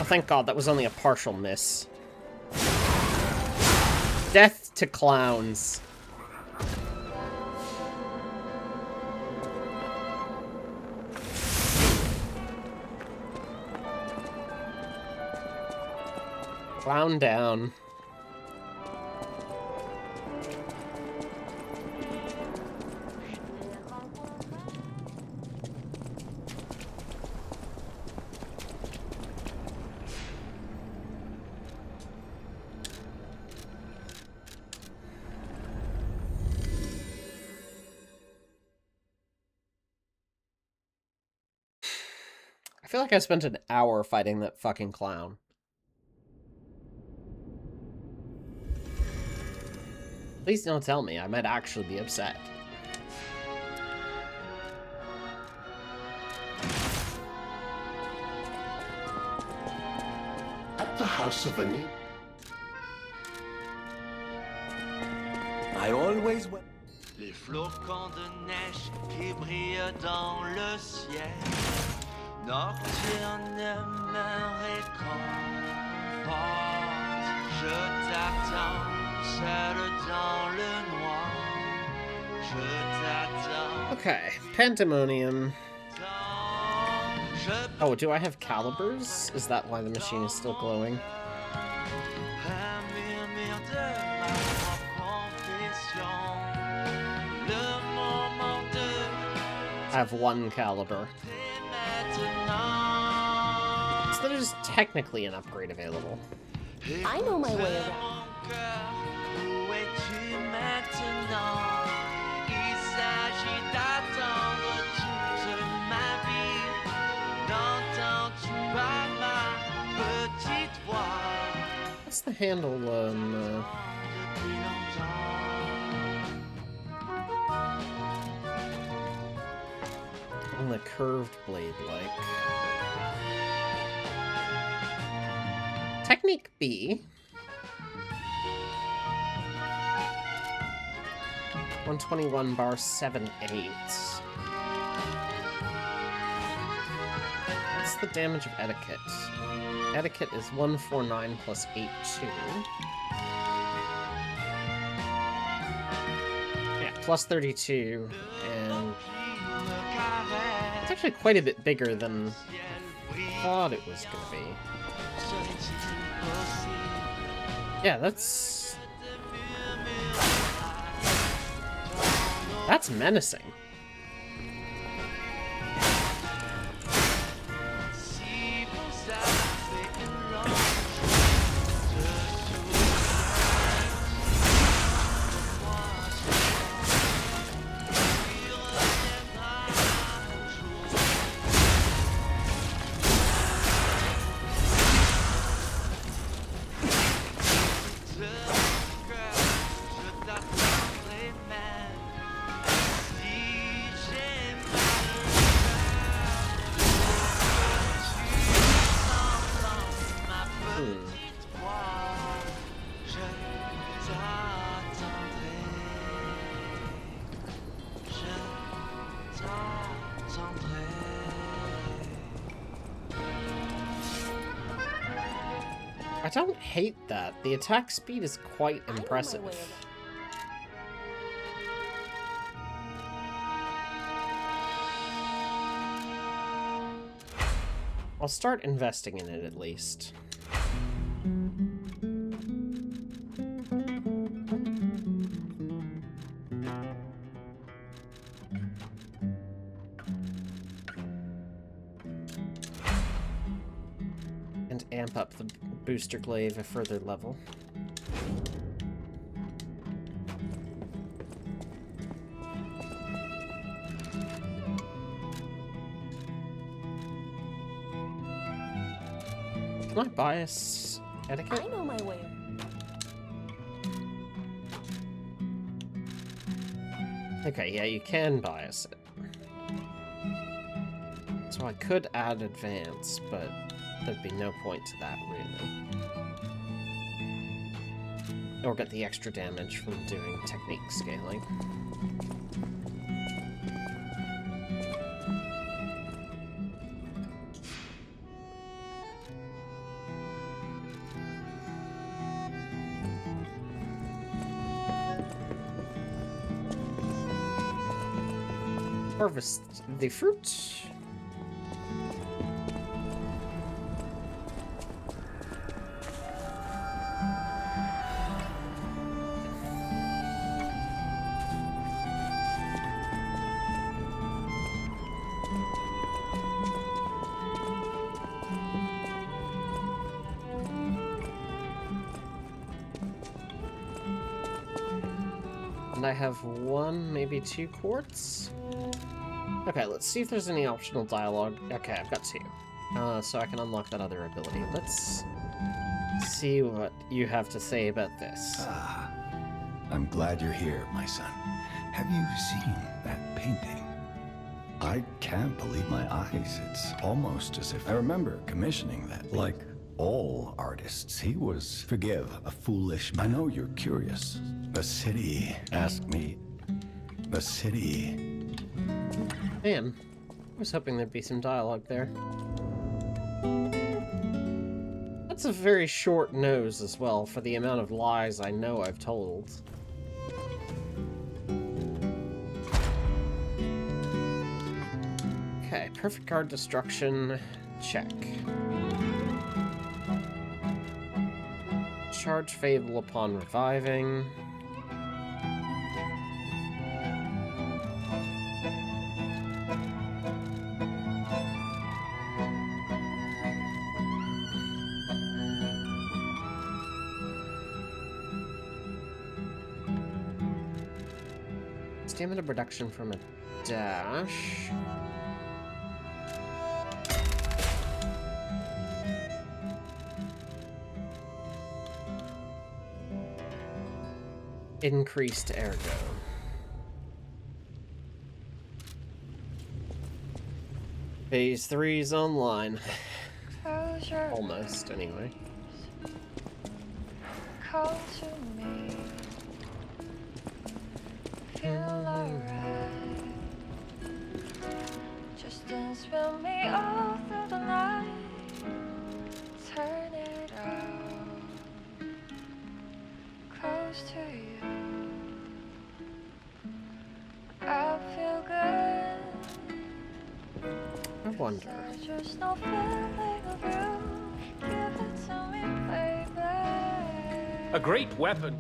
Thank God, that was only a partial miss. Death to clowns. Clown down. I feel like I spent an hour fighting that fucking clown. Please don't tell me. I might actually be upset. At the house of Annie. I always went. Les flocons de neige qui brillent dans le ciel. Nocturne me réconforte. Je t'attends, seul dans le noir. Je t'attends. Okay, Pandemonium. Oh, do I have calibers? Is that why the machine is still glowing? I have one caliber. So there's technically an upgrade available. I know my way around. the handle on the curved blade like? Technique B. 121 bar 7/8. What's the damage of etiquette? Etiquette is 149 plus 82. Yeah, plus 32, and it's actually quite a bit bigger than I thought it was gonna be. Yeah, that's menacing. I don't hate that. The attack speed is quite impressive. I'll start investing in it at least. And amp up the booster glaive a further level. Can I bias etiquette? I know my way. Okay, yeah, you can bias it. So I could add advance, but there'd be no point to that, really. Or get the extra damage from doing technique scaling. Harvest the fruit. And I have one, maybe 2 quartz? Okay, let's see if there's any optional dialogue. Okay, I've got 2. So I can unlock that other ability. Let's see what you have to say about this. Ah, I'm glad you're here, my son. Have you seen that painting? I can't believe my eyes. It's almost as if I remember commissioning that. Like all artists, he was, forgive, a foolish man. I know you're curious. The city asked me. The city. Man, I was hoping there'd be some dialogue there. That's a very short nose as well for the amount of lies I know I've told. Okay, perfect guard destruction, check. Charge Fable upon reviving. Stamina reduction from a dash. increased ergo. Phase 3 is online. Close your Almost, anyway. Come to me. Feel alright. Just dance with me all through the night. Turn it out. Close to you. I feel good. I wonder. Just no feeling of you. Give it to me, baby. A great weapon.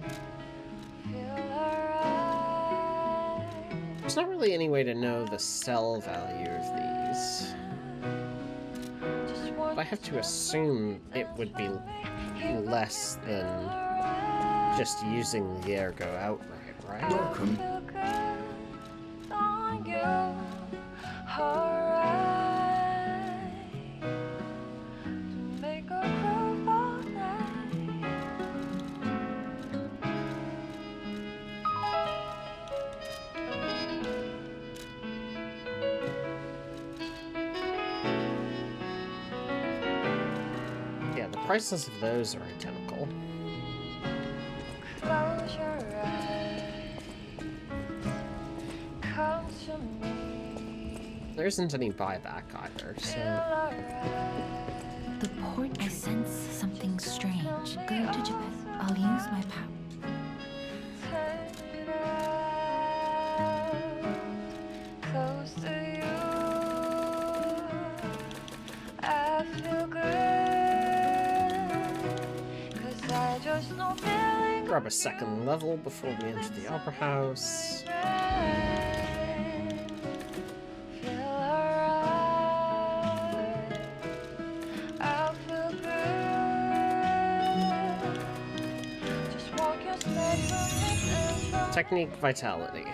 There's not really any way to know the sell value of these. But I have to assume it would be less than just using the ergo outright, right? Welcome. Prices of those are identical. Close your eyes. Come to me. There isn't any buyback either, so... The port, I sense something strange. Go to Japan. I'll use my power. Close to you. I feel good. Grab a second level before we enter the Opera House. Technique Vitality.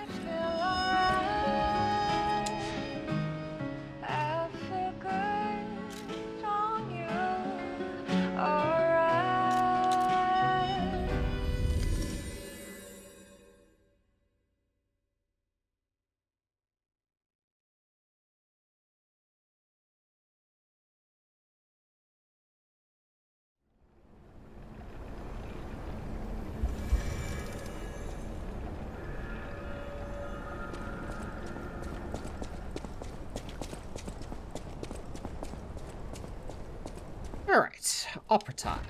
Alright, opera time.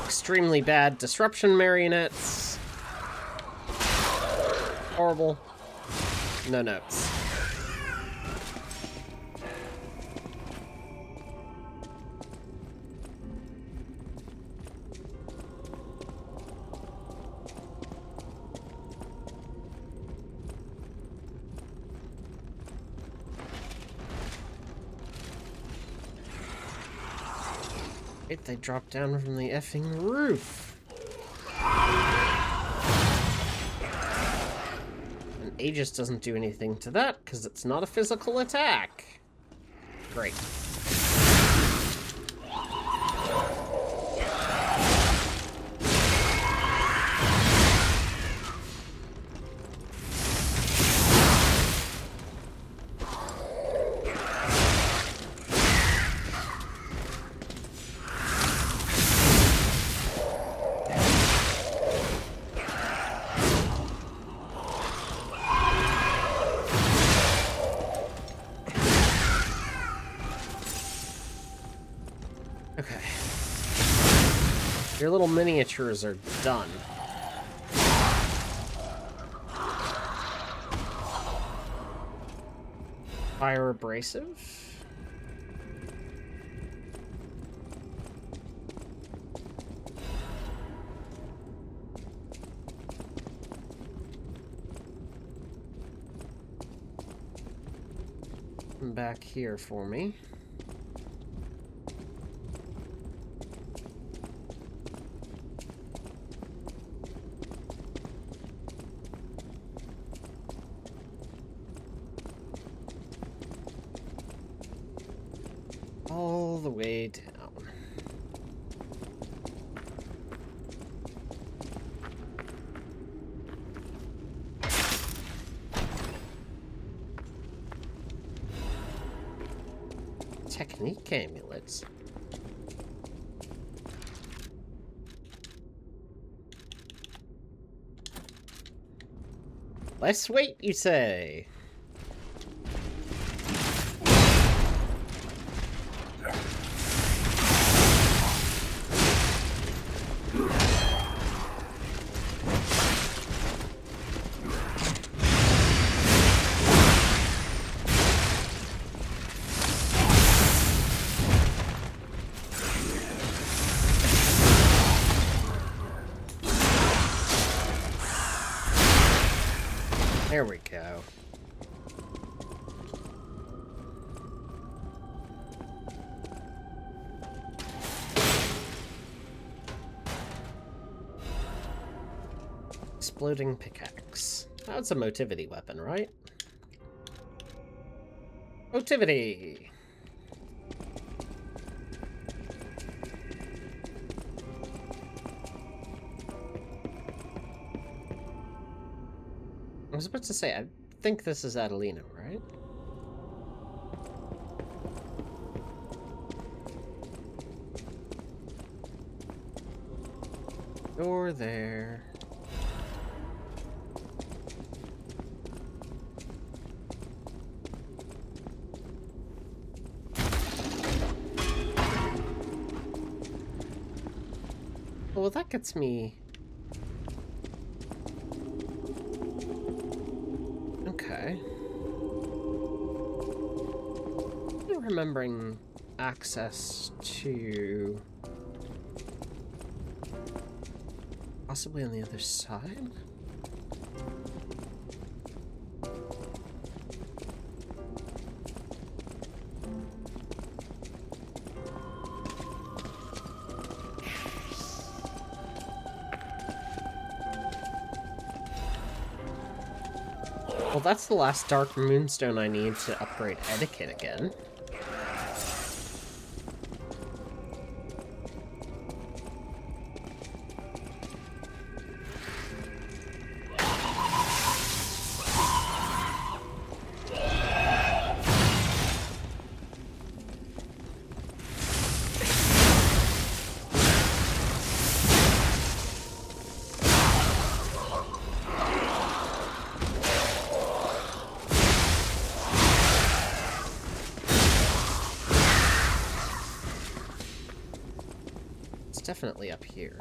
Extremely bad disruption marionettes. Horrible. No notes. They dropped down from the effing roof. And Aegis doesn't do anything to that because it's not a physical attack. Great. your little miniatures are done. Fire abrasive? Come back here for me. All the way down. Technique amulets. Less weight, you say? There we go. Exploding pickaxe. That's a motivity weapon, right? Motivity! I was about to say, I think this is Adelina, right? Door there. Well, that gets me... Okay. I'm remembering access to... possibly on the other side? Well, that's the last Dark Moonstone I need to upgrade Etiquette again. Definitely up here.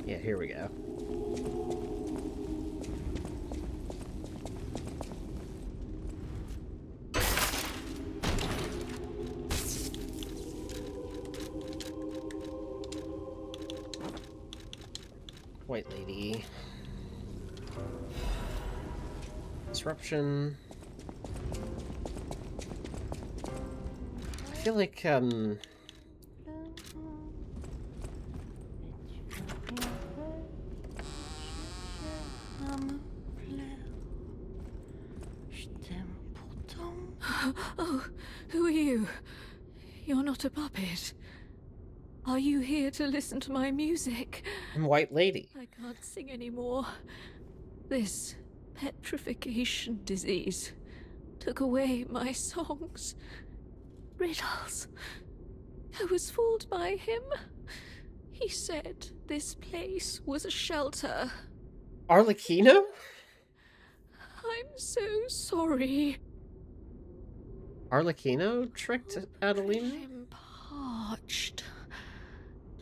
Yeah, here we go. White lady. Disruption. I feel like, Oh, who are you? You're not a puppet. Are you here to listen to my music? I'm White Lady. I can't sing anymore. This petrification disease took away my songs. Riddles. I was fooled by him. He said this place was a shelter. Arlecchino? I'm so sorry. Arlecchino tricked Adelina? I'm parched.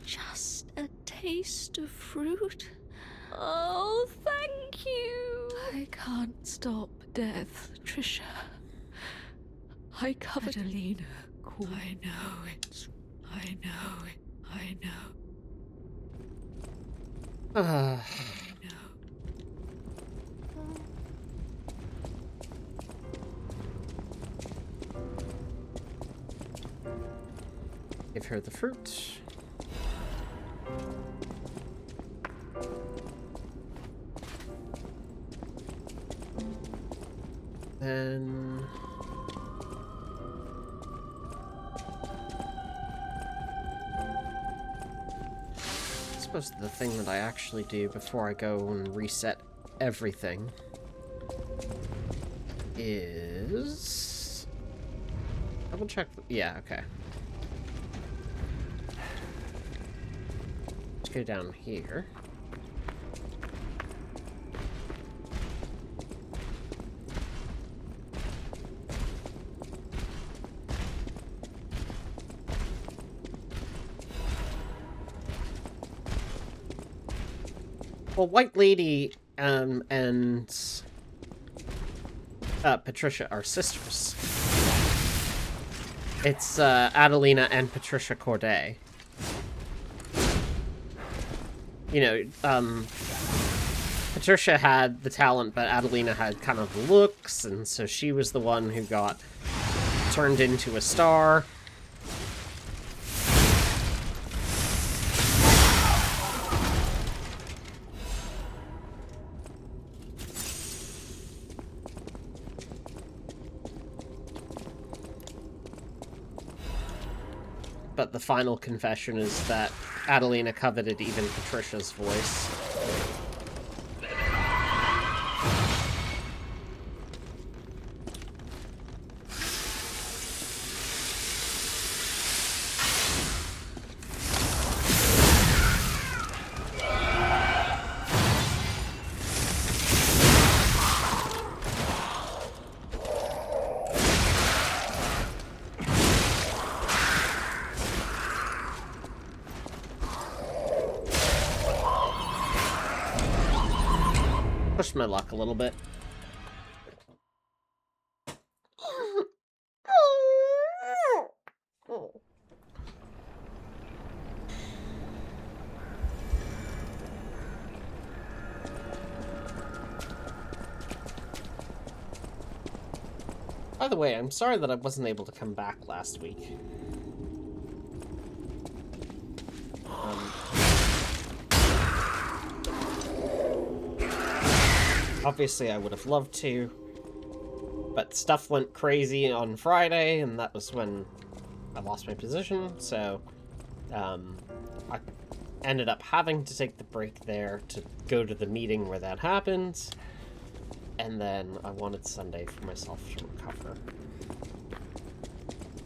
Just a taste of fruit. Oh, thank you. I can't stop death, Trisha. I covered Adelina. Cool. I know it. I know it. I know. Give her the fruit. Then... I suppose the thing that I actually do before I go and reset everything is... double check... yeah, okay. Let's go down here. Well, White Lady and Patricia are sisters. It's Adelina and Patricia Corday. You know, Patricia had the talent, but Adelina had kind of the looks, and so she was the one who got turned into a star. But the final confession is that Adelina coveted even Patricia's voice. Pushed my luck a little bit. By the way, I'm sorry that I wasn't able to come back last week. Obviously, I would have loved to, but stuff went crazy on Friday, and that was when I lost my position, so I ended up having to take the break there to go to the meeting where that happened, and then I wanted Sunday for myself to recover.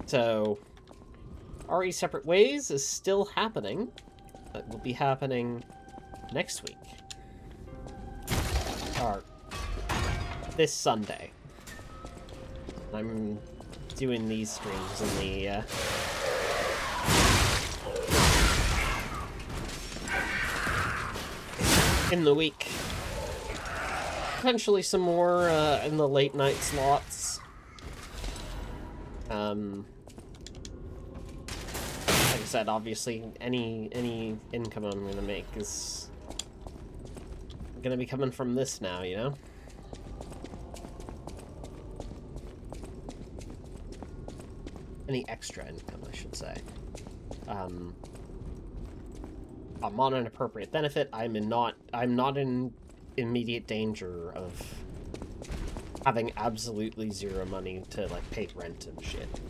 So, RE Separate Ways is still happening. It will be happening next week. Or this Sunday. I'm doing these streams in the week. Potentially some more in the late night slots. Like I said, obviously any income I'm gonna make is gonna be coming from this now, you know? Any extra income, I should say. I'm on an appropriate benefit. I'm not in immediate danger of having absolutely zero money to, like, pay rent and shit.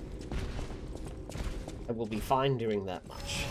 I will be fine doing that much.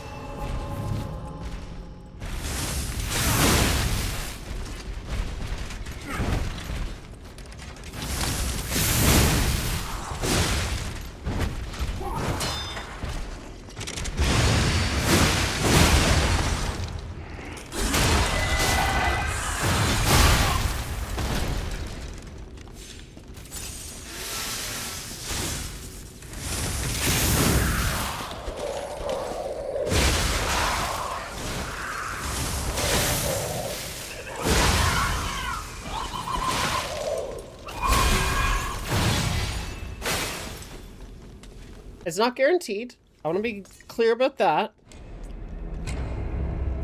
It's not guaranteed. I want to be clear about that.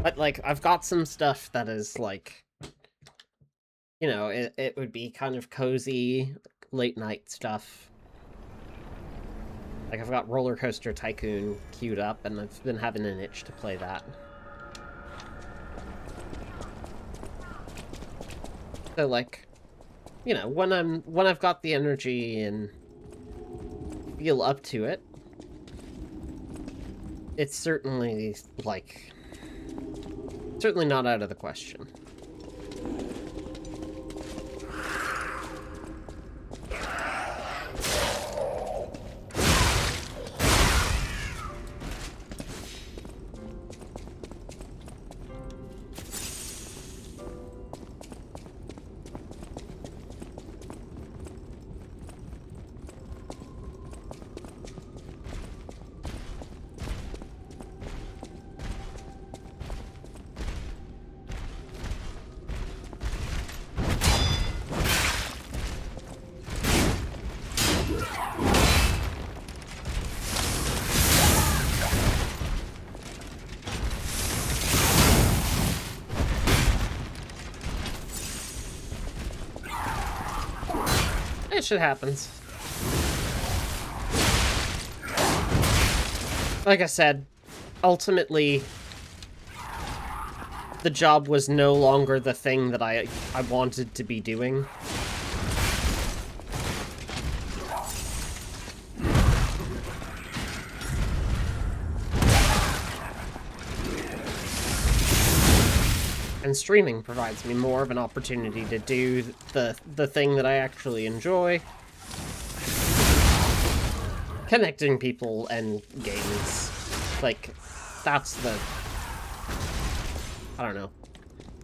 But, like, I've got some stuff that is, like, you know, it would be kind of cozy, late-night stuff. Like, I've got Roller Coaster Tycoon queued up, and I've been having an itch to play that. So, like, you know, when I've got the energy and feel up to it, it's certainly, like, certainly not out of the question. Shit happens. Like I said, ultimately, the job was no longer the thing that I wanted to be doing. And streaming provides me more of an opportunity to do the thing that I actually enjoy. Connecting people and games. Like, that's the... I don't know.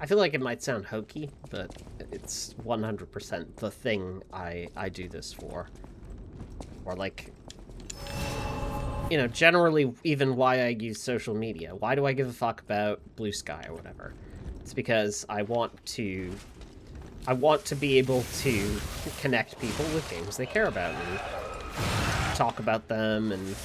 I feel like it might sound hokey, but it's 100% the thing I do this for. Or, like... You know, generally even why I use social media. Why do I give a fuck about Blue Sky or whatever? It's because I want to be able to connect people with games they care about and talk about them and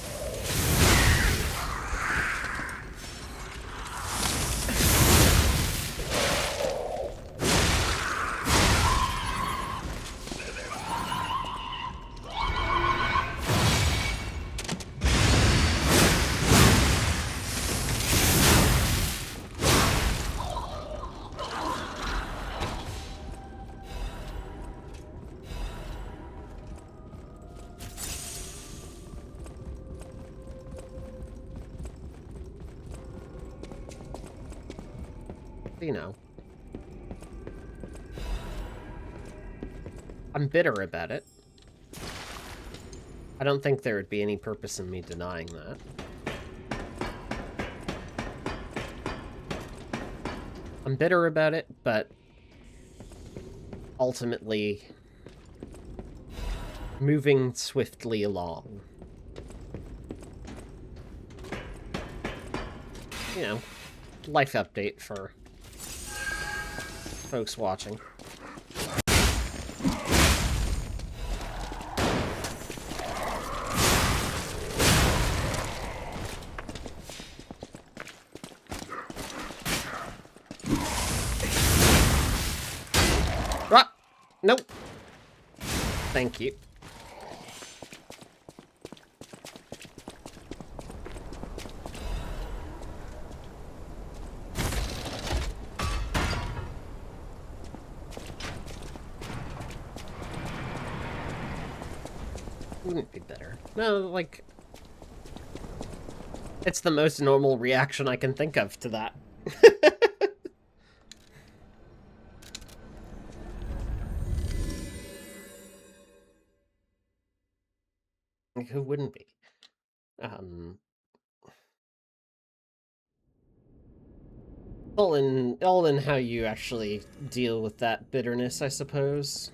you know, I'm bitter about it. I don't think there would be any purpose in me denying that. I'm bitter about it, but ultimately moving swiftly along. You know, life update for folks watching. Ah! Nope. Thank you. Wouldn't be better. No, like... It's the most normal reaction I can think of to that. Like, who wouldn't be? All in how you actually deal with that bitterness, I suppose.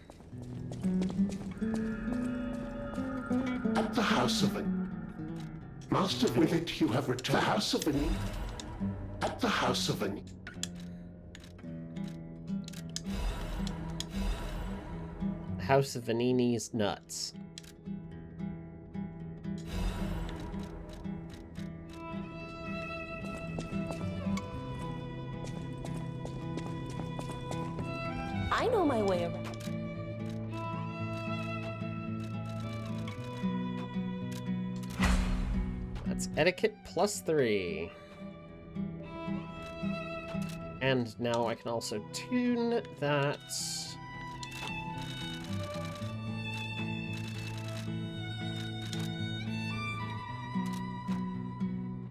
At the House of Master, with it you have returned. The House of Vanini. At the House of Vanini. House of Vanini's nuts. I know my way around. That's etiquette +3. And now I can also tune that.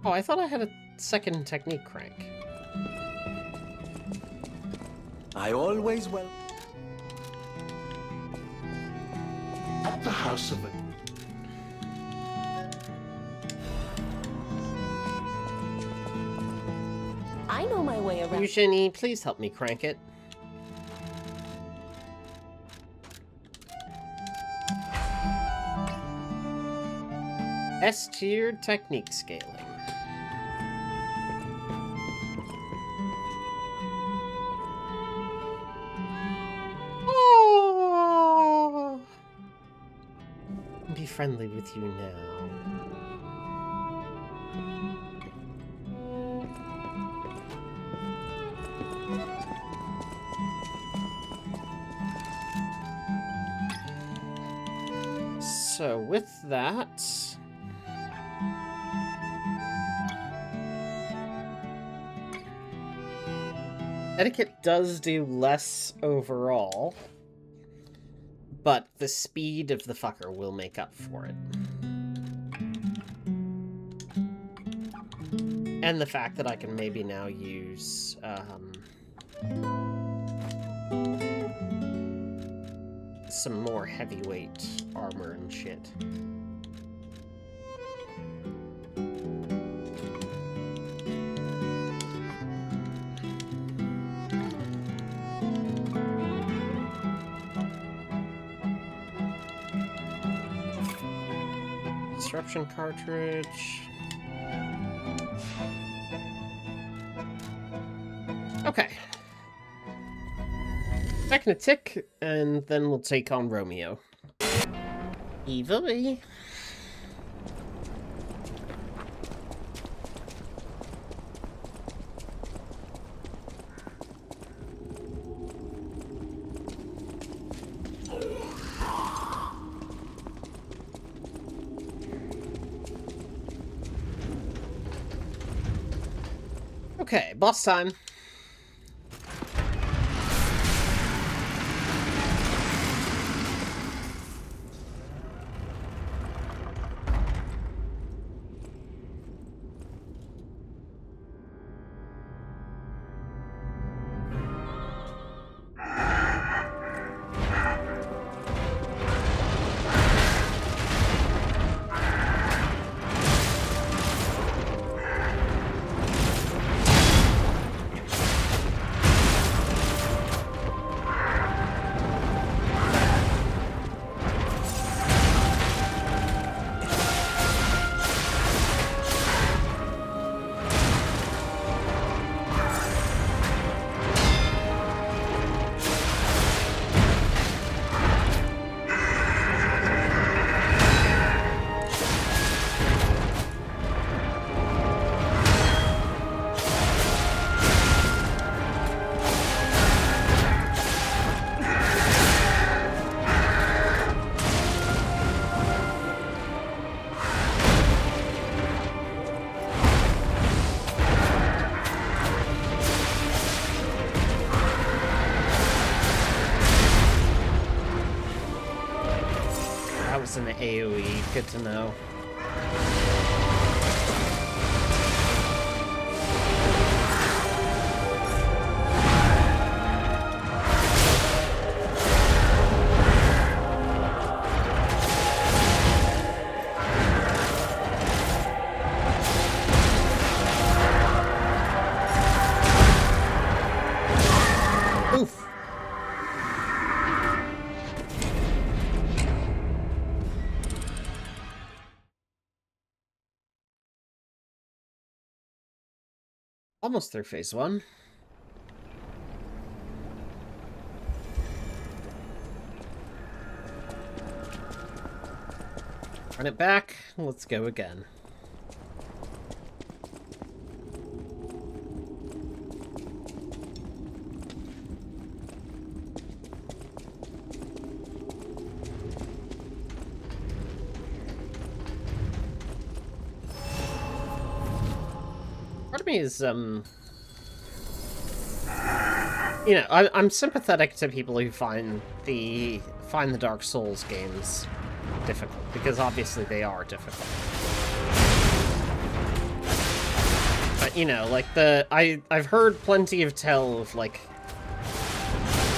Oh, I thought I had a second technique crank. I always will. At the house of it. I know my way around. Eugenie, please help me crank it. S-tier technique scaling. Oh! Be friendly with you now. So with that, etiquette does do less overall, but the speed of the fucker will make up for it. And the fact that I can maybe now use some more heavyweight armor and shit. Disruption cartridge. Okay. Back in a tick, and then we'll take on Romeo. Evilly. Okay, boss time. An AoE, good to know. Oof. Almost through phase 1. Run it back. Let's go again. me is, you know, I'm sympathetic to people who find the Dark Souls games difficult, because obviously they are difficult. But, you know, like, I've heard plenty of tell of, like,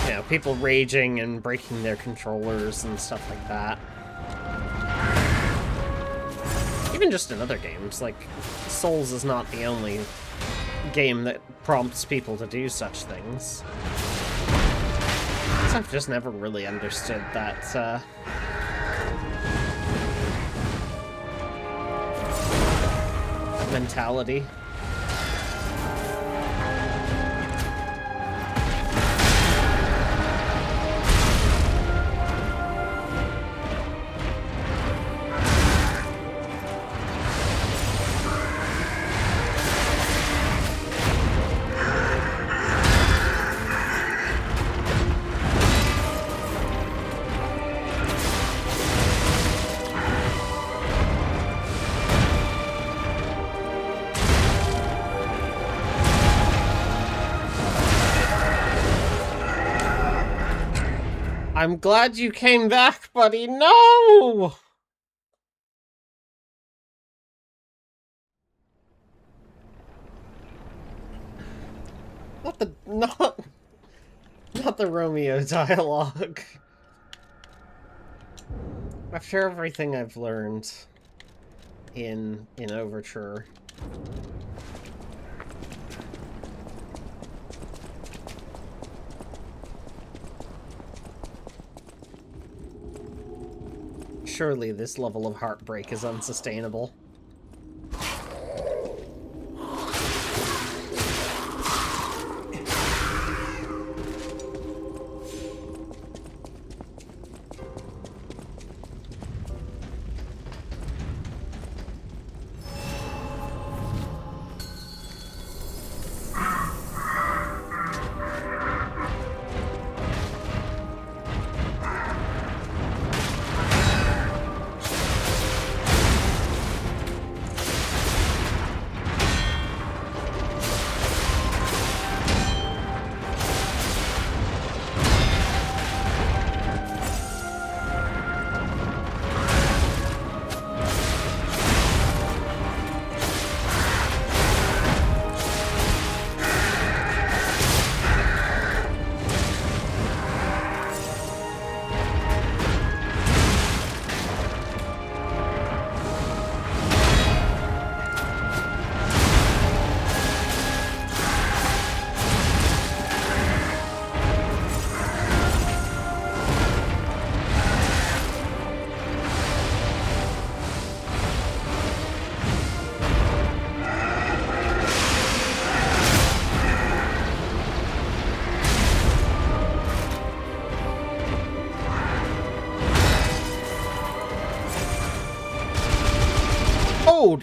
you know, people raging and breaking their controllers and stuff like that. Even just in other games, like, Souls is not the only game that prompts people to do such things. I've just never really understood that, mentality. I'm glad you came back, buddy. No! Not the Romeo dialogue. After everything I've learned in Overture. Surely this level of heartbreak is unsustainable.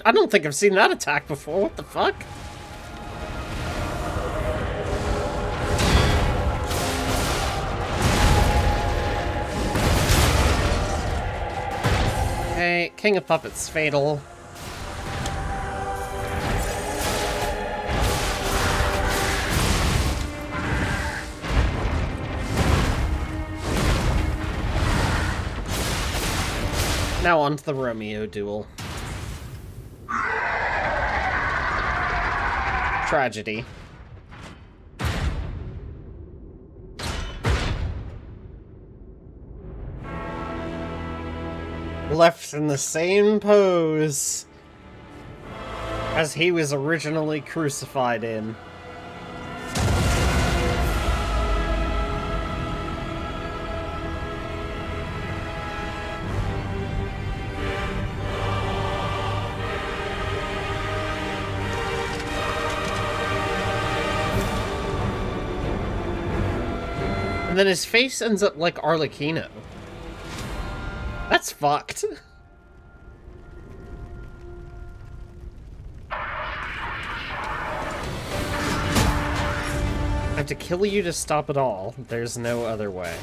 I don't think I've seen that attack before. What the fuck? Okay, King of Puppets, fatal. Now on to the Romeo duel. Tragedy. Left in the same pose as he was originally crucified in. And then his face ends up like Arlecchino. That's fucked. I have to kill you to stop it all. There's no other way.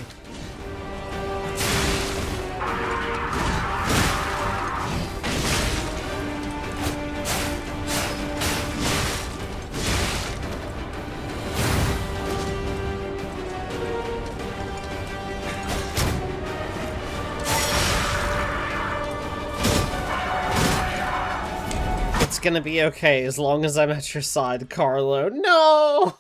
gonna be okay as long as I'm at your side, Carlo. No!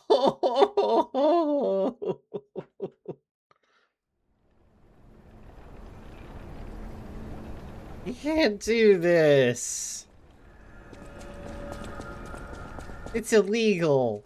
You can't do this. It's illegal.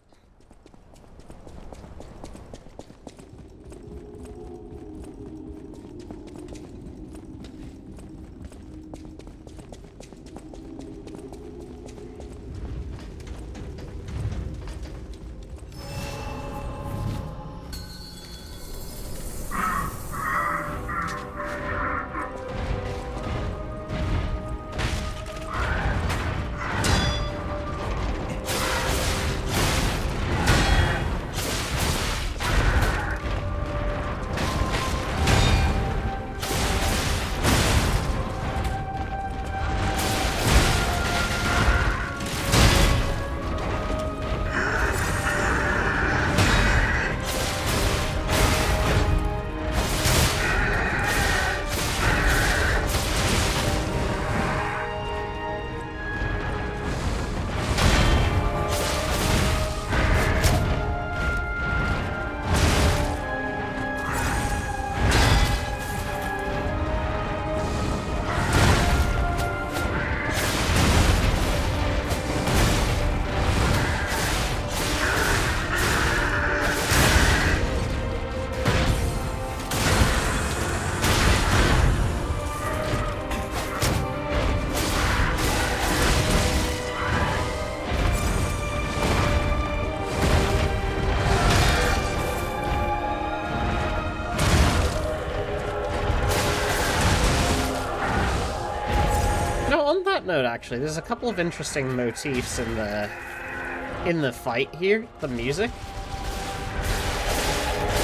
Note, actually, there's a couple of interesting motifs in the fight here. The music.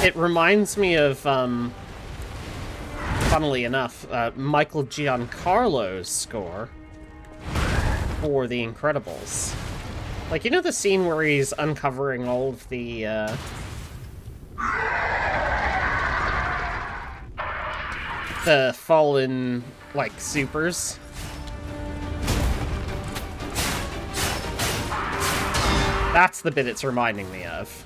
It reminds me of, funnily enough, Michael Giancarlo's score for The Incredibles. Like, you know the scene where he's uncovering all of the fallen, like, supers? That's the bit it's reminding me of.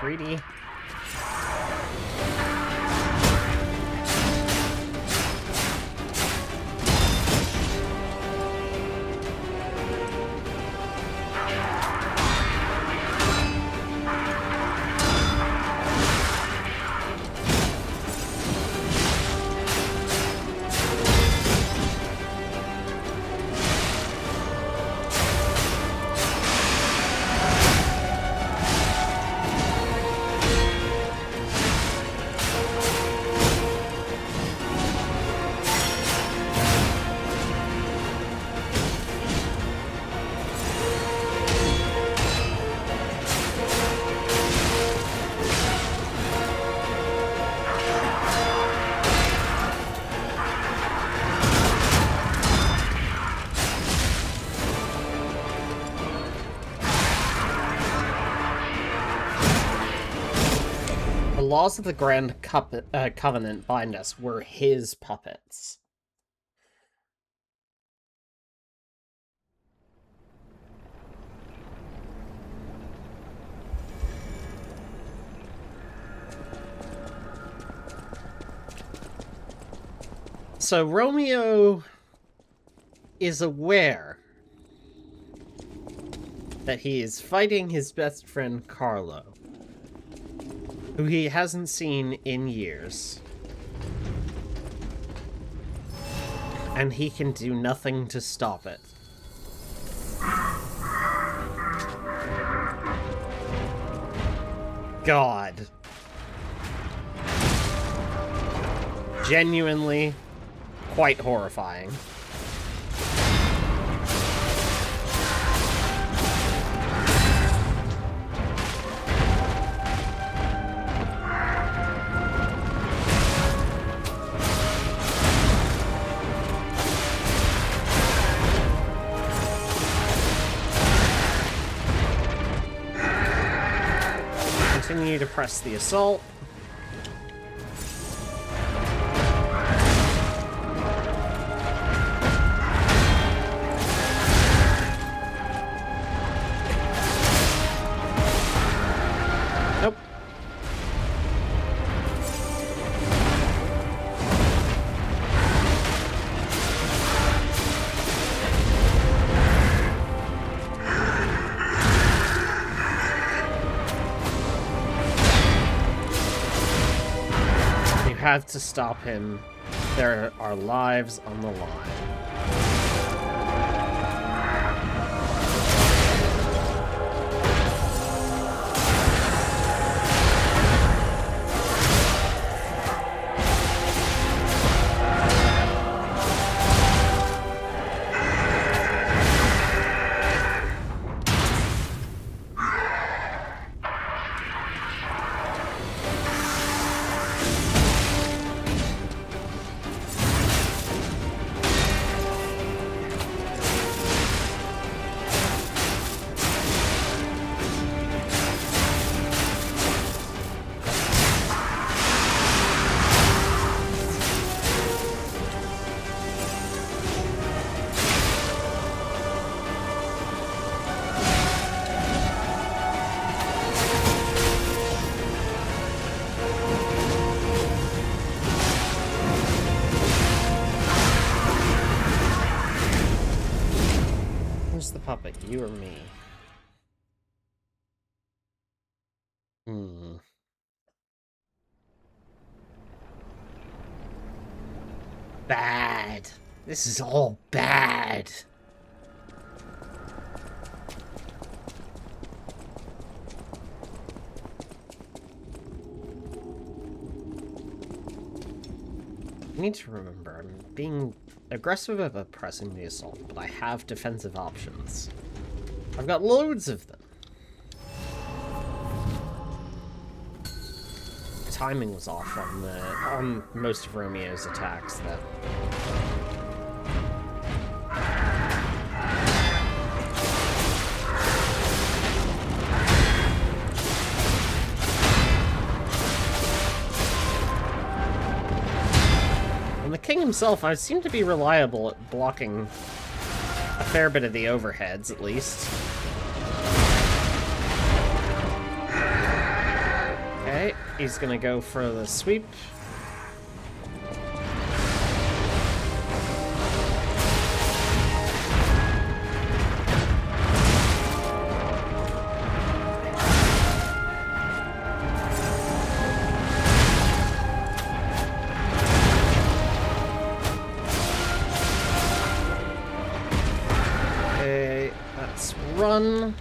greedy. The laws of the Grand Covenant bind us. We're his puppets. So Romeo is aware that he is fighting his best friend Carlo, who he hasn't seen in years. And he can do nothing to stop it. God. Genuinely quite horrifying. Continue to press the assault. Nope. Have to stop him. There are lives on the line. The puppet, you or me? Bad. This is all bad. I need to remember, I'm being aggressive about pressing the assault, but I have defensive options. I've got loads of them. Timing was off on most of Romeo's attacks, though. The king himself, I seem to be reliable at blocking a fair bit of the overheads, at least. Okay, he's gonna go for the sweep. Okay, let's run.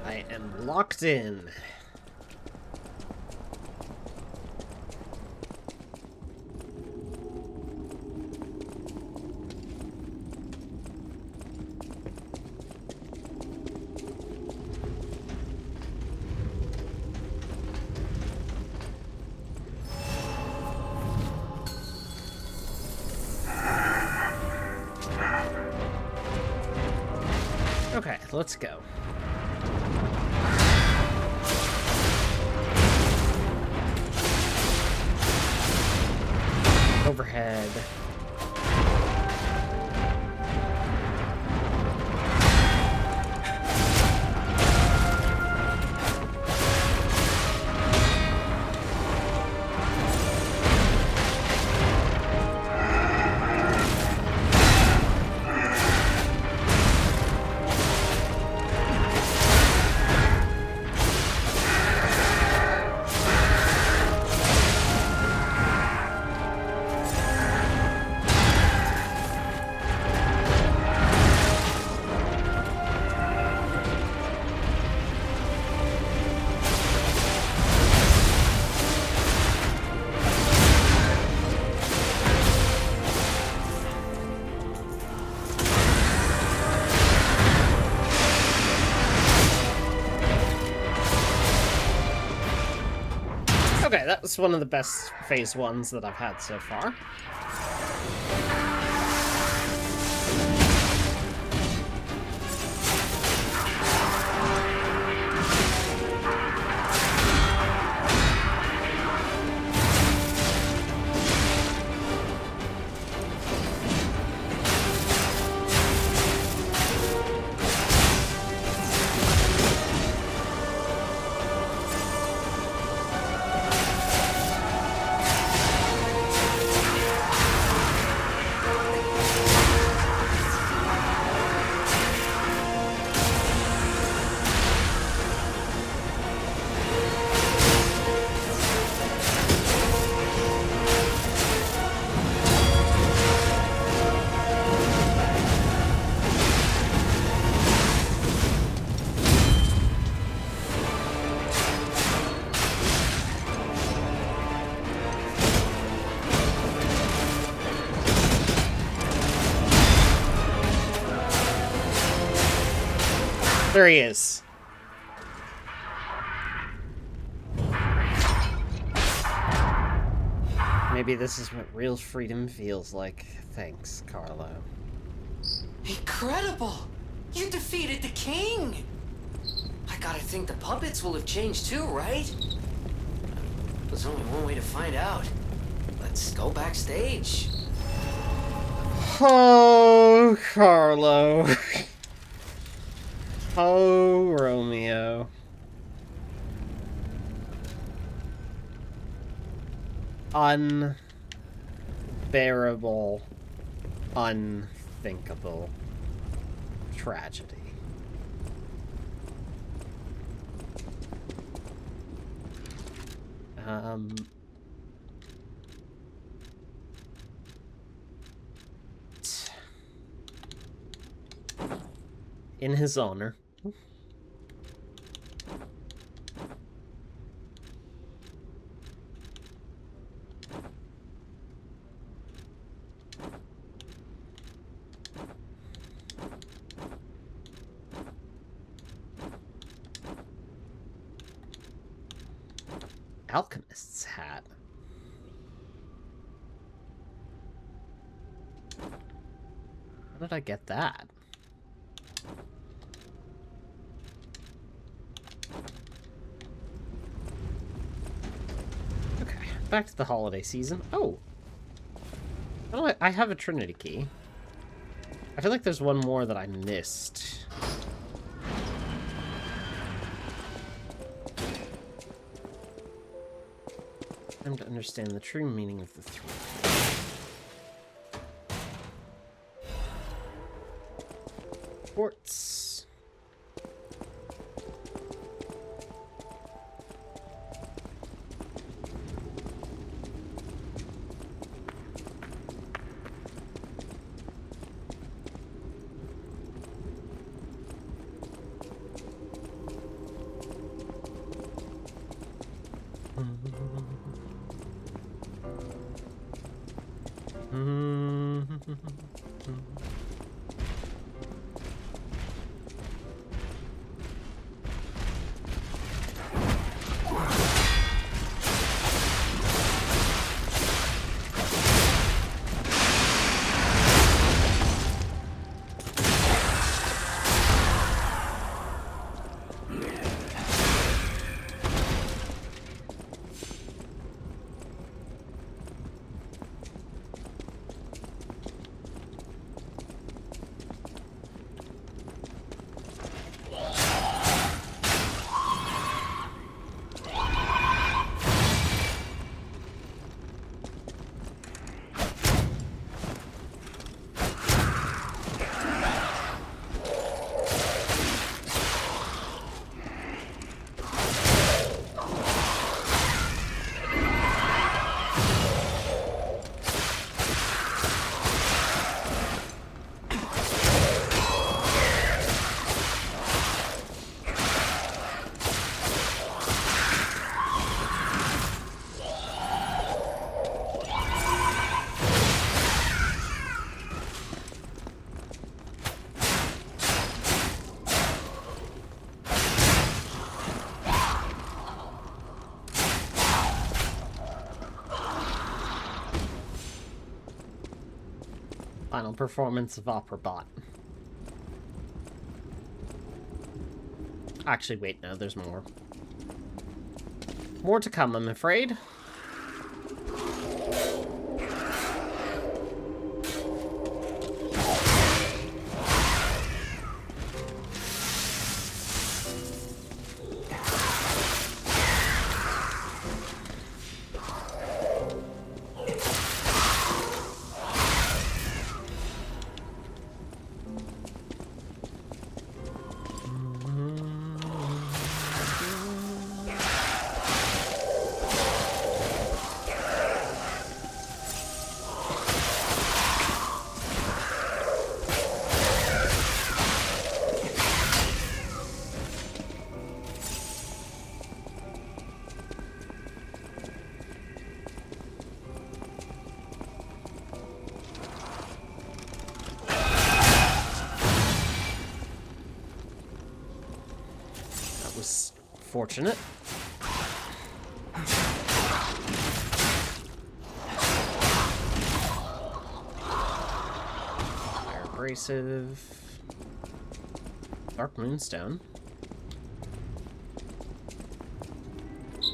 I am locked in. let's go. Overhead. Okay, that was one of the best phase 1s that I've had so far. There he is. Maybe this is what real freedom feels like. Thanks, Carlo. Incredible! You defeated the king! I gotta think the puppets will have changed too, right? There's only one way to find out. Let's go backstage. Oh, Carlo. Oh, Romeo. Unbearable, unthinkable tragedy. In his honor. Alchemist's hat. How did I get that? Okay, back to the holiday season. Oh! I have a Trinity key. I feel like there's one more that I missed. Time to understand the true meaning of the three. Quartz. Final performance of Opera Bot. Actually, wait, no, there's more. More to come, I'm afraid. Fortunate. Fire abrasive. Dark Moonstone.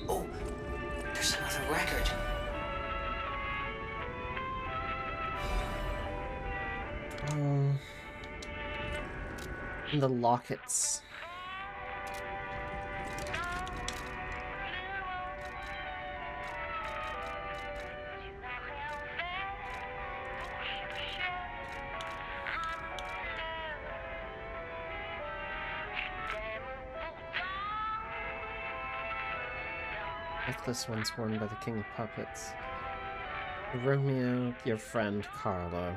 Oh, there's another record. Oh. And the lockets. This one's worn by the King of Puppets. Romeo, your friend Carlo.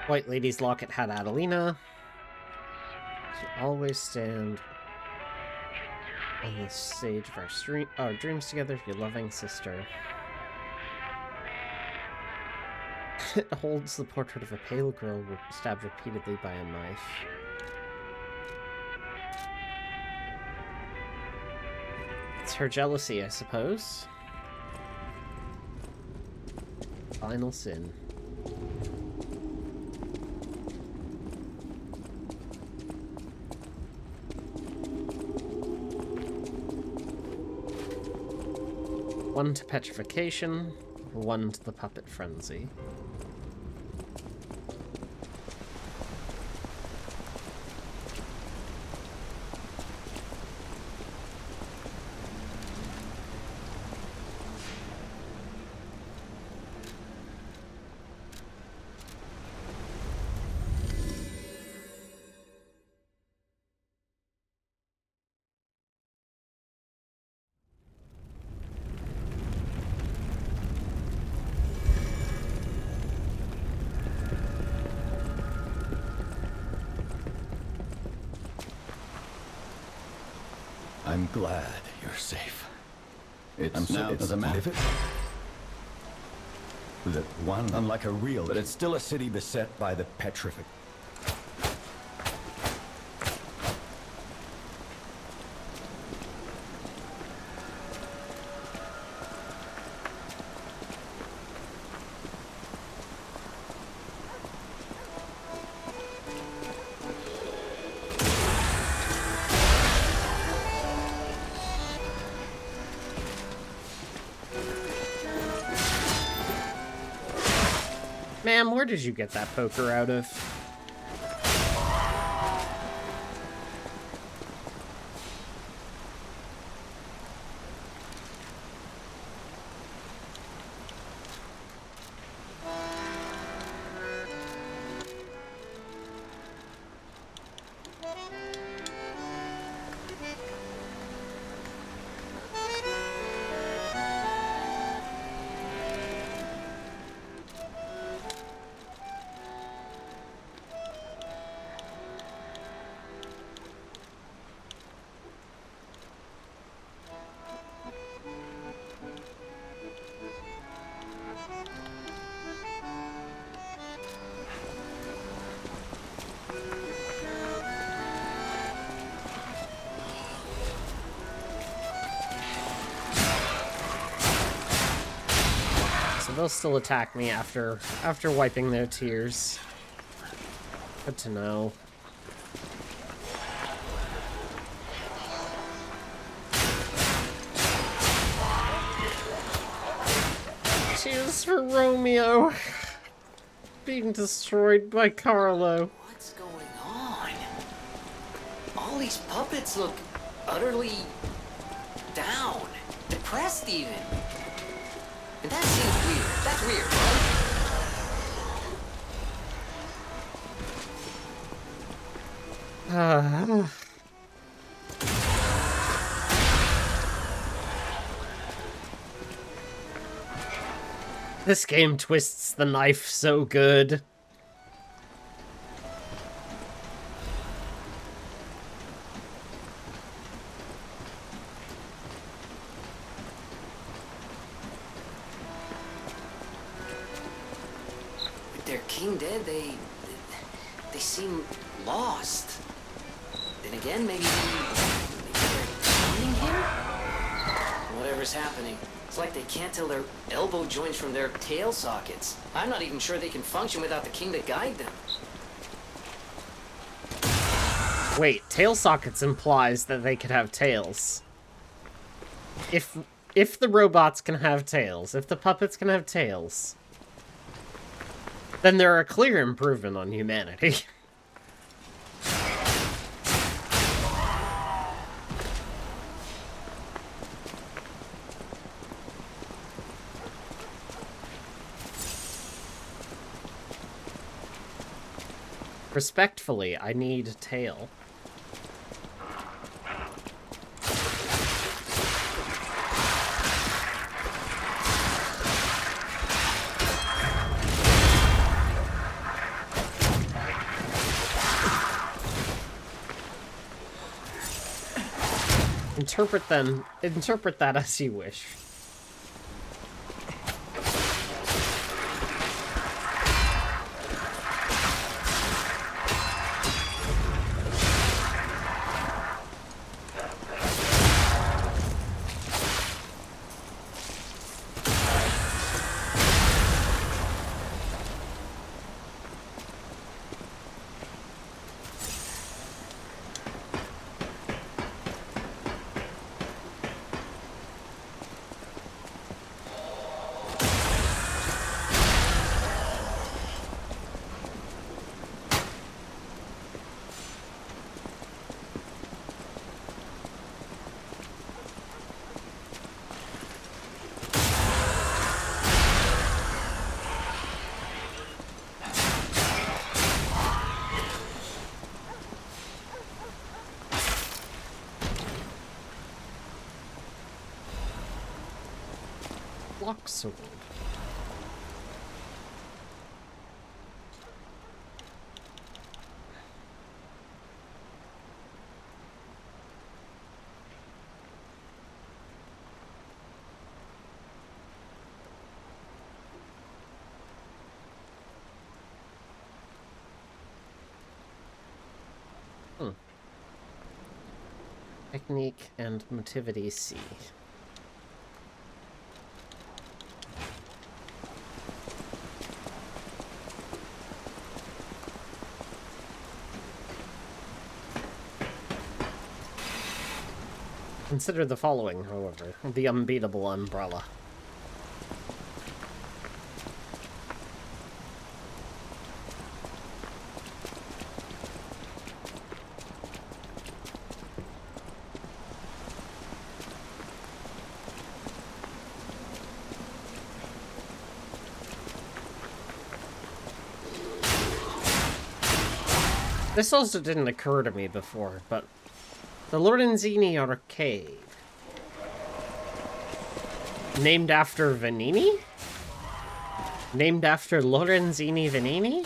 White Lady's locket had Adelina. She'll always stand on the stage of our dreams together, your loving sister. It holds the portrait of a pale girl stabbed repeatedly by a knife. It's her jealousy, I suppose. Final sin. One to petrification, one to the puppet frenzy. I'm glad you're safe. It's now the matter that one, unlike a real, but it's still a city beset by the petrific. Ma'am, where did you get that poker out of? they'll still attack me after wiping their tears. Good to know. Tears for Romeo. Being destroyed by Carlo. What's going on? All these puppets look utterly down, depressed even. And that seems weird. That's weird, right? This game twists the knife so good. With their king dead, they seem lost. Then again, maybe they're finding him? Whatever's happening. It's like they can't tell their elbow joints from their tail sockets. I'm not even sure they can function without the king to guide them. Wait, tail sockets implies that they could have tails. If the robots can have tails, if the puppets can have tails, then they're a clear improvement on humanity. Respectfully, I need a tail. Interpret that as you wish. Block sword. Technique and motivity C. Consider the following, however. The unbeatable umbrella. This also didn't occur to me before, but the Lorenzini Arcade. Named after Vanini? Named after Lorenzini Vanini?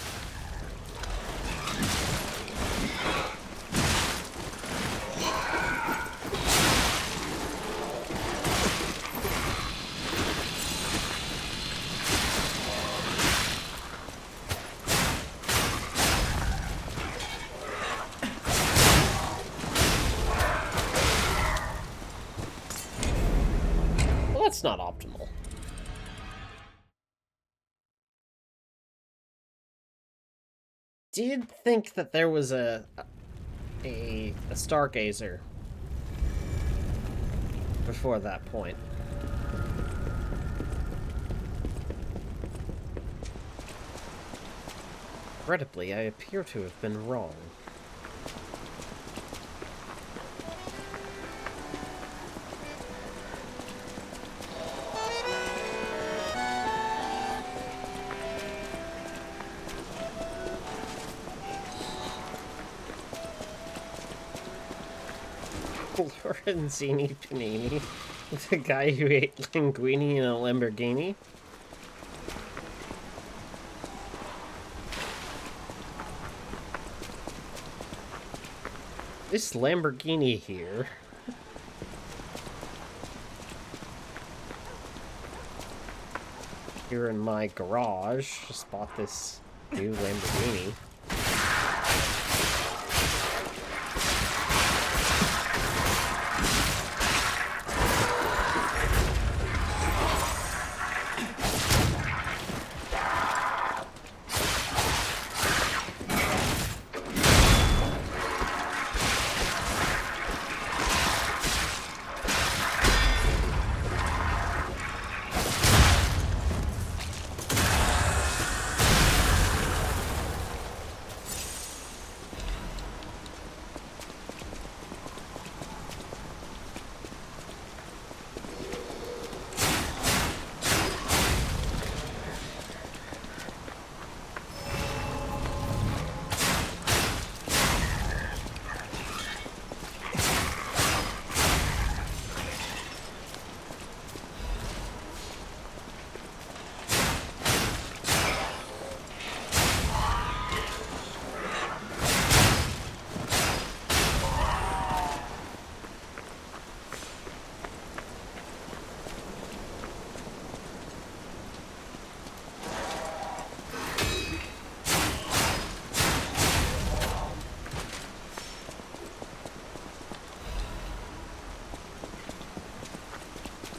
Not optimal. did think that there was a Stargazer before that point. Regrettably, I appear to have been wrong. Lorenzini Panini, the guy who ate linguine in a Lamborghini. This Lamborghini here. Here in my garage, just bought this new Lamborghini.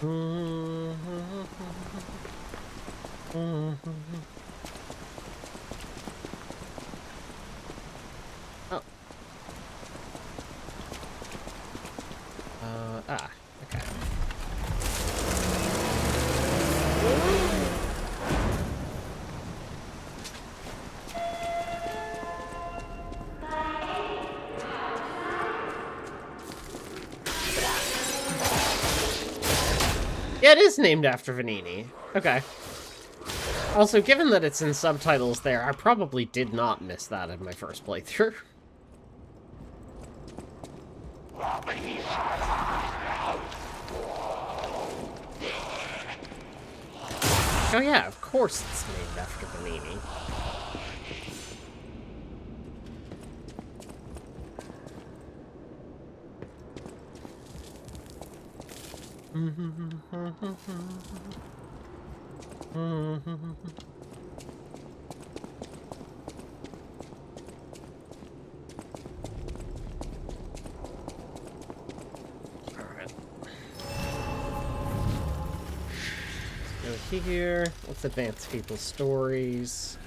Oh. Okay. Yeah, it is named after Venini. Okay. Also, given that it's in subtitles there, I probably did not miss that in my first playthrough. Oh yeah, of course it's named after Venini. Here, let's advance people's stories.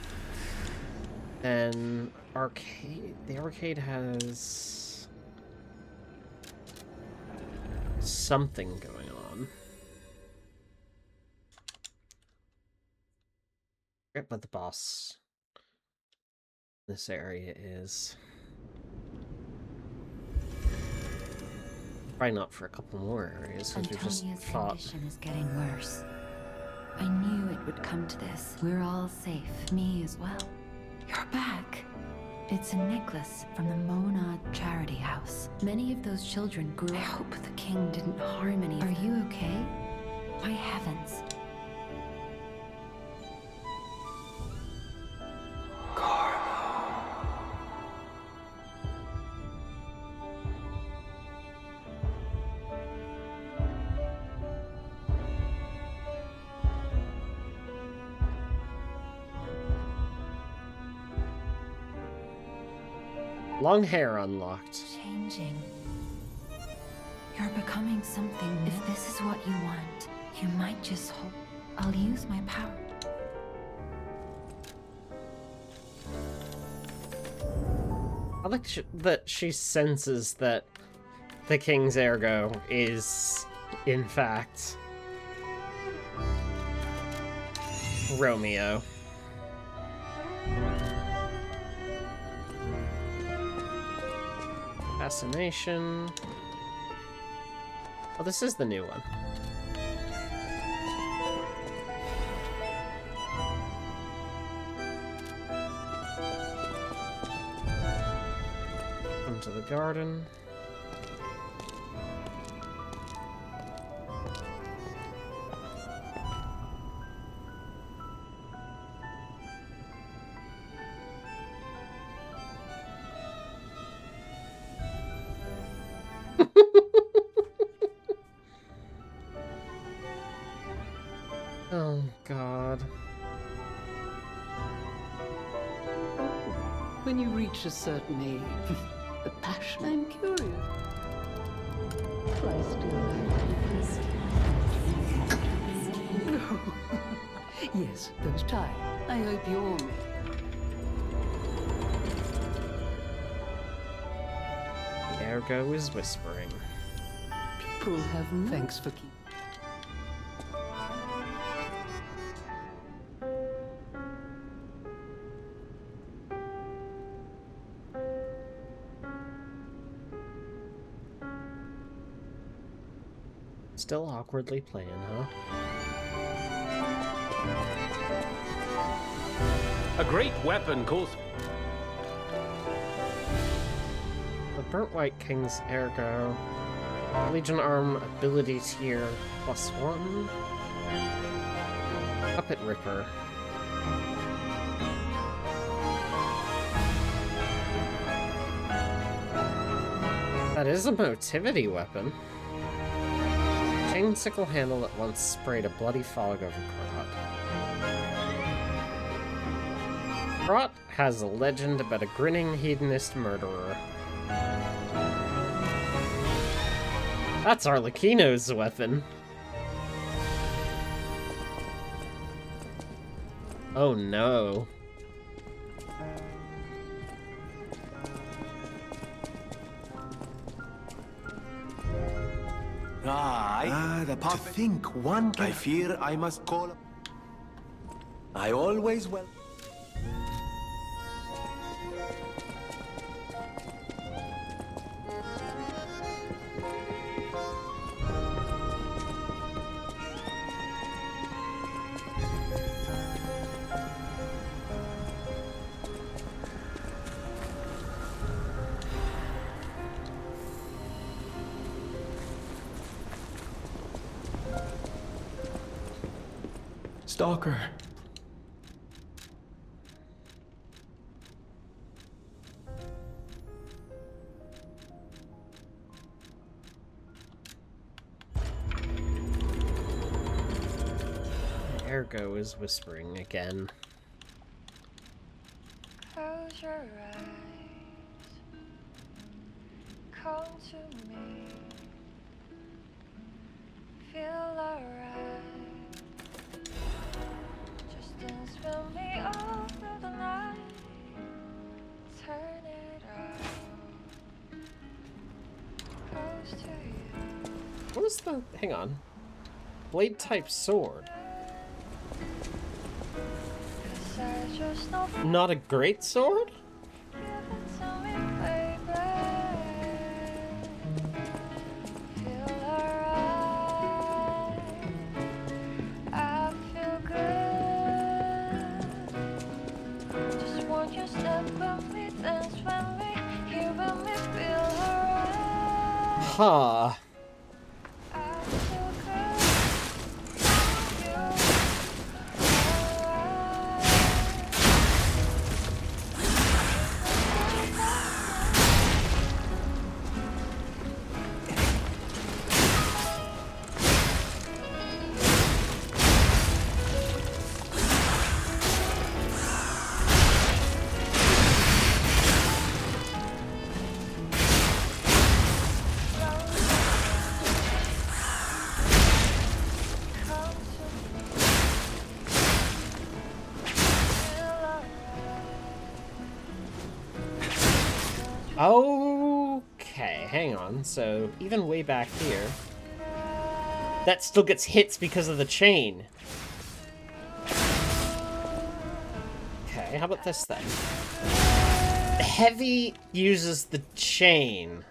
And arcade, the arcade has something going on. I forget what the boss in this area is. Probably not for a couple more areas because we just fought. Antonia's condition is getting worse. I knew it would come to this. We're all safe. Me as well. You're back. It's a necklace from the Monad Charity House. Many of those children grew up. I hope the king didn't harm any. Are you okay? My heavens. Long hair unlocked. Changing. You're becoming something. If this is what you want, you might just hope. I'll use my power. I like that she senses that the King's Ergo is, in fact, Romeo. Fascination. Oh, this is the new one. Come to the garden. Oh, God. When you reach a certain age, the passion. I'm curious. Do I still No. Yes, those ties. I hope you're me. The Ergo is whispering. People have. Thanks for keeping. Still awkwardly playing, huh? A great weapon calls. The Burnt White King's Ergo. Legion Arm ability tier +1. Puppet Ripper. That is a motivity weapon. Chain sickle handle that once sprayed a bloody fog over Krat. Krat has a legend about a grinning hedonist murderer. That's Arlecchino's weapon. Oh no. The pop. To think one can... I fear I must call... I always will... Stalker. Ergo is whispering again. Close your eyes. Come to me. Feel alright. Just dance with me all through the night. Turn it on. Close to you. What is the... hang on. Blade type sword. Not a great sword? Huh. Okay, hang on. So, even way back here, that still gets hits because of the chain. Okay, how about this then? Heavy uses the chain.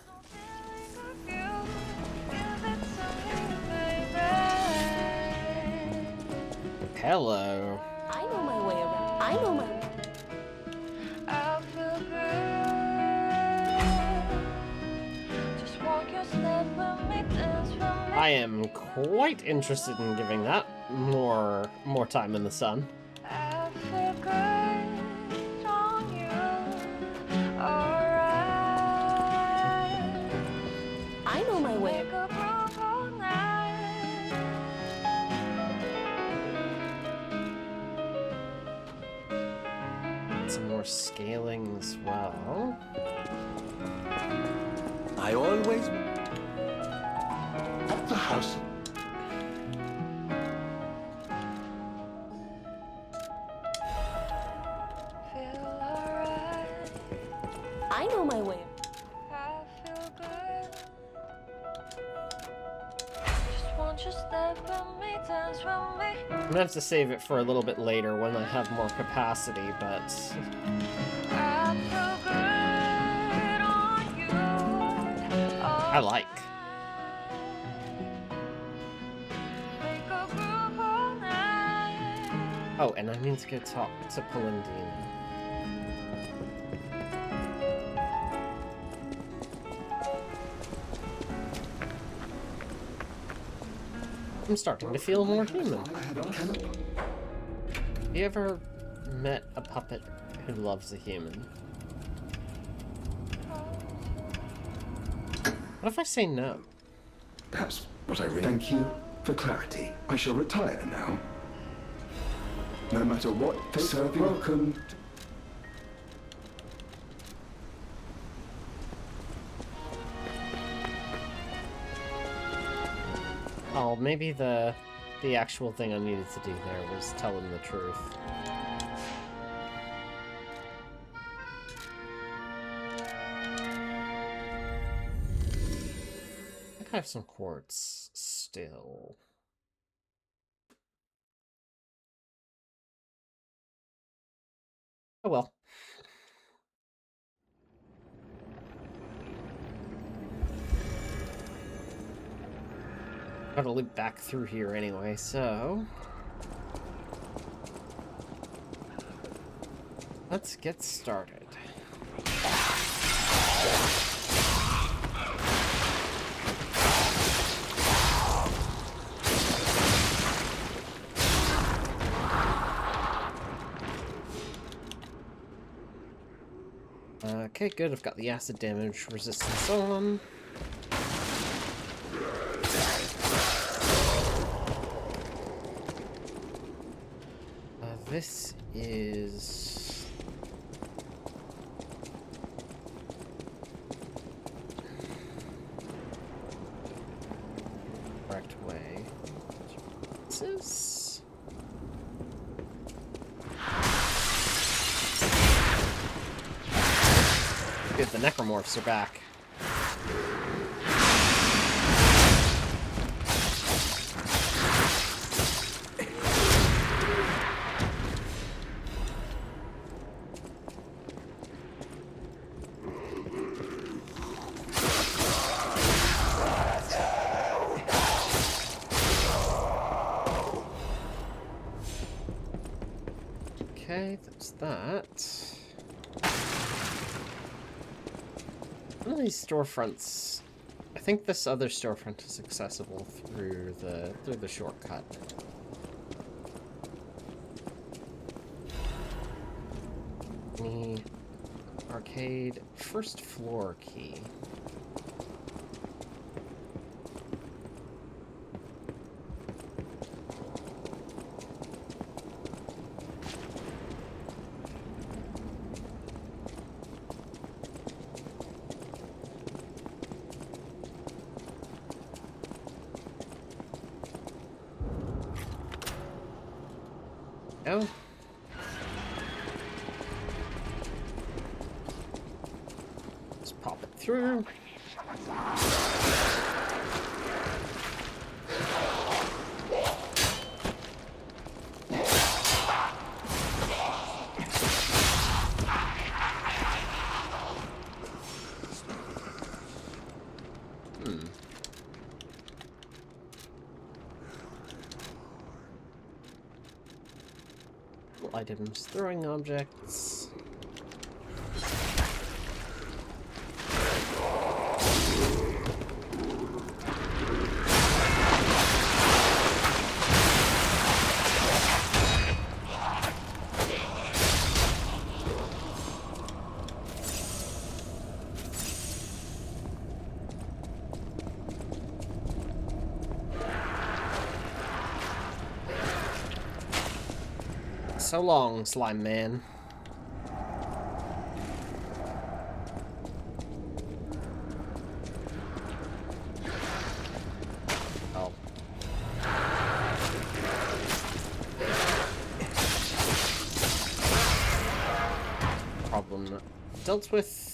Hello. I know my way around. I know my. I feel good. Just walk your step with me, dance with me. I am quite interested in giving that more time in the sun. I feel good on you. Alright. I know my way. Make a groove all night. Some more scaling as well. I always... At the house. Feel alright. I know my way. I feel good. Just want you step with me, dance with me. I'm gonna have to save it for a little bit later when I have more capacity, but I feel good on you. I like. Make a groove all night. Oh, and I need to go talk to Polendina. I'm starting to feel more human. Have you ever met a puppet who loves a human? What if I say no? That's what I really... Thank you for clarity. I shall retire now. No matter what they serve, welcome. Oh, maybe the actual thing I needed to do there was tell him the truth. I think I have some quartz still. Oh well. Gotta loop back through here anyway, so let's get started. Okay, good. I've got the acid damage resistance on. This is... correct way. This is... good, the necromorphs are back. Okay, that's that. One of these storefronts, I think this other storefront is accessible through the shortcut. The arcade first floor key. Oh. Let's through. Items, throwing objects. So long, slime man. Oh. Problem dealt with.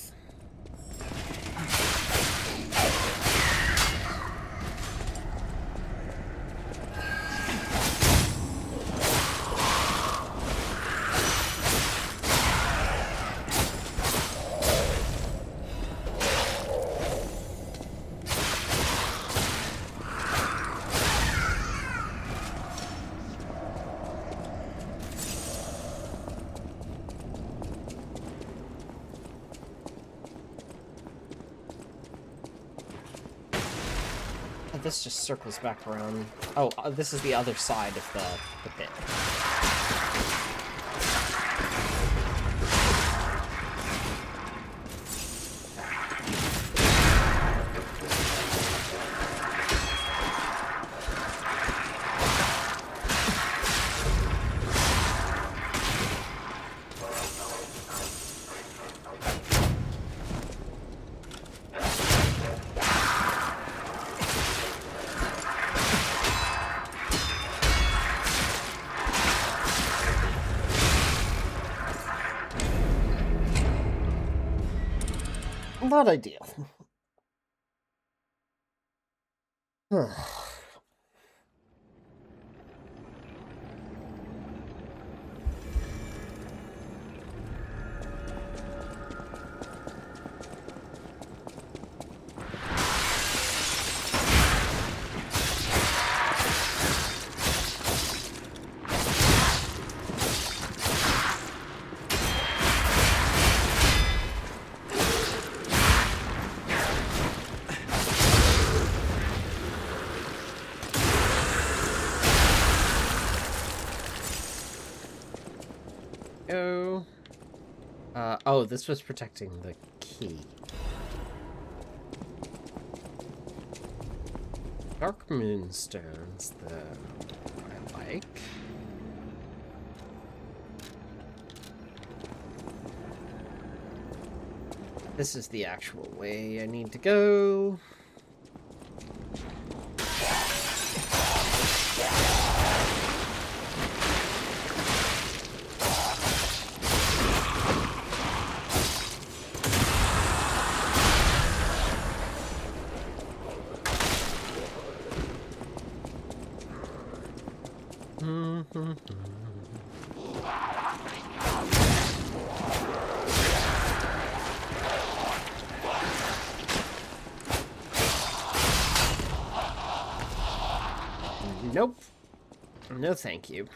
This just circles back around. Oh, this is the other side of the pit. Not ideal. Oh, this was protecting the key. Dark moonstones, though, I like. This is the actual way I need to go. Nope. No, thank you.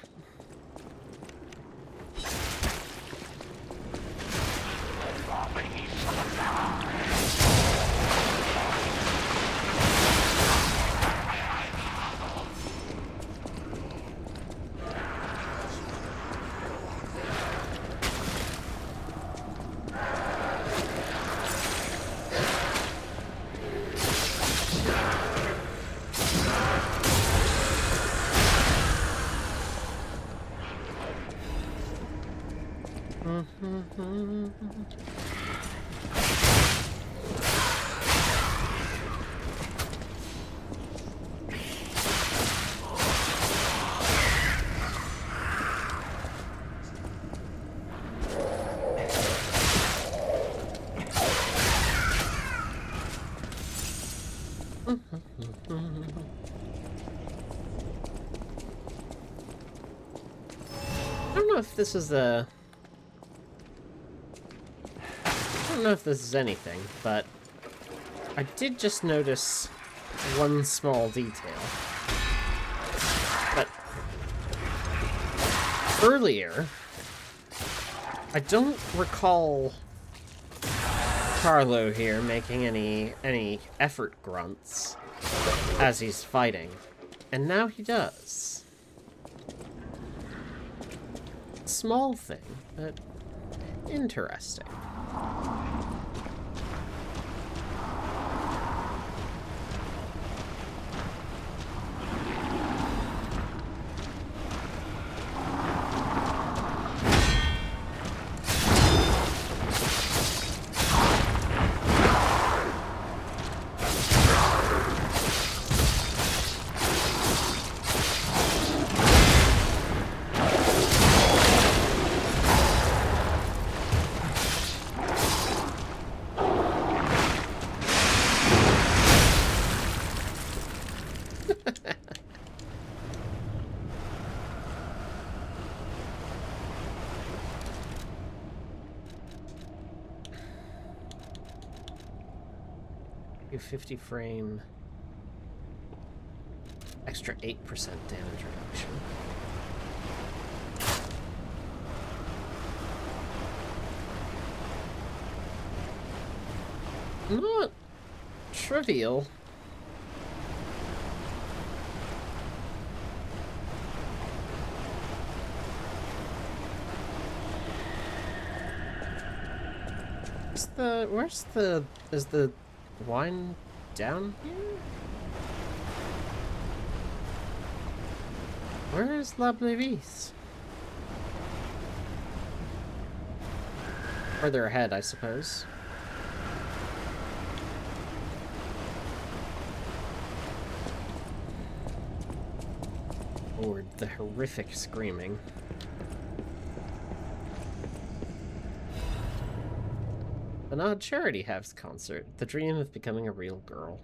don't know if this is a... I don't know if this is anything, but I did just notice one small detail. But earlier, I don't recall Carlo here making any effort grunts as he's fighting, and now he does. Small thing, but interesting. You 50 frame, extra 8% damage reduction. Not trivial. Is the wine down here? Where is La Blevis? Further ahead, I suppose. Lord, the horrific screaming. An odd Charity House concert. The dream of becoming a real girl.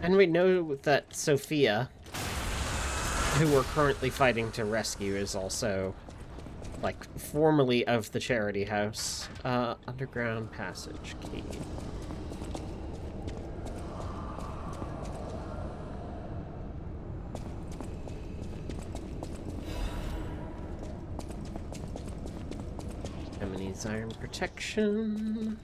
And we know that Sophia, who we're currently fighting to rescue, is also, like, formerly of the Charity House. Underground passage key. Needs iron protection.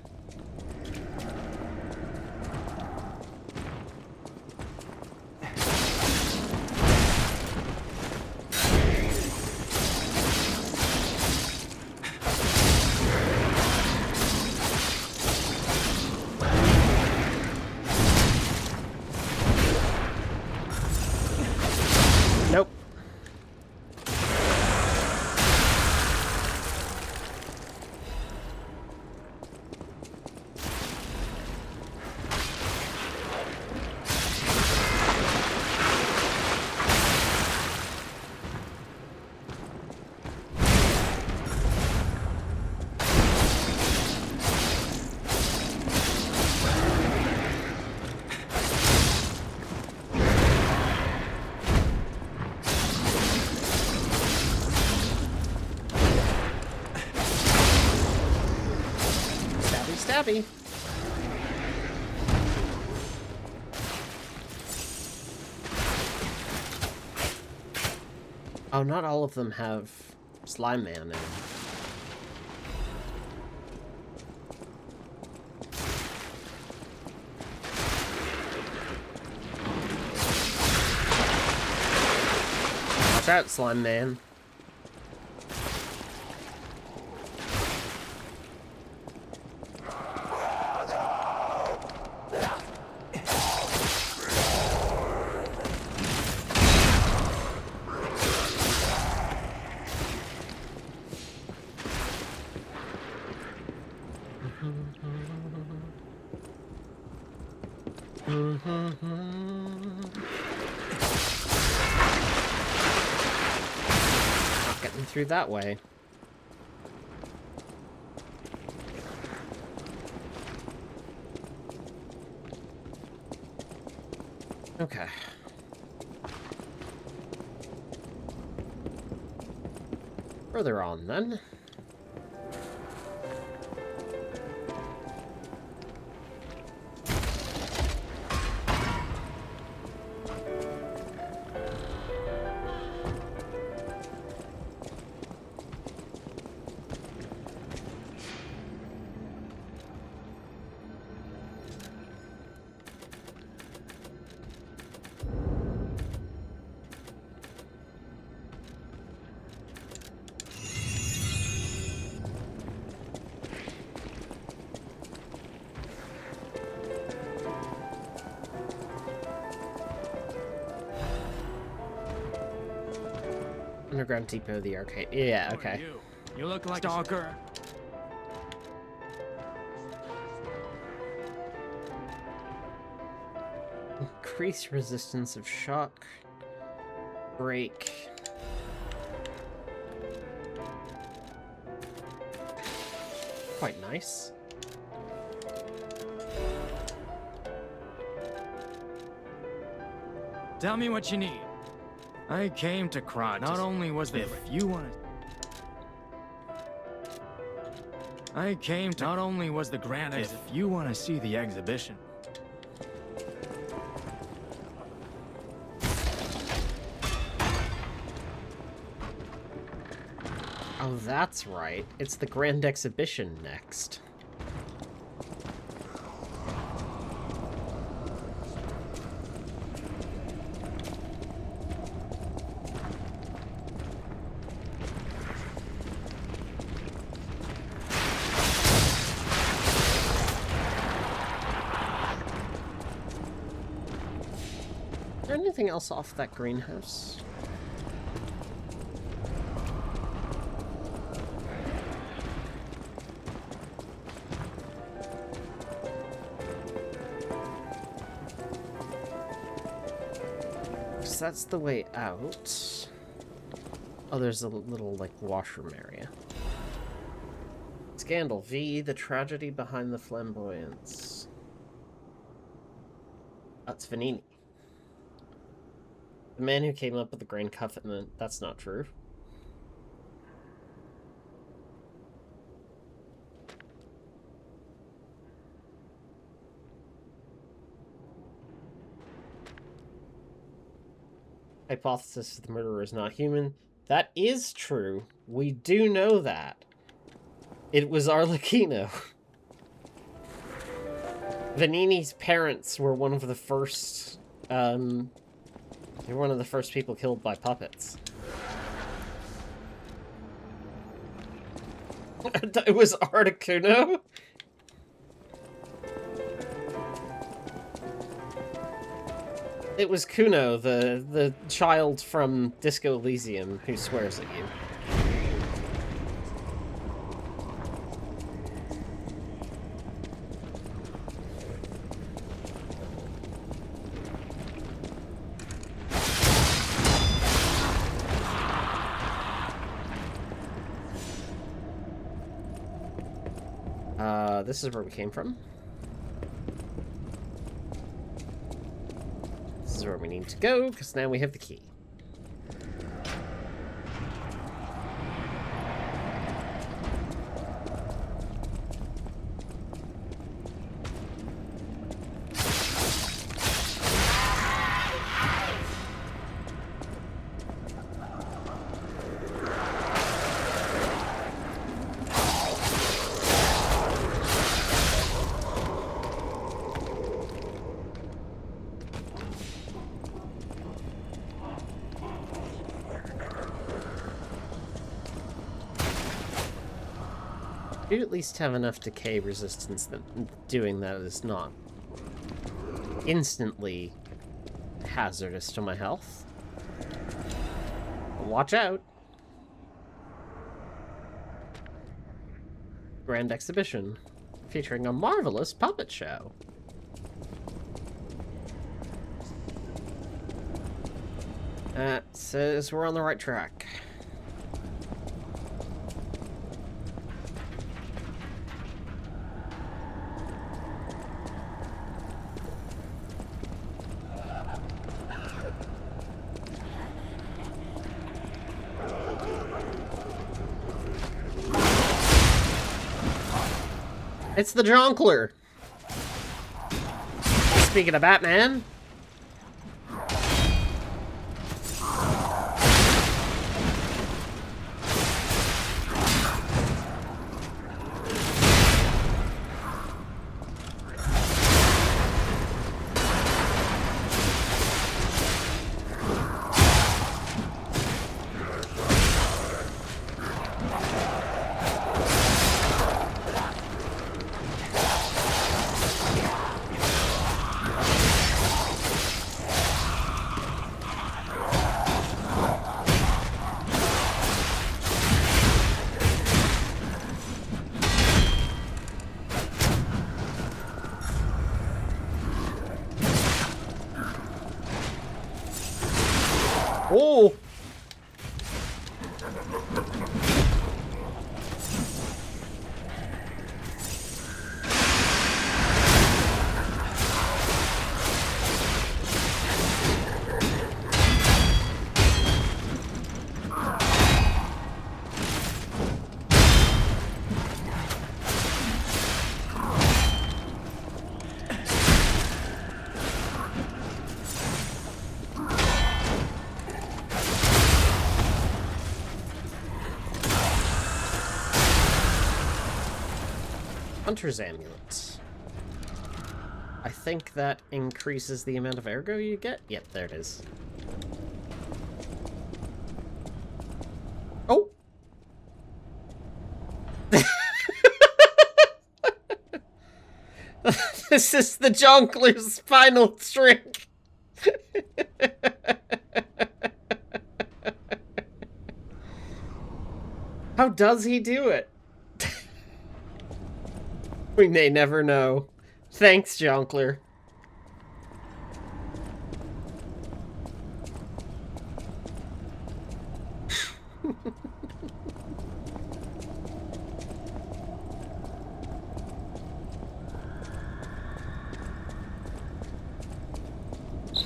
Nope. Stabby. Oh, not all of them have Slime Man in them. Watch out, Slime Man. Not getting through that way. Okay. Further on, then. Underground Depot, the arcade. Yeah, okay. You look like a stalker. Increase resistance of shock. Break. Quite nice. Tell me what you need. I came to Krat. Not only was the you want I came to not only was the grand if you want to see the exhibition. Oh, that's right. It's the Grand Exhibition next. Is there anything else off that greenhouse? So that's the way out. Oh, there's a little, like, washroom area. Scandal V, the tragedy behind the flamboyance. That's Vanini. The man who came up with the Grand Covenant. That's not true. Hypothesis the murderer is not human. That is true. We do know that. It was Arlecchino. Vanini's parents were one of the first, they were one of the first people killed by puppets. It was Arlecchino? It was Kuno, the child from Disco Elysium, who swears at you. This is where we came from. This is where we need to go, because now we have the key. You'd at least have enough decay resistance that doing that is not instantly hazardous to my health. But watch out. Grand Exhibition, featuring a marvelous puppet show. That says we're on the right track. It's the Jonkler. Speaking of Batman. Oh! Hunter's Amulet. I think that increases the amount of ergo you get. Yep, there it is. Oh! This is the Jonkler's final trick! How does he do it? We may never know. Thanks, Jonkler.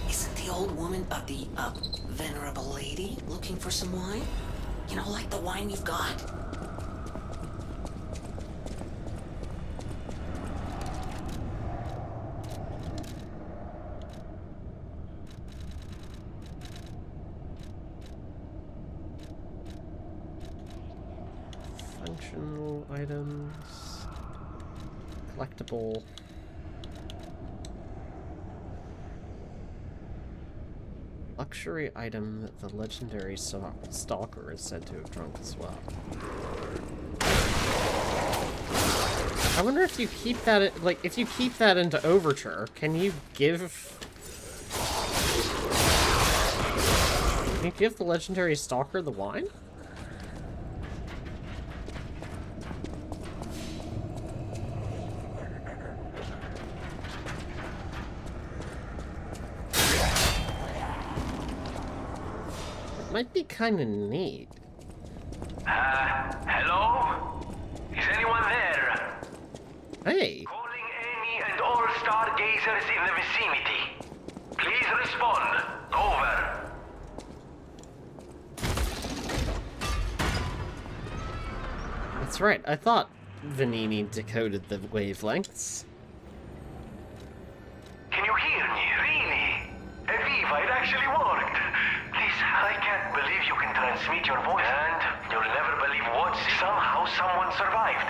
Isn't the old woman the venerable lady looking for some wine? You know, like the wine you've got. Functional items. Collectible. Luxury item that the legendary stalker is said to have drunk as well. I wonder if you keep that, like, if you keep that into Overture, can you give the legendary stalker the wine? Might be kind of neat. Hello? Is anyone there? Hey. Calling any and all stargazers in the vicinity. Please respond. Over. That's right. I thought Vanini decoded the wavelengths. Can you hear me? Really? Eviva, it actually worked. I can't believe you can transmit your voice, and you'll never believe what somehow someone survived.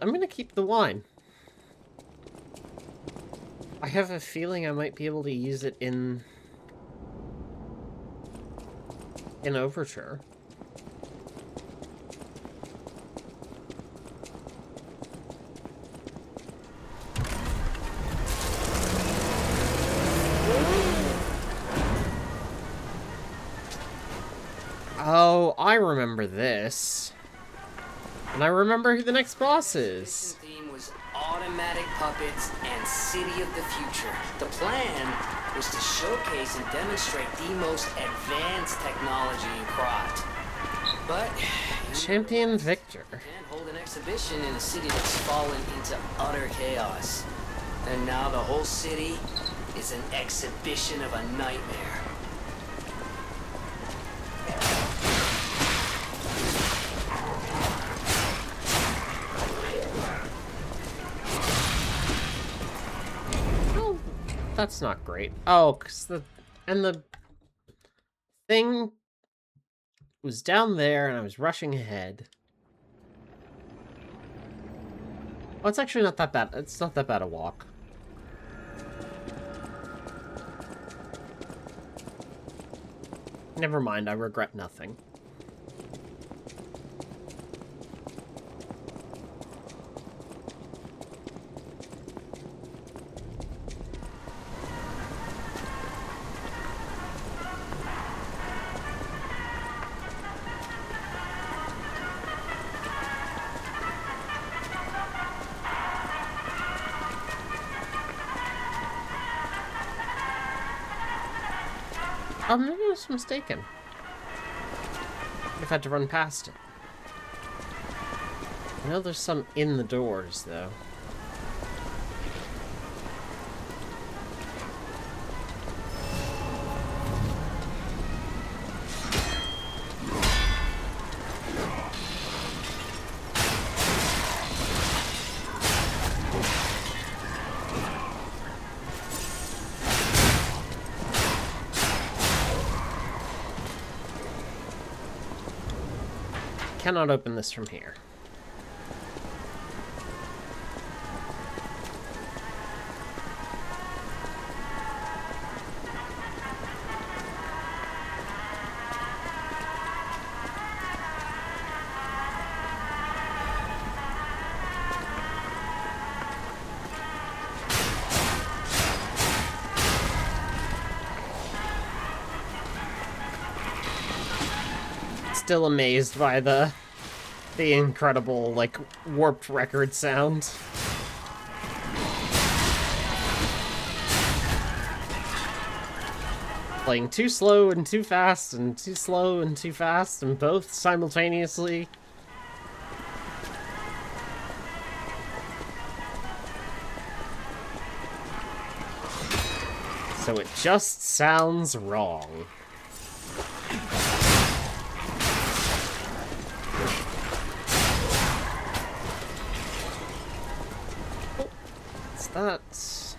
I'm gonna keep the wine. I have a feeling I might be able to use it in Overture. Oh, I remember this. And I remember who the next boss is. The theme was automatic puppets and City of the Future. The plan was to showcase and demonstrate the most advanced technology in Krot. But Champion Victor can't hold an exhibition in a city that's fallen into utter chaos. And now the whole city is an exhibition of a nightmare. that's not great. Oh, because the thing was down there and I was rushing ahead. Oh, it's actually not that bad. It's not that bad a walk. Never mind, I regret nothing. Oh, maybe I was mistaken. I've had to run past it. I know there's some in the doors, though. Cannot open this from here. Still amazed by the incredible, like, warped record sound. Playing too slow and too fast, and too slow and too fast, and both simultaneously. So it just sounds wrong. That's...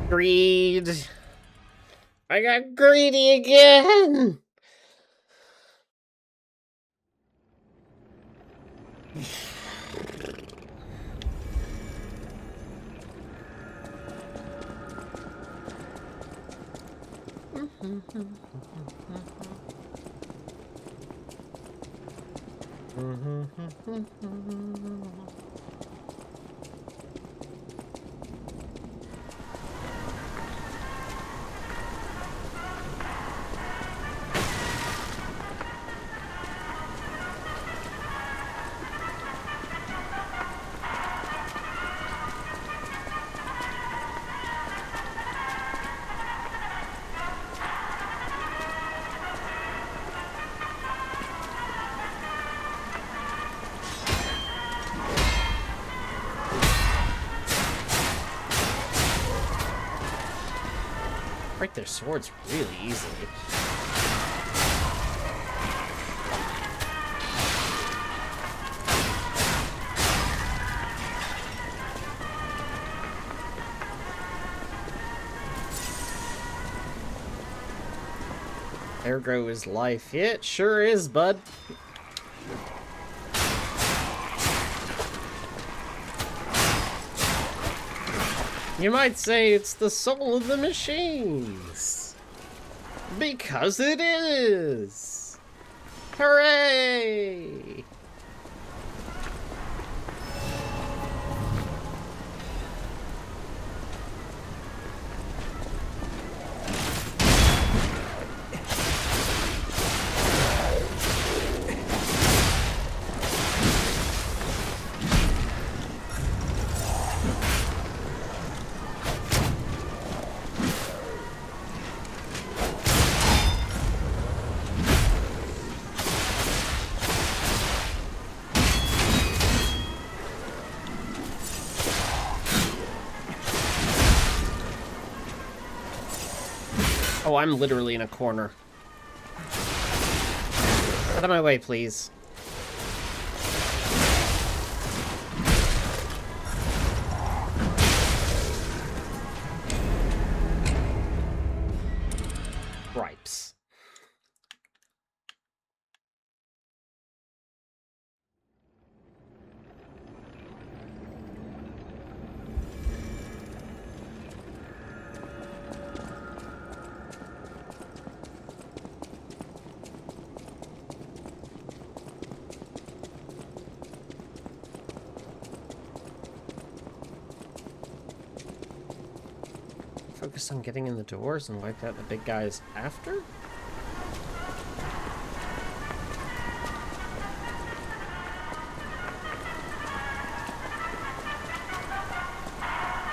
Greed. I got greedy again. Break their swords really easily. Ergo is life. Yeah, it sure is, bud. You might say it's the soul of the machines. Because it is! Hooray! Oh, I'm literally in a corner. Out of my way, please. Gripes. Focus on getting in the doors and wipe out the big guys after?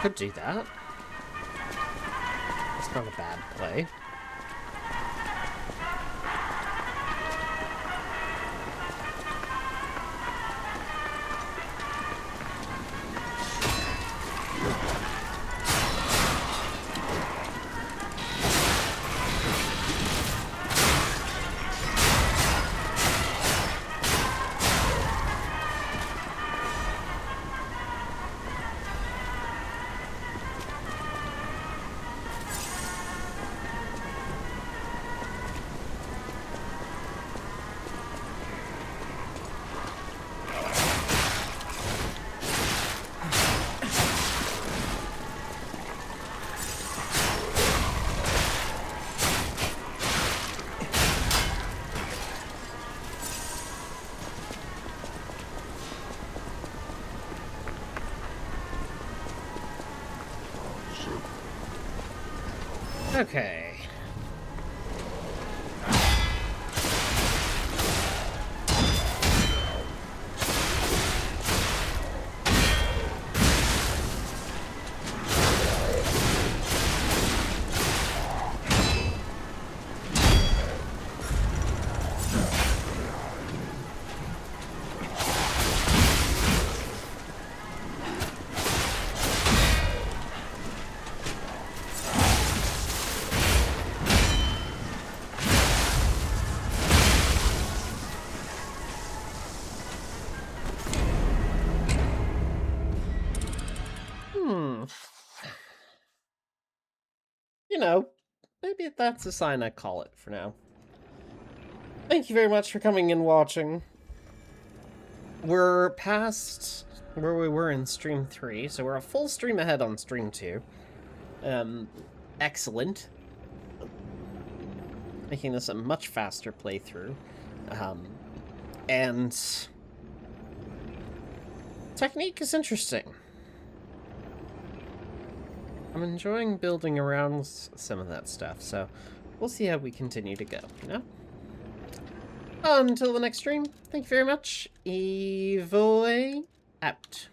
Could do that. It's not a bad play. Okay. You know, maybe that's a sign I call it for now. Thank you very much for coming and watching. We're past where we were in stream 3, so we're a full stream ahead on stream 2. Excellent. Making this a much faster playthrough. And technique is interesting. I'm enjoying building around some of that stuff, so we'll see how we continue to go, you know? Until the next stream, thank you very much. Evoy out.